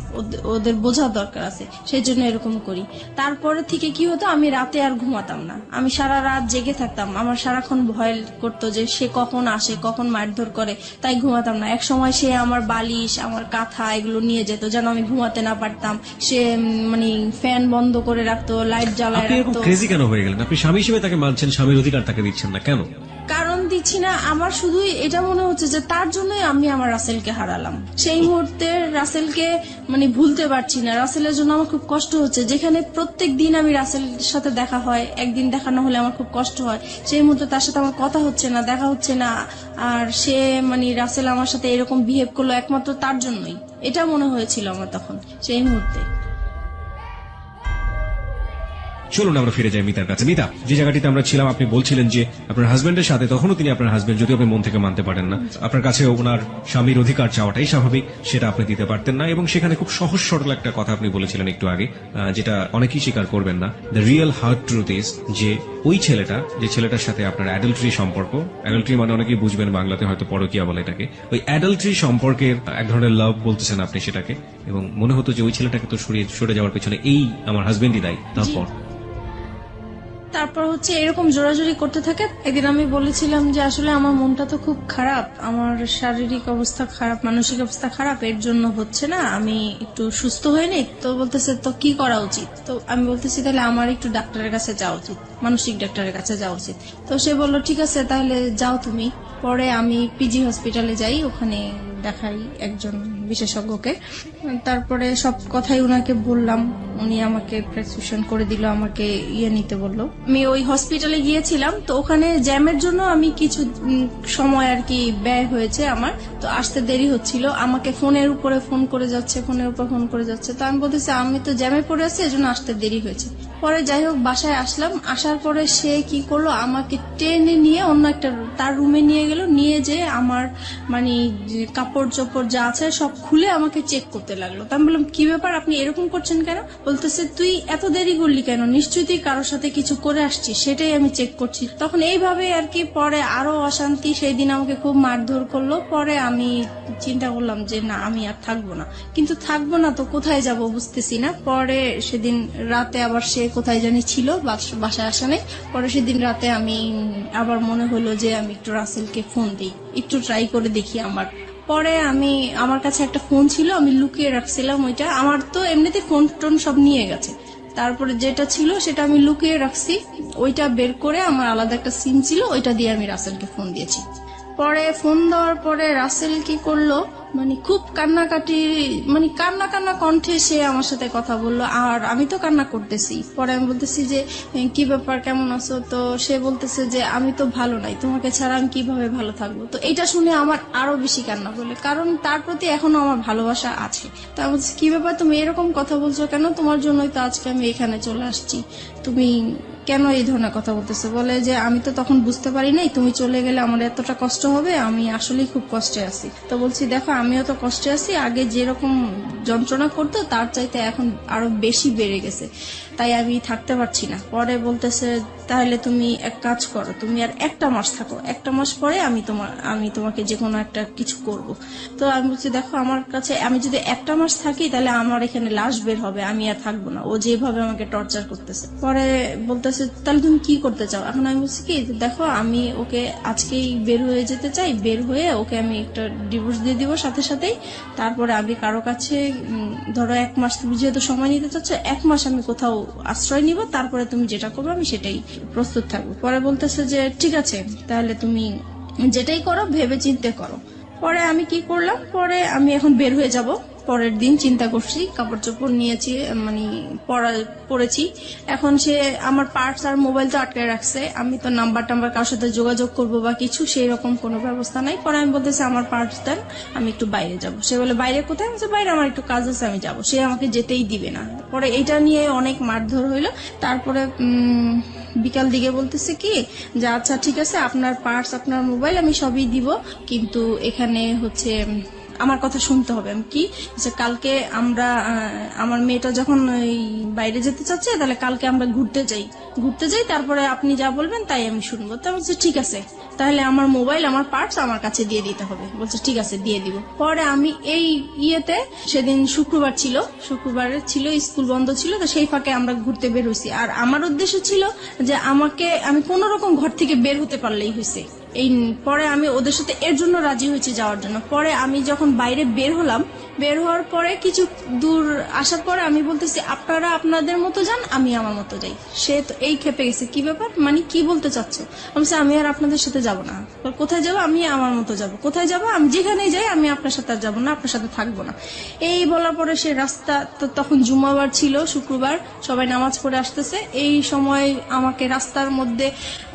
ওদের বোঝার দরকার আছে, সেই জন্য এরকম করি। তারপরে থেকে কি হতো, আমি রাতে আর ঘুমাতাম না, আমি সারা রাত জেগে থাকতাম। আমার সারাক্ষণ ভয় করতো যে সে কখন আসে, কখন মারধর করে, তাই ঘুমাতাম না। এক সময় সে আমার বালিশ, আমার কাঁথা এগুলো নিয়ে যেত যেন আমি ঘুমাতে না পারতাম। সে মানে ফ্যান বন্ধ করে রাখতো, লাইট জ্বালায় আপনি এরকম রাখতো। ক্রেজি কেন হয়ে গেলেন? আপনি স্বামী হিসেবে তাকে মানছেন, স্বামীর অধিকার তাকে দিচ্ছেন না কেন? কারণ দিচ্ছি না, আমার শুধুই এটা মনে হচ্ছে যে তার জন্যই আমি আমার রাসেলকে হারালাম। সেই মুহূর্তে রাসেলকে মানে ভুলতে পারছি না, রাসেলের জন্য আমার খুব কষ্ট হচ্ছে। যেখানে প্রত্যেক দিন আমি রাসেলের সাথে দেখা হয়, একদিন দেখা না হলে আমার খুব কষ্ট হয়, সেই মুহূর্তে তার সাথে আমার কথা হচ্ছে না, দেখা হচ্ছে না, আর সে মানে রাসেল আমার সাথে এরকম বিহেভ করলো একমাত্র তার জন্যই, এটা মনে হয়েছিল আমার তখন সেই মুহূর্তে। চলুন আমরা ফিরে যাই মিতার কাছে। মিতা, যে জায়গাটিতে আমরা ছিলাম, আপনি বলছিলেন যে আপনার হাজবেন্ডের সাথে, তখনও তিনি আপনার হাজবেন্ড, যদিও আপনি মন থেকে মানতে পারেন না, আপনার কাছে ওনার স্বামীর অধিকার চাওয়াটাই স্বাভাবিক, সেটা আপনি দিতে পারতেন না। এবং সেখানে খুব সহজ সরল একটা কথা আপনি বলেছিলেন একটু আগে, যেটা অনেকেই স্বীকার করবেন না। The real hard truth is যে ওই ছেলেটা, যে ছেলেটার সাথে আপনার অ্যাডাল্টারি সম্পর্ক, অ্যাডাল্টারি মানে অনেকেই বুঝবেন বাংলাতে হয়তো পরকীয়া বলে এটাকে, ওই অ্যাডাল্টারি সম্পর্কের এক ধরনের লাভ বলতেছেন আপনি সেটাকে, এবং মনে হতো যে ওই ছেলেটাকে তো সরে যাওয়ার পেছনে এই আমার হাজবেন্ডই দায়ী। তারপর হচ্ছে এরকম জোরাজোরি করতে থাকে। একদিন আমি বলেছিলাম যে আসলে আমার মনটা তো খুব খারাপ, আমার শারীরিক অবস্থা খারাপ, মানসিক অবস্থা খারাপ, এর জন্য হচ্ছে না, আমি একটু সুস্থ হয়ে নেই। তো বলতেছে তো কি করা উচিত? তো আমি বলতেছি তাহলে আমার একটু ডাক্তারের কাছে যাওয়া উচিত, মানসিক ডাক্তারের কাছে যাওয়া উচিত। তো সে বলল ঠিক আছে তাহলে যাও তুমি। পরে আমি পিজি হসপিটালে যাই, ওখানে দেখাই একজন বিশেষজ্ঞকে। তারপরে সব কথাই উনাকে বললাম, উনি আমাকে প্রেসক্রিপশন করে দিল, আমাকে নিতে বললো। আমি ওই হসপিটালে গিয়েছিলাম, তো ওখানে জ্যামের জন্য আমি কিছু সময় আর কি ব্যয় হয়েছে আমার, তো আসতে দেরি হচ্ছিল। আমাকে ফোনের উপরে ফোন করে যাচ্ছে, ফোনের উপর ফোন করে যাচ্ছে। তো আমি বলতেছি আমি তো জ্যামে পড়ে আছি, এজন্য আসতে দেরি হয়েছে। পরে যাই হোক বাসায় আসলাম, আসার পরে সে কি করলো, আমাকে টেনে নিয়ে অন্য একটা তার রুমে নিয়ে গেল, নিয়ে যে আমার মানে কাপড় চোপড় যা আছে সব খুলে আমাকে চেক করতে লাগলো। তো আমি বললাম কি ব্যাপার, আপনি এরকম করছেন কেন? বলতেছে তুই এত দেরি করলি কেন, নিশ্চয়ই তুই কারোর সাথে কিছু করে আসছিস, সেটাই আমি চেক করছি। তখন এইভাবে আর কি পরে আরো অশান্তি, সেই দিন আমাকে খুব মারধর করলো। পরে আমি চিন্তা করলাম যে না আমি আর থাকবো না, কিন্তু থাকবো না তো কোথায় যাব বুঝতেছি না। পরে সেদিন রাতে আবার সে কোথায় জানি ছিল, বাসায় আসা নেই। পরে সেদিন রাতে আমি আবার মনে হলো যে আমি একটু রাসেলকে ফোন দিই, একটু ট্রাই করে দেখি আমার। পরে আমার কাছে একটা ফোন ছিল, আমি লুকিয়ে রাখছিলাম ওইটা, আমার তো এমনিতে ফোন টোন সব নিয়ে গেছে। তারপরে যেটা ছিল সেটা আমি লুকিয়ে রাখছি, ওইটা বের করে আমার আলাদা একটা সিম ছিল, ওইটা দিয়ে আমি রাসেলকে ফোন দিয়েছি। পরে ফোন দেওয়ার পরে রাসেল কি করলো, মানে খুব কান্নাকাটি, মানে কান্না কণ্ঠে সে আমার সাথে কথা বললো, আর আমি তো কান্না করতেছি। পরে আমি বলতেছি যে কি ব্যাপার, কেমন আছো? তো সে বলতেছে যে আমি তো ভালো নাই, তোমাকে ছাড়া আমি কিভাবে ভালো থাকবো? তো এটা শুনে আমার আরো বেশি কান্না বলে, কারণ তার প্রতি এখনো আমার ভালোবাসা আছে। তো আমি বলছি কি ব্যাপার, তুমি এরকম কথা বলছো কেন? তোমার জন্যই তো আজকে আমি এখানে চলে আসছি, তুমি কেন এই ধরনের কথা বলতেছে? বলে যে আমি তো তখন বুঝতে পারি নাই, তুমি চলে গেলে আমার এতটা কষ্ট হবে, আমি আসলেই খুব কষ্টে আছি। তো বলছি দেখো আমিও তো কষ্টে আছি, আগে যেরকম যন্ত্রণা করতো তার চাইতে এখন আরো বেশি বেড়ে গেছে, তাই আমি থাকতে পারছি না। পরে বলতেছে তাহলে তুমি এক কাজ করো, তুমি আর একটা মাস থাকো, একটা মাস পরে আমি তোমাকে যে কোনো একটা কিছু করব। তো আমি বলছি দেখো আমার কাছে আমি যদি একটা মাস থাকি তাহলে আমার এখানে লাশ বের হবে, আমি আর থাকবো না, ও যেভাবে আমাকে টর্চার করতেছে। পরে বলতেছে তাহলে তুমি কি করতে চাও? এখন আমি বলছি কি দেখো আমি ওকে আজকেই বের হয়ে যেতে চাই, বের হয়ে ওকে আমি একটা ডিভোর্স দিয়ে দিব সাথে সাথেই। তারপরে আমি কারো কাছে ধরো এক মাস, তুমি যেহেতু সময় নিতে চাচ্ছ, এক মাস আমি কোথাও আশ্রয় নিব, তারপরে তুমি যেটা করবে আমি সেটাই প্রস্তুত থাকবো। পরে বলতেছে যে ঠিক আছে তাহলে তুমি যেটাই করো ভেবে চিন্তে করো। পরে আমি কি করলাম, পরে আমি এখন বের হয়ে যাব। পরের দিন চিন্তা করছি, কাপড় চোপড় নিয়েছি, মানে পরেছি। এখন সে আমার পার্টস আর মোবাইল তো আটকে রাখছে, আমি তো নাম্বার কারোর সাথে যোগাযোগ করবো বা কিছু সেই রকম কোনো ব্যবস্থা নাই। পরে আমি বলতেছি আমার পার্টস দেন, আমি একটু বাইরে যাব। সে বলে বাইরে কোথায়? আমি বলছি বাইরে আমার একটু কাজ আছে, আমি যাব। সে আমাকে যেতেই দিবে না। পরে এটা নিয়ে অনেক মারধর হইলো। তারপরে বিকাল দিকে বলতেছে কি যে আচ্ছা ঠিক আছে আপনার পার্টস আপনার মোবাইল আমি সবই দিব, কিন্তু এখানে হচ্ছে আমার কথা শুনতে হবে। আমি কি যে কালকে আমরা আমার মেয়েটা যখন বাইরে যেতে চাচ্ছে তাহলে কালকে আমরা ঘুরতে যাই, তারপরে আপনি যা বলবেন তাই আমি শুনবো। তা বলছে ঠিক আছে তাহলে আমার মোবাইল আমার পার্টস আমার কাছে দিয়ে দিতে হবে। বলছে ঠিক আছে দিয়ে দিব। পরে আমি এই সেদিন শুক্রবার ছিল, স্কুল বন্ধ ছিল, তো সেই ফাঁকে আমরা ঘুরতে বের হয়েছি। আর আমার উদ্দেশ্য ছিল যে আমি কোন রকম ঘর থেকে বের হতে পারলেই হয়েছে। পরে আমি ওদের সাথে এর জন্য রাজি হয়েছি যাওয়ার জন্য। পরে আমি যখন বাইরে বের হলাম, বের হওয়ার পরে কিছু দূর আসার পরে আমি বলতেছি আপনারা আপনাদের মতো যান, আমি আমার মতো যাই। সে তো এই খেপে গেছে, কি ব্যাপার, মানে কি বলতে চাচ্ছ? আমি বলছি, আমি আর আপনাদের সাথে যাব না। কোথায় যাবো? আমি আমার মতো যাব। কোথায় যাব? আমি যেখানেই যাই, আমি আপনার সাথে আর যাবো না, আপনার সাথে থাকবো না। এই বলার পরে সে রাস্তা, তো তখন জুম্মাবার ছিল, শুক্রবার, সবাই নামাজ পড়ে আসতেছে। এই সময় আমাকে রাস্তার মধ্যে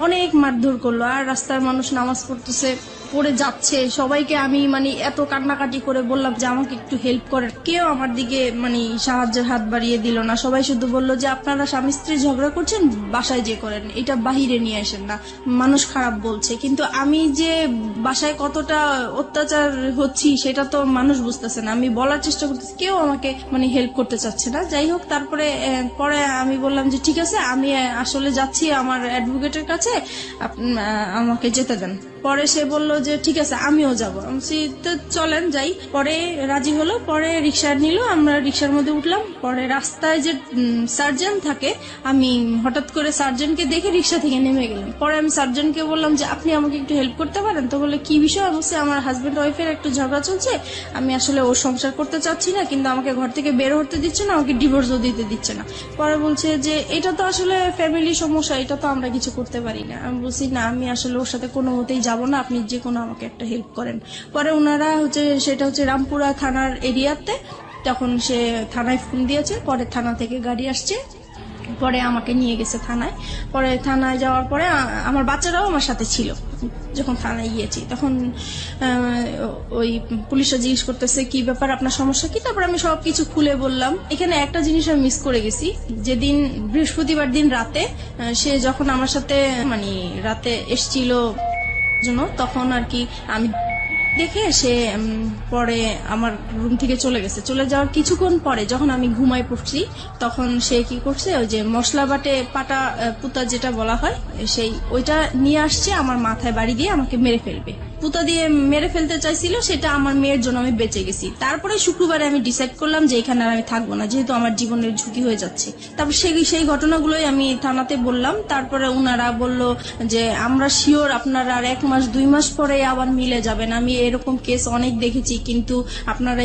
অনেক মারধর করলো। আর রাস্তার মানুষ নামাজ পড়তেছে, পড়ে যাচ্ছে, সবাইকে আমি মানে এত কান্নাকাটি করে বললাম যে আমাকে একটু হেল্প করেন, কেউ আমার দিকে মানে সাহায্যের হাত বাড়িয়ে দিল না। সবাই শুধু বললো যে আপনারা স্বামী স্ত্রী ঝগড়া করছেন, বাসায় যে করেন, এটা বাহিরে নিয়ে আসেন না, মানুষ খারাপ বলছে। কিন্তু আমি যে বাসায় কতটা অত্যাচার হচ্ছি সেটা তো মানুষ বুঝতেছে না। আমি বলার চেষ্টা করতেছি, কেউ আমাকে মানে হেল্প করতে চাচ্ছে না। যাই হোক, তারপরে পরে আমি বললাম যে ঠিক আছে, আমি আসলে যাচ্ছি আমার অ্যাডভোকেটের কাছে, আমাকে যেতে দেন। পরে সে বললো যে ঠিক আছে, আমিও যাবো। আমি বলছি, তো চলেন যাই। পরে রাজি হলো, পরে রিক্সা নিল, আমরা রিক্সার মধ্যে উঠলাম। পরে রাস্তায় যে সার্জন থাকে, আমি হঠাৎ করে সার্জনকে দেখে রিক্সা থেকে নেমে গেলাম। পরে আমি সার্জনকে বললাম যে আপনি আমাকে একটু হেল্প করতে পারেন? তো বলে কি বিষয়? আমি বলছি, আমার হাজবেন্ড ওয়াইফের একটু ঝগড়া চলছে, আমি আসলে ওর সংসার করতে চাচ্ছি না, কিন্তু আমাকে ঘর থেকে বের হতে দিচ্ছে না, আমাকে ডিভোর্সও দিতে দিচ্ছে না। পরে বলছে যে এটা তো আসলে ফ্যামিলি সমস্যা, এটা তো আমরা কিছু করতে পারি না। আমি বলছি না, আমি আসলে ওর সাথে কোনো মতেই যাবো না, আপনি যে কোনো আমাকে একটা হেল্প করেন। পরে ওনারা সেটা হচ্ছে রামপুরা থানার এরিয়াতে, তখন সে থানায় ফোন দিয়েছে। পরে থানা থেকে গাড়ি আসছে, পরে আমাকে নিয়ে গেছে থানায়। পরে থানায় যাওয়ার পরে আমার বাচ্চারাও আমার সাথে ছিল। যখন থানায় গিয়েছি তখন ওই পুলিশরা জিজ্ঞেস করতেছে কি ব্যাপার, আপনার সমস্যা কি? তারপর আমি সবকিছু খুলে বললাম। এখানে একটা জিনিস আমি মিস করে গেছি, যেদিন বৃহস্পতিবার দিন রাতে সে যখন আমার সাথে মানে রাতে এসছিল জন্য, তখন আর কি আমি দেখে সে পরে আমার রুম থেকে চলে গেছে। চলে যাওয়ার কিছুক্ষণ পরে যখন আমি ঘুমায় পড়ছি, তখন সে কি করছে, ওই যে মশলা বাটে পাটা পুতা যেটা বলা হয়, সেই ওইটা নিয়ে আসছে, আমার মাথায় বাড়ি দিয়ে আমাকে মেরে ফেলবে। পুতা দিয়ে মেরে ফেলতে চাইছিল, সেটা আমার মেয়ের জন্য আমি বেঁচে গেছি। তারপরে শুক্রবারে আমি ডিসাইড করলাম যে এখানে আর আমি থাকবো না, যেহেতু আমার জীবনের ঝুঁকি হয়ে যাচ্ছে। তারপর সেই ঘটনাগুলোই আমি থানাতে বললাম। তারপরে উনারা বলল যে আমরা শিওর আপনারা আর 1 মাস 2 মাস পরে আবার মিলে যাবেন। আমি এরকম কেস অনেক দেখেছি, কিন্তু আপনারা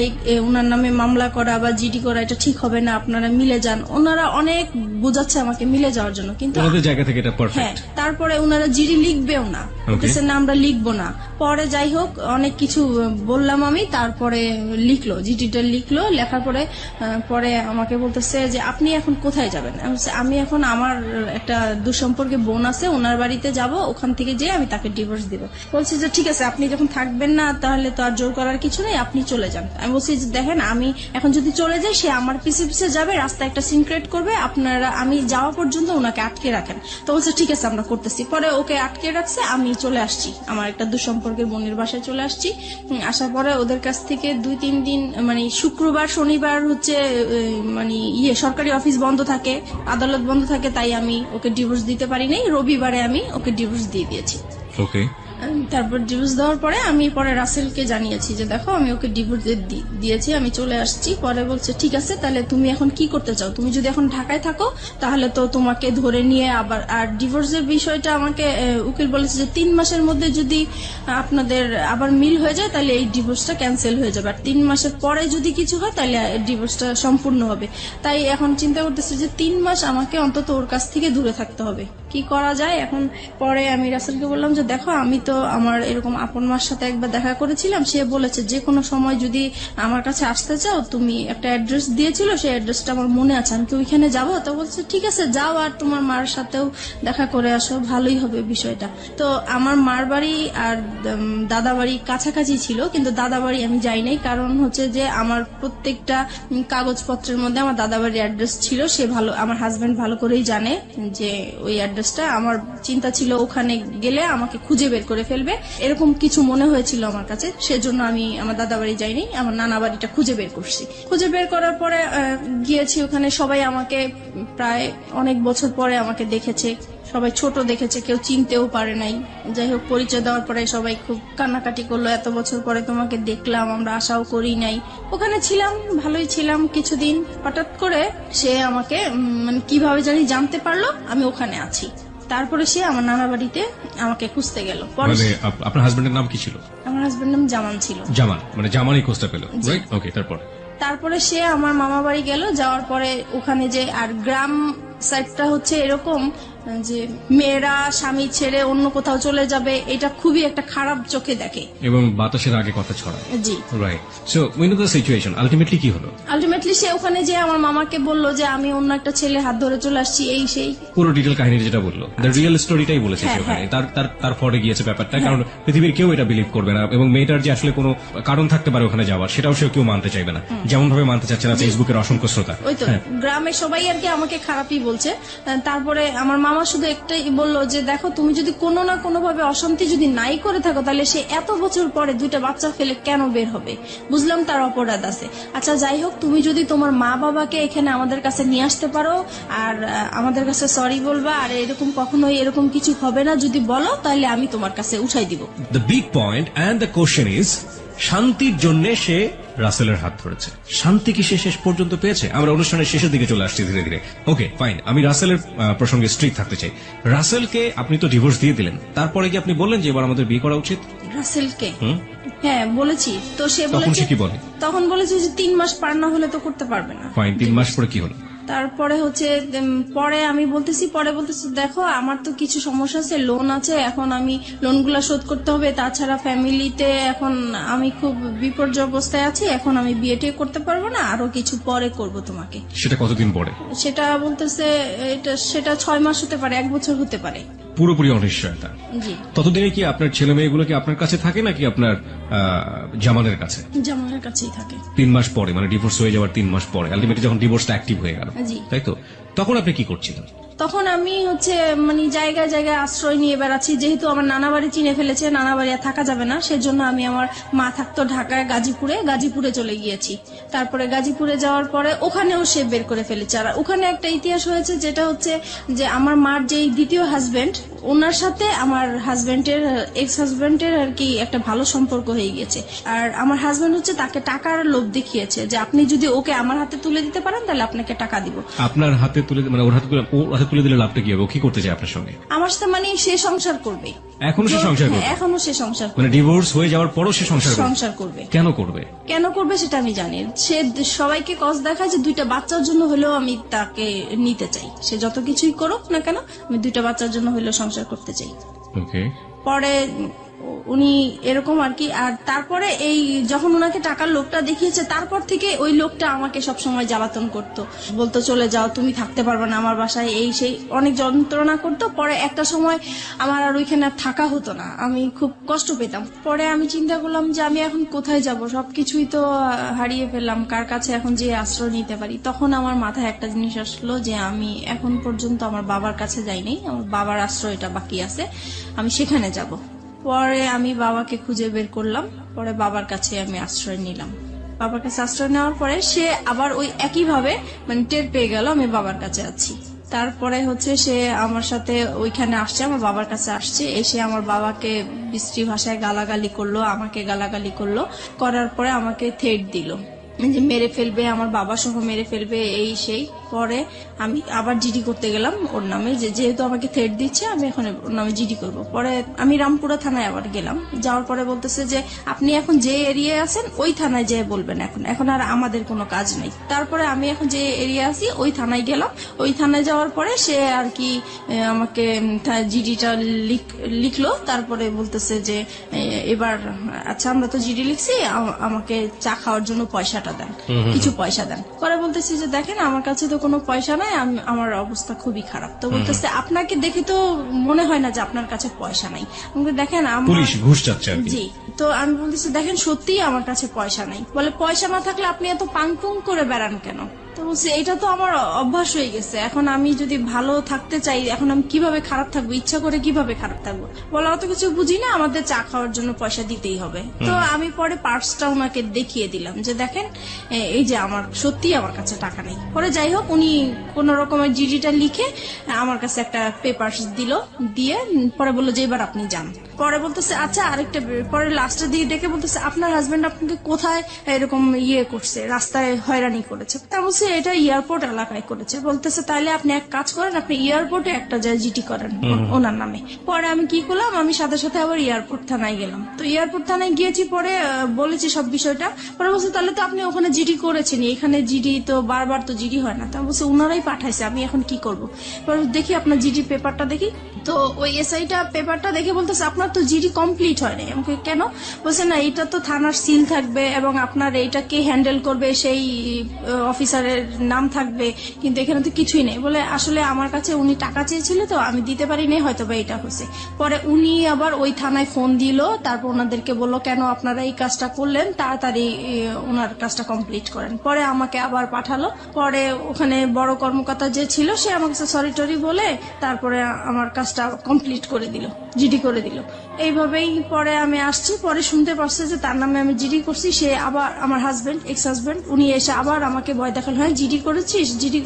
উনার নামে মামলা করা বা জিডি করা এটা ঠিক হবে না, আপনারা মিলে যান। ওনারা অনেক বোঝাচ্ছে আমাকে মিলে যাওয়ার জন্য, কিন্তু ওনাদের জায়গা থেকে এটা হ্যাঁ, পারফেক্ট। তারপরে ওনারা জিডি লিখবেও না, বলতেছে না আমরা লিখবো না। পরে যাই হোক, অনেক কিছু বললাম আমি, তারপরে লিখলো, জিডিটা লিখলো। লেখার পরে পরে আমাকে বলতেছে যে আপনি এখন কোথায় যাবেন? আমি এখন আমার একটা দুঃসম্পর্কে বোন আছে, ওনার বাড়িতে যাব, ওখান থেকে যেয়ে আমি তাকে ডিভোর্স দিব। বলছি যে ঠিক আছে, আপনি যখন থাকবেন না তাহলে তো আর জোর করার কিছু নেই, আপনি চলে যান। আমি বলছি যে দেখেন, আমি এখন যদি চলে যাই, সে আমার পিছে পিছে যাবে, রাস্তায় একটা সিন ক্রিয়েট করবে, আপনারা আমি যাওয়া পর্যন্ত ওনাকে আটকে রাখেন। তো বলছে ঠিক আছে, আমরা করতেছি। পরে ওকে আটকে রাখছে, আমি চলে আসছি আমার একটা দুঃসম্পর্কের বোনের বাসায় চলে আসছি। আসার পরে ওদের কাছ থেকে 2-3 দিন মানে শুক্রবার শনিবার হচ্ছে মানে সরকারি অফিস বন্ধ থাকে, আদালত বন্ধ থাকে, তাই আমি ওকে ডিভোর্স দিতে পারি নাই। রবিবারে আমি ওকে ডিভোর্স দিয়ে দিয়েছি। ওকে, তারপর ডিভোর্স দেওয়ার পরে আমি পরে রাসেলকে জানিয়েছি যে দেখো আমি ওকে ডিভোর্স দিয়েছি, আমি চলে আসছি। পরে বলছে ঠিক আছে, তাহলে তুমি এখন কি করতে চাও? তুমি যদি এখন ঢাকায় থাকো তাহলে তো তোমাকে ধরে নিয়ে আবার, আর ডিভোর্সের বিষয়টা আমাকে উকিল বলেছে যে 3 মাসের মধ্যে যদি আপনাদের আবার মিল হয়ে যায় তাহলে এই ডিভোর্সটা ক্যান্সেল হয়ে যাবে, আর 3 মাসের পরে যদি কিছু হয় তাহলে ডিভোর্সটা সম্পূর্ণ হবে। তাই এখন চিন্তা করতেছি যে 3 মাস আমাকে অন্তত ওর কাছ থেকে দূরে থাকতে হবে, কি করা যায় এখন। পরে আমি রাসেলকে বললাম যে দেখো, আমি তো আমার এরকম আপন মার সাথে একবার দেখা করেছিলাম, সে বলেছে যে কোনো সময় যদি আমার কাছে আসতে চাও, তুমি একটা অ্যাড্রেস দিয়েছিল, সেই অ্যাড্রেসটা আমার মনে আছে, আমি কি ওইখানে যাবো? তো বলছে ঠিক আছে যাও, আর তোমার মার সাথেও দেখা করে আসো, ভালোই হবে বিষয়টা। তো আমার মার বাড়ি আর দাদা বাড়ি কাছাকাছি ছিল, কিন্তু দাদা বাড়ি আমি যাই নাই, কারণ হচ্ছে যে আমার প্রত্যেকটা কাগজপত্রের মধ্যে আমার দাদা বাড়ির অ্যাড্রেস ছিল। সে ভালো, আমার হাজবেন্ড ভালো করেই জানে যে ওই অ্যাড্রেসটা, আমার চিন্তা ছিল ওখানে গেলে আমাকে খুঁজে বের করে ফেলবে, এরকম কিছু মনে হয়েছিল আমার কাছে। সেজন্য আমি আমার দাদা বাড়ি যাইনি, আমার নানা বাড়িটা খুঁজে বের করছি। খুঁজে বের করার পরে গিয়েছি ওখানে, সবাই আমাকে প্রায় অনেক বছর পরে আমাকে দেখেছে, সবাই ছোট দেখেছে, কেউ চিনতেও পারে নাই। যাই হোক, পরিচয় দেওয়ার পরে সবাই খুব কান্নাকাটি করলো, এত বছর পরে তোমাকে দেখলাম, আমরা আশাও করি নাই। ওখানে ছিলাম, ভালোই ছিলাম কিছুদিন। হঠাৎ করে সে আমাকে মানে কিভাবে জানি জানতে পারলো আমি ওখানে আছি। তারপরে সে আমার নানা বাড়িতে আমাকে খুঁজতে গেল। পরে মানে আপনার হাজবেন্ডের নাম কি ছিল? আমার হাজবেন্ড নাম জামান ছিল। জামান, মানে জামানই খোঁজটা পেল, রাইট? ওকে, তারপর? তারপরে সে আমার মামা বাড়ি গেল, যাওয়ার পরে ওখানে যে, আর গ্রাম সাইডটা হচ্ছে এরকম যে মেয়েরা স্বামী ছেড়ে অন্য কোথাও চলে যাবে, এটা খুবই একটা খারাপ চোখে দেখে। এবং বাতাসের আগে কথা ছড়ায়, জি। Right. So we know the situation, ultimately কি হলো? আলটিমেটলি সে ওখানে যে আমার মামাকে বলল যে আমি অন্য একটা ছেলে হাত ধরে চলে আসছি, এই সেই পুরো ডিটেল কাহিনী যেটা বললো, দ্য রিয়েল স্টোরিটাই বলেছে হ্যাঁ, সে ওখানে। হ্যাঁ। তার তার তার ফরে গিয়েছে ব্যাপারটা, কারণ পৃথিবীর কেউ এটা বিলিভ করবে না, এবং মেয়েটার যে আসলে কোনো কারণ থাকতে পারে ওখানে যাওয়ার, সেটাও সে কেউ মানতে চাইবে না, যেমন ভাবে মানতে চাচ্ছে না ফেসবুকের অসংখ্য শ্রোতা। ওই তো হ্যাঁ। গ্রামে সবাই আর কি আমাকে খারাপই বলছে। তারপরে আমার মামা শুধু একটাই বললো যে দেখো, তুমি যদি কোনো না কোনো ভাবে অশান্তি যদি নাই করে থাকো, তাহলে সে এত বছর পরে 2টা বাচ্চা ফেলে কেন বের হবে? বুঝলাম তার অপরাধ আছে। আচ্ছা যাই হোক, তুমি যদি তোমার মা বাবাকে এখানে আমাদের কাছে নিয়ে আসতে পারো আর আমাদের কাছে সরি বলবা, আর এরকম কখনোই এরকম কিছু হবে না যদি বলো, তাহলে আমি তোমার কাছে উঠাই দিব। The big point and the question is, শান্তির জন্য সে রাসেলের হাত ধরেছে। শান্তি কি সে শেষ পর্যন্ত পেয়েছে? আমরা অনুষ্ঠানের শেষের দিকে চলে আসছি ধীরে ধীরে। ওকে ফাইন, আমি রাসেলের প্রসঙ্গে স্ট্রিক্ট থাকতে চাই। রাসেলকে আপনি তো ডিভোর্স দিয়ে দিলেন, তারপরে কি আপনি বললেন যে এবার আমাদের বিয়ে করা উচিত? রাসেলকে হ্যাঁ বলেছি, তো সে তখন বলেছে সে কি বলে? তখন বলেছে যে 3 মাস পার না হলে তো করতে পারবে না। ফাইন, 3 মাস পরে কি হলো? তারপরে হচ্ছে পরে বলতেছি দেখো আমার তো কিছু সমস্যা আছে, লোন আছে, এখন আমি লোনগুলা শোধ করতে হবে, তাছাড়া ফ্যামিলিতে এখন আমি খুব বিপর্যয় অবস্থায় আছি, এখন আমি বিয়েটা করতে পারবো না, আরো কিছু পরে করব তোমাকে। সেটা কতদিন পরে? সেটা বলতেছে সেটা 6 মাস হতে পারে, 1 বছর হতে পারে। পুরোপুরি অনিশ্চয়তা। জি। ততদিনে কি আপনার ছেলে মেয়েগুলো কি আপনার কাছে থাকে নাকি আপনার জামানের কাছে? জামানের কাছেই থাকে। 3 মাস পরে, মানে ডিভোর্স হয়ে যাওয়ার 3 মাস পরে, আলটিমেটলি যখন ডিভোর্সটা অ্যাক্টিভ হয়ে গেল, জি। তাই তো? তখন আপনি কি করছিলেন? তখন আমি হচ্ছে মানে জায়গায় জায়গায় আশ্রয় নিয়ে বেড়াচ্ছি, যেহেতু আমার নানা বাড়ি চিনে ফেলেছে, নানা বাড়ি আর থাকা যাবে না, সেজন্য আমি আমার মা থাকতো ঢাকায়, গাজীপুরে চলে গিয়েছি। তারপরে গাজীপুরে যাওয়ার পরে ওখানেও সে বের করে ফেলেছে। আর ওখানে একটা ইতিহাস হয়েছে, যেটা হচ্ছে যে আমার মার যেই দ্বিতীয় হাজবেন্ড, ওনার সাথে আমার হাজবেন্ডের এক্স হাজবেন্ডের আর কি একটা ভালো সম্পর্ক হয়ে গেছে। আর আমার হাজবেন্ড হচ্ছে তাকে টাকার লোভ দেখিয়েছে যে আপনি যদি ওকে আমার হাতে তুলে দিতে পারেন তাহলে আপনাকে টাকা দিব। আপনার হাতে তুলে, মানে ওর হাতে তুলে দিলে লাভটা কি হবে? ও কি করতে চায় আপনার সঙ্গে? আমার সাথে মানে সে সংসার করবে। এখনো সে সংসার করবে? হ্যাঁ, এখনো সে সংসার করবে। মানে ডিভোর্স হয়ে যাওয়ার পরও সে সংসার করবে? কেন করবে? কেন করবে সেটা আমি জানি। সে সবাইকে কস দেখায় যে 2টা বাচ্চার জন্য হলেও আমি তাকে নিতে চাই। সে যত কিছুই করুক না কেন, আমি 2টা বাচ্চার জন্য হলেও সংসার করতে চাই। ওকে। পরে উনি এরকম আর কি। আর তারপরে এই যখন ওনাকে টাকার লোকটা দেখিয়েছে, তারপর থেকে ওই লোকটা আমাকে সবসময় জ্বালাতন করতো, বলতো চলে যাও, তুমি থাকতে পারবে না আমার বাসায়, এই সেই অনেক যন্ত্রণা করতো। পরে একটা সময় আমার আর ওইখানে থাকা হতো না, আমি খুব কষ্ট পেতাম। পরে আমি চিন্তা করলাম যে আমি এখন কোথায় যাব, সবকিছুই তো হারিয়ে ফেললাম, কার কাছে এখন যে আশ্রয় নিতে পারি। তখন আমার মাথায় একটা জিনিস আসলো যে আমি এখন পর্যন্ত আমার বাবার কাছে যাইনি, আমার বাবার আশ্রয়টা বাকি আছে, আমি সেখানে যাব। পরে আমি বাবাকে খুঁজে বের করলাম, পরে বাবার কাছে আমি আশ্রয় নিলাম। বাবার কাছে আশ্রয় নেওয়ার পরে সে আবার ওই একইভাবে মানে টের পেয়ে গেল আমি বাবার কাছে আছি। তারপরে হচ্ছে সে আমার সাথে ওইখানে আসছে, আমার বাবার কাছে আসছে, এসে আমার বাবাকে বিশ্রী ভাষায় গালাগালি করলো, আমাকে গালাগালি করলো, করার পরে আমাকে থ্রেট দিল যে মেরে ফেলবে, আমার বাবা সহ মেরে ফেলবে, এই সেই। পরে আমি আবার জিডি করতে গেলাম ওর নামে, যেহেতু আমাকে থ্রেট দিচ্ছে আমি এখন ওর নামে জিডি করব। পরে আমি রামপুরা থানায় আবার গেলাম, যাওয়ার পরে বলতেছে যে আপনি এখন যে এরিয়ায় আছেন ওই থানায় যেয়ে বলবেন, এখন আর আমাদের কোনো কাজ নেই। তারপরে আমি এখন যে এরিয়া আছি ওই থানায় গেলাম, ওই থানায় যাওয়ার পরে সে আর কি আমাকে জিডিটা লিখলো। তারপরে বলতেছে যে এবার আচ্ছা আমরা তো জিডি লিখছি, আমাকে চা খাওয়ার জন্য পয়সাটা দেন, কিছু পয়সা দেন। পরে বলতেছি যে দেখেন আমার কাছে তো কোনো পয়সা নাই, আমার অবস্থা খুবই খারাপ। তো বলতেছে আপনাকে দেখে তো মনে হয় না যে আপনার কাছে পয়সা নাই, আমাকে দেখেন পুলিশ ঘুষ চাচ্ছে আর কি। জি। তো আমি বলতেছি দেখেন সত্যিই আমার কাছে পয়সা নাই। বলে পয়সা না থাকলে আপনি এত পাংপুং করে বেড়ান কেন? তো বলছি এটা তো আমার অভ্যাস হয়ে গেছে, এখন আমি যদি ভালো থাকতে চাই, এখন আমি কিভাবে খারাপ থাকবো, ইচ্ছা করে কিভাবে খারাপ থাকবো? বলে অত কিছু বুঝি না, আমাদের চা খাওয়ার জন্য পয়সা দিতেই হবে। তো আমি পরে পার্সটা ওনাকে দেখিয়ে দিলাম যে দেখেন এই যে আমার সত্যিই আমার কাছে টাকা নেই। পরে যাই হোক উনি কোন রকমের জিডিটা লিখে আমার কাছে একটা পেপার দিল, দিয়ে পরে বললো যে এবার আপনি যান। পরে বলতেছে আচ্ছা আরেকটা পরে লাস্টের দিকে ডেকে বলতেছে আপনার হাজবেন্ড আপনাকে কোথায় এরকম করছে, রাস্তায় হয়রানি করেছে। তা বলছে এটা এয়ারপোর্ট এলাকায় করেছে। বলতেছে তাহলে আপনি এক কাজ করেন, আপনি এয়ারপোর্টে একটা জিটি করেন ওনার নামে। পরে আমি কি করলাম, আমি সাথে সাথে আবার এয়ারপোর্ট থানায় গেলাম। তো এয়ারপোর্ট থানায় গিয়েছি, পরে বলেছি সব বিষয়টা। পরে বলছে তাহলে তো আপনি ওখানে জিডি করেছেন, এখানে জিডি তো বারবার তো জিডি হয় না। তা বলছে ওনারাই পাঠাইছে, আমি এখন কি করব। পরে দেখি আপনার জিডি পেপারটা দেখি, তো ওই এসআইটা পেপারটা দেখে বলতেছে আপনার তো জিডি কমপ্লিট হয়নি। আমাকে কেন? বলছে না এটা তো থানার সিল থাকবে এবং আপনার এইটা কে হ্যান্ডেল করবে সেই অফিসারের নাম থাকবে, কিন্তু এখানে তো কিছুই নেই। বলে আসলে আমার কাছে উনি টাকা চেয়েছিল তো আমি দিতে পারিনি, হয়তো বা এটা হয়েছে। পরে উনি আবার ওই থানায় ফোন দিল, তারপর ওনাদেরকে বললো কেন আপনারা এই কাজটা করলেন, তাড়াতাড়ি ওনার কাজটা কমপ্লিট করেন। পরে আমাকে আবার পাঠালো। পরে ওখানে বড় কর্মকর্তা যে ছিল সে আমাকে সরি টরি বলে তারপরে আমার কাজটা কমপ্লিট করে দিল, জিডি করে দিল। এইভাবেই পরে আমি আসছি, পরে শুনতে পারছে যে তার নামে আমি জিডি করছি। সে আবার আমার হাজবেন্ড, এক্স হাজবেন্ড, উনি এসে আবার আমাকে ভয় দেখাল, হ্যাঁ জিডি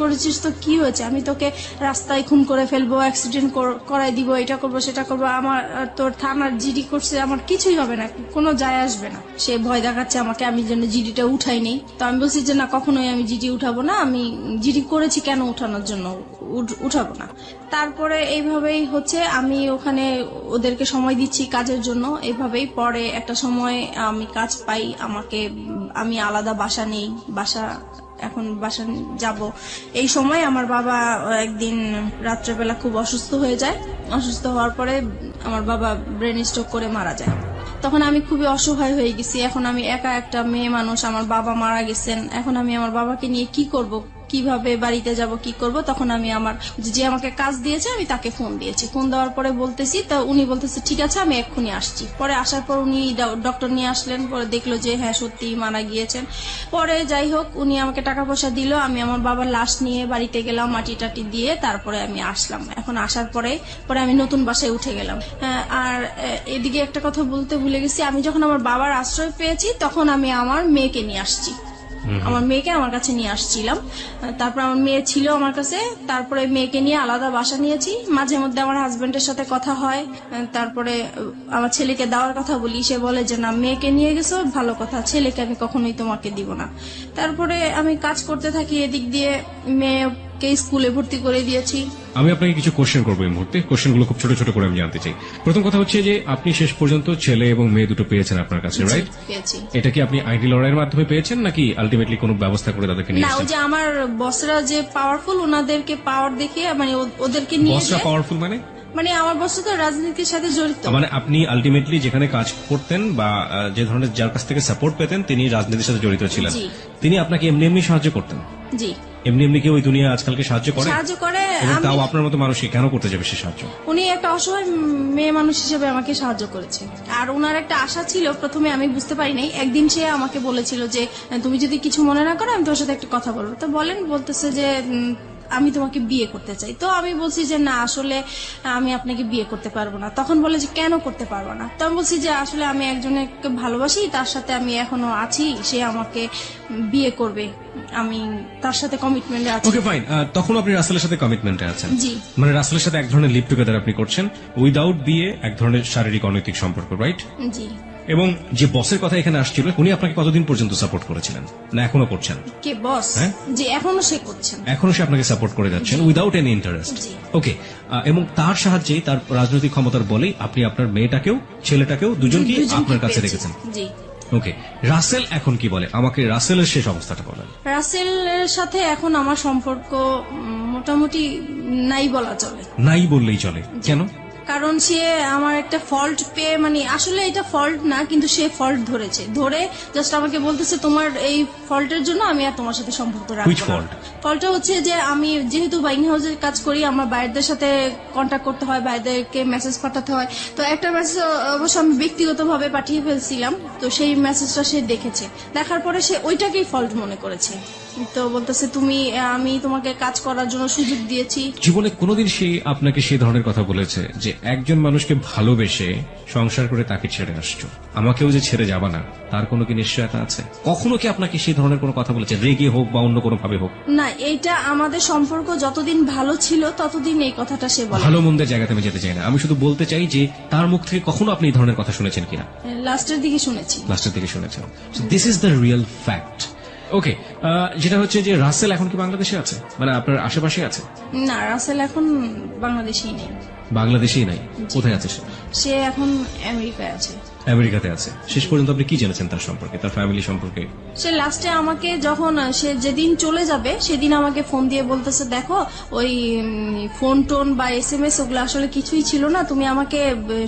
করেছিস তো কি হয়েছে, আমি তোকে রাস্তায় খুন করে ফেলবো, অ্যাক্সিডেন্ট করাই দিব, এটা করবো সেটা করবো, আমার তোর থানার জিডি করছে, আমার কিছুই হবে না, কোনো যায় আসবে না। সে ভয় দেখাচ্ছে আমাকে, আমি যেন জিডিটা উঠাই নেই। তো আমি বলছি যে না, কখনোই আমি জিডি উঠাবো না, আমি জিডি করেছি কেন উঠানোর জন্য উঠাবো না। তারপরে এইভাবেই হচ্ছে আমি ওখানে ওদেরকে সময় দিচ্ছি কাজের জন্য। এইভাবেই পরে একটা সময় আমি কাজ পাই, আমি আলাদা বাসা নেই, এখন বাসা যাব। এই সময় আমার বাবা একদিন রাত্রেবেলা খুব অসুস্থ হয়ে যায়। অসুস্থ হওয়ার পরে আমার বাবা ব্রেন স্ট্রোক করে মারা যায়। তখন আমি খুবই অসহায় হয়ে গেছি। এখন আমি একা একটা মেয়ে মানুষ, আমার বাবা মারা গেছেন, এখন আমি আমার বাবাকে নিয়ে কি করব, কিভাবে বাড়িতে যাব, কি করব। তখন আমি যে আমাকে কাজ দিয়েছে আমি তাকে ফোন দিয়েছি। ফোন দেওয়ার পরে বলতেছি, তো উনি বলতেছে ঠিক আছে আমি এক্ষুনি আসছি। পরে আসার পর উনি ডক্টর নিয়ে আসলেন, পরে দেখলো যে হ্যাঁ সত্যি মারা গিয়েছেন। পরে যাই হোক উনি আমাকে টাকা পয়সা দিল, আমি আমার বাবার লাশ নিয়ে বাড়িতে গেলাম, মাটি টাটি দিয়ে তারপরে আমি আসলাম। এখন আসার পরে আমি নতুন বাসায় উঠে গেলাম। আর এদিকে একটা কথা বলতে ভুলে গেছি, আমি যখন আমার বাবার আশ্রয় পেয়েছি তখন আমি আমার মেয়েকে নিয়ে আসছি, আমার মেয়েকে আমার কাছে নিয়ে আসছিলাম। তারপর আমার মেয়ে ছিল আমার কাছে, তারপরে মেয়েকে নিয়ে আলাদা বাসা নিয়েছি। মাঝে মধ্যে আমার হাজবেন্ডের সাথে কথা হয়, তারপরে আমার ছেলেকে দেওয়ার কথা বলি, সে বলে যে না মেয়েকে নিয়ে গেছো ভালো কথা, ছেলেকে আমি কখনোই তোমাকে দিব না। তারপরে আমি কাজ করতে থাকি, এদিক দিয়ে মেয়েকে স্কুলে ভর্তি করে দিয়েছি। আমি আপনাকে কিছু কোশ্চেন করবো এই মুহূর্তে, কোশ্চেনগুলো খুব ছোট ছোট করে আমি জানতে চাই। প্রথম কথা হচ্ছে যে আপনি শেষ পর্যন্ত ছেলে এবং মেয়ে দুটো পেয়েছেন আপনার কাছে, রাইট? পেয়েছি। এটা কি আপনি আইনি লড়াইয়ের মাধ্যমে পেয়েছেন নাকি আলটিমেটলি কোনো ব্যবস্থা করে তাদেরকে নিয়ে না, ওই এসেছেন? যে আমার বসরা যে পাওয়ারফুল, ওনাদেরকে পাওয়ার দেখিয়ে মানে ওদেরকে নিয়ে বসরা পাওয়ারফুল মানে আমার বস তো রাজনীতির সাথে জড়িত। মানে আপনি আলটিমেটলি যেখানে কাজ করতেন বা যে ধরনের যার কাছ থেকে সাপোর্ট পেতেন তিনি রাজনীতির সাথে জড়িত ছিলেন, জি। তিনি আপনাকে এমনি এমনি সাহায্য করতেন? জি, এমনি কি ওই দুনিয়া আজকালকে সাহায্য করে? সাহায্য করে। এবং তাও আপনার মতো মানুষকে কেন করতে যাবে সে সাহায্য? উনি একটা অসহায় মেয়ে মানুষ হিসেবে আমাকে সাহায্য করেছে। আর ওনার একটা আশা ছিল, প্রথমে আমি বুঝতে পারি নাই। একদিন সে আমাকে বলেছিল যে তুমি যদি কিছু মনে না করো আমি তোমার সাথে একটা কথা বলবো। তো বলতেছে যে আমি তোমাকে বিয়ে করতে চাই। তো আমি বলছি যে না আসলে আমি আপনাকে বিয়ে করতে পারবো না। তখন বলে যে কেন করতে পারবো না? তো আমি বলছি যে আসলে আমি একজনকে ভালোবাসি, তার সাথে আমি এখনো আছি, সে আমাকে বিয়ে করবে, আমি তার সাথে কমিটমেন্টে আছি। ওকে ফাইন, তখন আপনি রাসেলের সাথে কমিটমেন্টে আছেন? জি। মানে রাসেলের সাথে এক ধরনের লিভ টুগেদার আপনি করছেন উইদাউট বিয়ে, এক ধরনের শারীরিক অনৈতিক সম্পর্ক, রাইট? জি। এবং যে বসের কথা এখানে আসছিল উনি আপনাকে কতদিন পর্যন্ত সাপোর্ট করেছিলেন, না এখনো করছেন? কে বস? হ্যাঁ? জি, এখনো সে করছেন। এখনো সে আপনাকে সাপোর্ট করে যাচ্ছেন উইদাউট এনি ইন্টারেস্ট? জি। ওকে, এবং তার সাহায্যে তার রাজনৈতিক ক্ষমতার বলেই আপনি আপনার মেয়েটাকেও ছেলেটাকেও দুজনকেই আপনার কাছে পেয়েছি। রেখেছেন? জি। ওকে, রাসেল এখন কি বলে? আমাকে রাসেলের শেষ অবস্থাটা বলেন। রাসেলের সাথে এখন আমার সম্পর্ক মোটামুটি নাই বলা চলে। নাই বললেই চলে, কেন? কারণ সে আমার একটা ফল্ট পেয়ে, মানে আসলে এটা ফল্ট না, কিন্তু সে ফল্ট ধরে জাস্ট আমাকে বলতেছে তোমার এই ফল্টের জন্য আমি আর তোমার সাথে সম্পর্ক রাখবো Which না। fault? ফল্টটা হচ্ছে যে আমি যেহেতু বাইং হাউসের কাজ করি, আমার বাইরেদের সাথে কন্ট্যাক্ট করতে হয়, বাইরেদেরকে মেসেজ পাঠাতে হয়। তো একটা মেসেজ অবশ্য আমি ব্যক্তিগতভাবে পাঠিয়ে ফেলছিলাম, তো সেই মেসেজটা সে দেখেছে, দেখার পরে সে ওইটাকেই ফল্ট মনে করেছে। তো বলতেছে আমি তোমাকে কাজ করার জন্য সুযোগ দিয়েছি। জীবনে কোনোদিন সে আপনাকে সেই ধরনের কথা বলেছে যে একজন মানুষকে ভালোবেসে সংসার করে তাকে ছেড়ে আসছো, আমাকেও যে ছেড়ে যাবা না, তার কোনো কি নিশ্চয়তা আছে? কখনো কি আপনাকে সেই ধরনের কোনো কথা বলেছে, রেগে হোক বা অন্য কোনো ভাবে হোক? না, এইটা আমাদের সম্পর্ক যতদিন ভালো ছিল ততদিন এই কথাটা সে বলে। ভালো মন্দের জায়গাতে আমি যেতে চাই না, আমি শুধু বলতে চাই যে তার মুখ থেকে কখনো আপনি এই ধরনের কথা শুনেছেন কিনা? লাস্টের দিকে শুনেছি। লাস্টের দিকে শুনেছেন। This is the real fact. Okay, যেটা হচ্ছে যে রাসেল এখন কি বাংলাদেশে আছে, মানে আপনার আশেপাশে আছে? না, রাসেল এখন বাংলাদেশেই নেই। বাংলাদেশেই নাই? কোথায় আছে সে? সে এখন আমেরিকায় আছে। আমেরিকাতে আছে। শেষ পর্যন্ত আপনি কি জেনেছেন তার সম্পর্কে, তার ফ্যামিলি সম্পর্কে? সে লাস্টে আমাকে যখন সে যেদিন চলে যাবে সেদিন আমাকে ফোন দিয়ে বলতেছে, দেখো ওই ফোন টোন বা SMS ওগুলো আসলে কিছুই ছিল না, তুমি আমাকে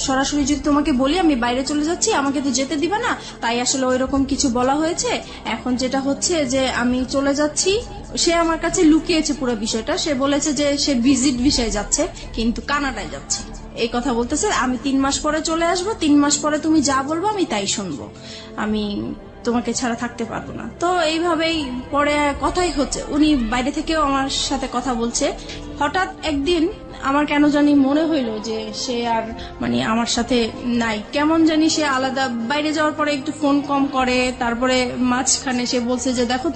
সরাসরি যদি তোমাকে বলি আমি বাইরে চলে যাচ্ছি, আমাকে তো যেতে দিবা না, তাই আসলে ওইরকম কিছু বলা হয়েছে। এখন যেটা হচ্ছে যে আমি চলে যাচ্ছি, সে আমার কাছে লুকিয়েছে পুরো বিষয়টা। সে বলেছে যে সে ভিজিট ভিসায় যাচ্ছে কিন্তু কানাডায় যাচ্ছে, এই কথা বলতেছে। আমি 3 মাস পরে চলে আসবো, 3 মাস পরে তুমি যা বলবো আমি তাই শুনবো, আমি তোমাকে ছাড়া থাকতে পারবো না। তো এইভাবেই পরে কথাই হচ্ছে, উনি বাইরে থেকেও আমার সাথে কথা বলছে। হঠাৎ একদিন আমার কেন জানি মনে হইলো যে সে আর মানে আমার সাথে নাই, কেমন জানি সে আলাদা। বাইরে যাওয়ার পরে একটু ফোন কম করে, তারপরে মাঝখানে সে বলছে যে দেখো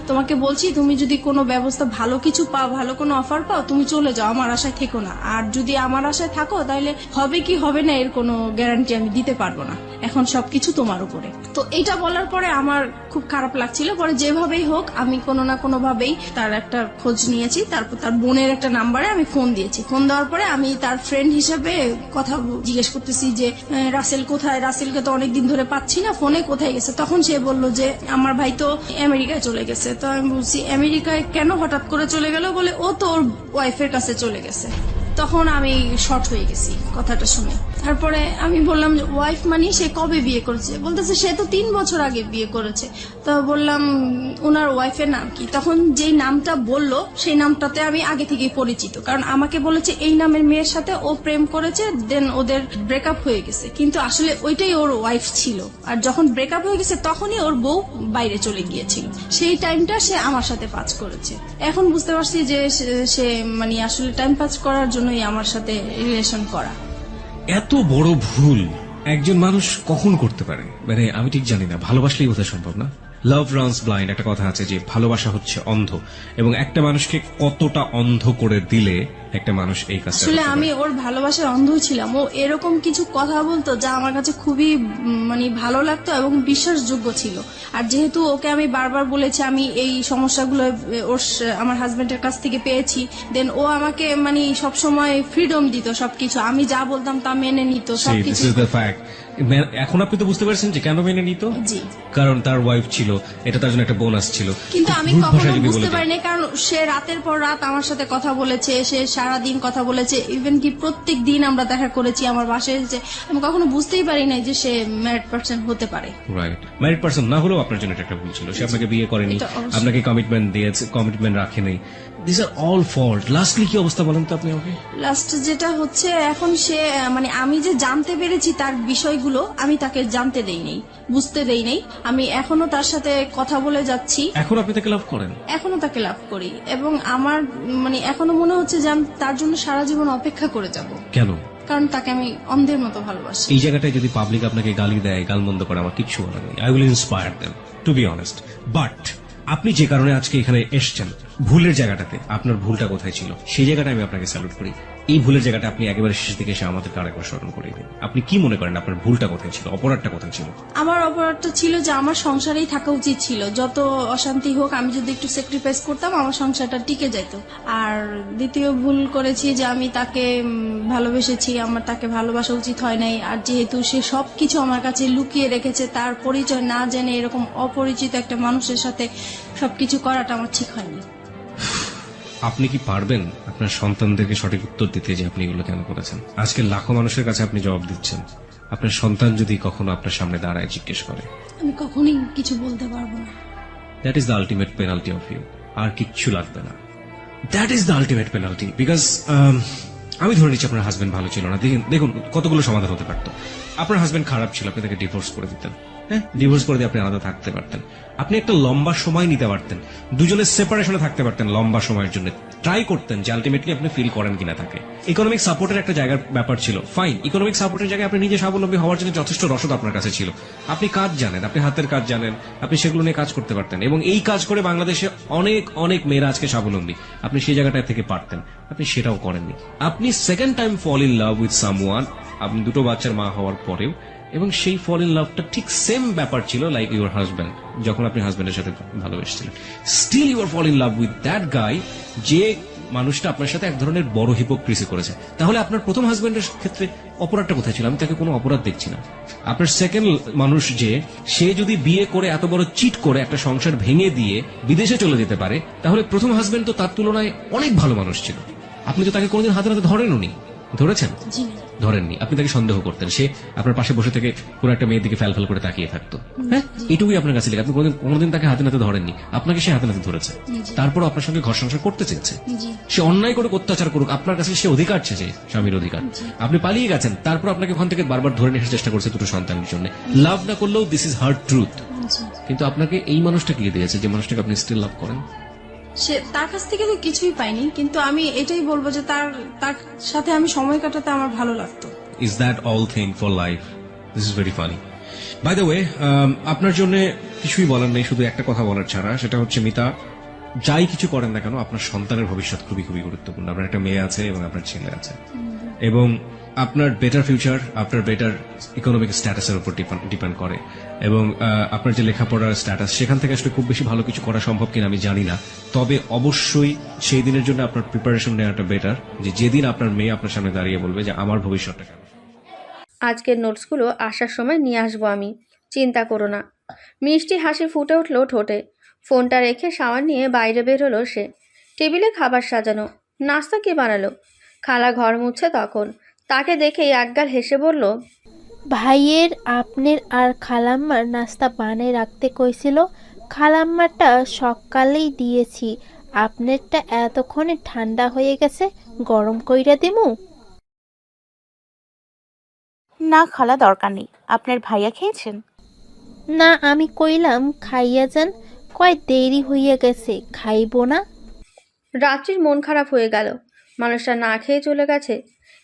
তোমাকে বলছি, তুমি যদি কোনো ব্যবস্থা ভালো কিছু পাও, ভালো কোনো অফার পাও, তুমি চলে যাও, আমার আশায় থেকো না। আর যদি আমার আশায় থাকো তাহলে হবে কি হবে না এর কোনো গ্যারান্টি আমি দিতে পারবো না, এখন সবকিছু তোমার উপরে। তো এটা বলার পরে আমার খুব খারাপ লাগছিল। পরে যেভাবেই হোক আমি কোনো না কোনো ভাবেই তার একটা খোঁজ নিয়েছি, তারপর তার বোনের একটা নাম্বারে আমি ফোন দিয়েছি। ফোন দেওয়ার পরে আমি তার ফ্রেন্ড হিসেবে কথা জিজ্ঞেস করতেছি যে রাসেল কোথায়, রাসেলকে তো অনেকদিন ধরে পাচ্ছি না, ফোনে কোথায় গেছে। তখন সে বললো যে আমার ভাই তো আমেরিকায় চলে গেছে। তো আমি বলছি আমেরিকায় কেন হঠাৎ করে চলে গেল? বলে ও তো ওর ওয়াইফের কাছে চলে গেছে। তখন আমি শর্ট হয়ে গেছি কথাটা শুনে। তারপরে আমি বললাম যে ওয়াইফ মানে সে কবে বিয়ে করেছে? বলতেছে সে তো 3 বছর আগে বিয়ে করেছে। তো বললাম ওনার ওয়াইফের নাম কি? তখন যেই নামটা বললো সেই নামটাতে আমি আগে থেকেই পরিচিত, কারণ আমাকে বলেছে এই নামের মেয়ের সাথে ও প্রেম করেছে, দেন ওদের ব্রেকআপ হয়ে গেছে, কিন্তু আসলে ওইটাই ওর ওয়াইফ ছিল। আর যখন ব্রেকআপ হয়ে গেছে তখনই ওর বউ বাইরে চলে গিয়েছিল, সেই টাইমটা সে আমার সাথে পাস করেছে। এখন বুঝতে পারছি যে সে মানে আসলে টাইম পাস করার জন্যই আমার সাথে রিলেশন করা। এত বড় ভুল একজন মানুষ কখন করতে পারে? মানে আমি ঠিক জানি না, ভালোবাসলেই বোধহয় সম্ভব না। লাভ রানস ব্লাইন্ড একটা কথা আছে যে ভালোবাসা হচ্ছে অন্ধ, এবং একটা মানুষকে কতটা অন্ধ করে দিলে একটা মানুষ এই কাজটা আসলে করতে পারে। আমি ওর ভালোবাসার অন্ধ ছিলাম। ও এরকম কিছু কথা বলতো যা আমার কাছে খুবই মানে ভালো লাগতো এবং বিশ্বাসযোগ্য ছিল। আর যেহেতু ওকে আমি বারবার বলেছি আমি এই সমস্যাগুলো আমার হাজবেন্ডের কাছ থেকে পেয়েছি, দেন ও আমাকে মানে সবসময় ফ্রিডম দিত, সবকিছু আমি যা বলতাম তা মেনে নিত See, সবকিছু। this is the fact. এখন আপনি তো বুঝতে পারছেন যে কেন মেনে নিত? জি। কারণ তার ওয়াইফ ছিল, এটা তার জন্য একটা বোনাস ছিল। কিন্তু আমি রূঢ় কখনো ভাষায় যদি বুঝতে বলে দিই। পারিনি, কারণ সে রাতের পর রাত আমার সাথে কথা বলেছে, সে সারাদিন কথা বলেছে, ইভেন কি প্রত্যেক দিন আমরা দেখা করেছি, আমার বাসায় এসেছে। আমি কখনো বুঝতেই পারি নাই যে সে ম্যারিড পার্সন হতে পারে। রাইট, ম্যারিড পার্সন না হলেও আপনার জন্য এটা একটা ভুল ছিল। সে আপনাকে বিয়ে করেনি, এটা অবশ্যই। আপনাকে কমিটমেন্ট দিয়েছে, কমিটমেন্ট রাখেনি। This are all fault. Lastly কি অবস্থা বলেন তো আপনি আমাকে? লাস্ট যেটা হচ্ছে এখন সে মানে আমি যে জানতে পেরেছি তার বিষয়গুলো আমি তাকে জানতে দেই নাই, বুঝতে দেই নাই। আমি এখনো তার সাথে কথা বলে যাচ্ছি, এখন আপনি তাকে লাভ করেন? এখনো তাকে লাভ করি, এবং আমার মানে এখনো মনে হচ্ছে যে আমি তার জন্য সারা জীবন অপেক্ষা করে যাব, কেন? কারণ তাকে আমি অন্ধের মতো ভালোবাসি। এই জায়গাটায় যদি পাবলিক আপনাকে গালি দেয়, গালমন্দ করে, আমার কিচ্ছু বলার নেই। I will inspire them to be honest. But আপনি যে কারণে আজকে এখানে এসছেন, ভুলের জায়গাটাতে আপনার ভুলটা কোথায় ছিল সেই জায়গাটা আমি আপনাকে স্যালুট করি। এই ভুলের জায়গাটা আপনি একেবারে শেষের দিকে এসে আমাদেরকে আরেকবার স্মরণ করে দিন। আপনি কি মনে করেন আপনার ভুলটা কোথায় ছিল, অপরাধটা কোথায় ছিল? আমার অপরাধটা ছিল যে আমার সংসারেই থাকা উচিত ছিল, যত অশান্তি হোক আমি যদি একটু স্যাক্রিফাইস করতাম আমার সংসারটা টিকে যেত। আর দ্বিতীয় ভুল করেছি যে আমি তাকে ভালোবেসেছি, আমার তাকে ভালোবাসা উচিত হয় নাই। আর যেহেতু সে সবকিছু আমার কাছে লুকিয়ে রেখেছে, তার পরিচয় না জেনে এরকম অপরিচিত একটা মানুষের সাথে সবকিছু করাটা আমার ঠিক হয়নি। আপনি কি পারবেন আপনার সন্তানদেরকে সঠিক উত্তর দিতে যে আপনি এগুলো কেন করেছেন? আজকে লাখো মানুষের কাছে আপনি জবাব দিচ্ছেন। আপনার সন্তান যদি কখনো আপনার সামনে দাঁড়ায় জিজ্ঞেস করে, আমি কখনোই কিছু বলতে পারবো না। That is the ultimate penalty of you. আর কিচ্ছু লাগবে না। That is the ultimate penalty. Because আমি ধরে নিচ্ছি আপনার হাজবেন্ড ভালো ছিল না, দেখুন দেখুন কতগুলো সমাধান হতে পারতো। আপনার হাজবেন্ড খারাপ ছিল, আপনি তাকে ডিভোর্স করে দিতেন, হ্যাঁ, ডিভোর্স করে দিয়ে আপনি আলাদা থাকতে পারতেন। আপনি একটা লম্বা সময় নিতে পারতেন, দুজনের সেপারেশনে থাকতে পারতেন লম্বা সময়ের জন্য, ট্রাই করতেন যে আলটিমেটলি আপনি ফিল করেন কিনা তাকে। ইকোনমিক সাপোর্টের একটা জায়গার ব্যাপার ছিল, ফাইন, ইকোনমিক সাপোর্টের জায়গায় আপনি নিজে স্বাবলম্বী হওয়ার জন্য যথেষ্ট রসদ আপনার কাছে ছিল। আপনি কাজ জানেন, আপনি হাতের কাজ জানেন, আপনি সেগুলো নিয়ে কাজ করতে পারতেন, এবং এই কাজ করে বাংলাদেশে অনেক অনেক মেয়েরা আজকে স্বাবলম্বী। আপনি সেই জায়গাটা থেকে পারতেন, আপনি সেটাও করেননি। আপনি second time fall in love with someone, আপনি দুটো বাচ্চার মা হওয়ার পরেও, এবং সেই ফল ইন লাভটা ঠিক সেম ব্যাপার ছিল লাইক ইউর হাজব্যান্ড, যখন আপনি হাজব্যান্ডের সাথে ভালোবেসেছিলেন। Still you are fall in love with that guy, যে মানুষটা আপনার সাথে এক ধরনের বড় হিপোক্রিসি করেছে। তাহলে আপনার প্রথম হাজব্যান্ডের ক্ষেত্রে অপরাধটা কোথায় ছিল? আমি তাকে কোনো অপরাধ দেখছি না। আপনার সেকেন্ড মানুষ যে, সে যদি বিয়ে করে এত বড় চিট করে একটা সংসার ভেঙে দিয়ে বিদেশে চলে যেতে পারে, তাহলে প্রথম হাজব্যান্ড তো তার তুলনায় অনেক ভালো মানুষ ছিল। আপনি তো তাকে কোনোদিন হাতে নাতে ধরেননি, ধরেছেন? জি ধরেননি। আপনি তাকে সন্দেহ করতেন, সে আপনার পাশে বসে থেকে কোন একটা মেয়ের দিকে ফ্যাল ফ্যাল করে তাকিয়ে থাকতো, হ্যাঁ, এটুকুই আপনার কাছে লেগে। আপনি কোনোদিন তাকে হাতে নাতে ধরেননি, আপনাকে সে হাতে নাতে ধরেছে, তারপর আপনার সঙ্গে ঘর সংসার করতে চেয়েছে। জি সে অন্যায় করে অত্যাচার করুক, আপনার কাছে সে অধিকার চেয়েছে, স্বামীর অধিকার। আপনি পালিয়ে গেছেন, তারপর আপনাকে ওখান থেকে বারবার ধরে নিয়ে আসার চেষ্টা করছে দুটো সন্তানের জন্য। লাভ না করলেও দিস ইজ হার্ড ট্রুথ। জি। কিন্তু আপনাকে এই মানুষটা কি দিয়েছে, যে মানুষটাকে আপনি স্টিল লাভ করেন? সে তার কাছ থেকে তো কিছুই পাইনি, কিন্তু আমি এটাই বলবো যে তার তার সাথে আমি সময় কাটাতে আমার ভালো লাগতো। Is that all thing for life? This is very funny. By the way, আপনার জন্য কিছুই বলার নেই, শুধু একটা কথা বলার ছাড়া, সেটা হচ্ছে মিতা, যাই কিছু করেন না কেন, আপনার সন্তানের ভবিষ্যৎ খুবই খুবই গুরুত্বপূর্ণ। আপনার একটা মেয়ে আছে এবং আপনার ছেলে আছে, এবং আপনার বেটার ফিউচার আপনার বেটার ইকোনমিক স্ট্যাটাসের উপর ডিপেন্ড করে। এবং আপনার যে লেখাপড়ার স্ট্যাটাস, সেখান থেকে আসলে খুব বেশি ভালো কিছু করা সম্ভব কিনা আমি জানি না, তবে অবশ্যই সেই দিনের জন্য আপনার প্রিপারেশন নেওয়াটা বেটার, যে যেদিন আপনার মেয়ে আপনার সামনে দাঁড়িয়ে বলবে যে আমার ভবিষ্যৎটা কেমন। আজকের নোটসগুলো আসার সময় নিয়ে আসবো আমি, চিন্তা করো না। মিষ্টি হাসি ফুটে উঠলো ঠোঁটে। ফোনটা রেখে শাওয়ার নিয়ে বাইরে বের হলো সে। টেবিলে খাবার সাজানো, নাস্তা কে বানালো? খালা ঘর মুছছে তখন। তাকে দেখেই একগাল হেসে বলল, ভাইয়ের আপনার আর খালাম্মার নাস্তা বানিয়ে রাখতে কইছিল, খালাম্মারটা সকালেই দিয়েছি, আপনারটা এতক্ষণে ঠান্ডা হয়ে গেছে, গরম কইরা দিমু? না খালা, দরকার নেই। আপনার ভাইয়া খেয়েছেন? না, আমি কইলাম খাইয়া যান, কয় দেরি হইয়া গেছে, খাইবো না। রাত্রির মন খারাপ হয়ে গেল। মানুষটা না খেয়ে চলে গেছে।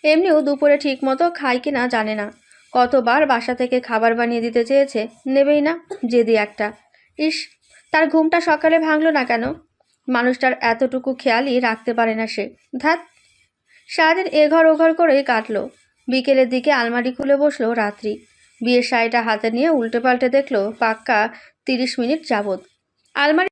এমনিও দুপুরে ঠিক মতো খায় কিনা জানে না। কতবার বাসা থেকে খাবার বানিয়ে দিতে চেয়েছে, নেবেই না, জেদি একটা। ইস, তার ঘুমটা সকালে ভাঙলো না কেন? মানুষটার এতটুকু খেয়ালই রাখতে পারে না সে। ধ্যাত, সারাদিন এঘর ওঘর করেই কাটলো। বিকেলের দিকে আলমারি খুলে বসলো রাত্রি। বিয়ের শাড়িটা হাতে নিয়ে উল্টে পাল্টে দেখলো পাক্কা 30 মিনিট যাবৎ। আলমারি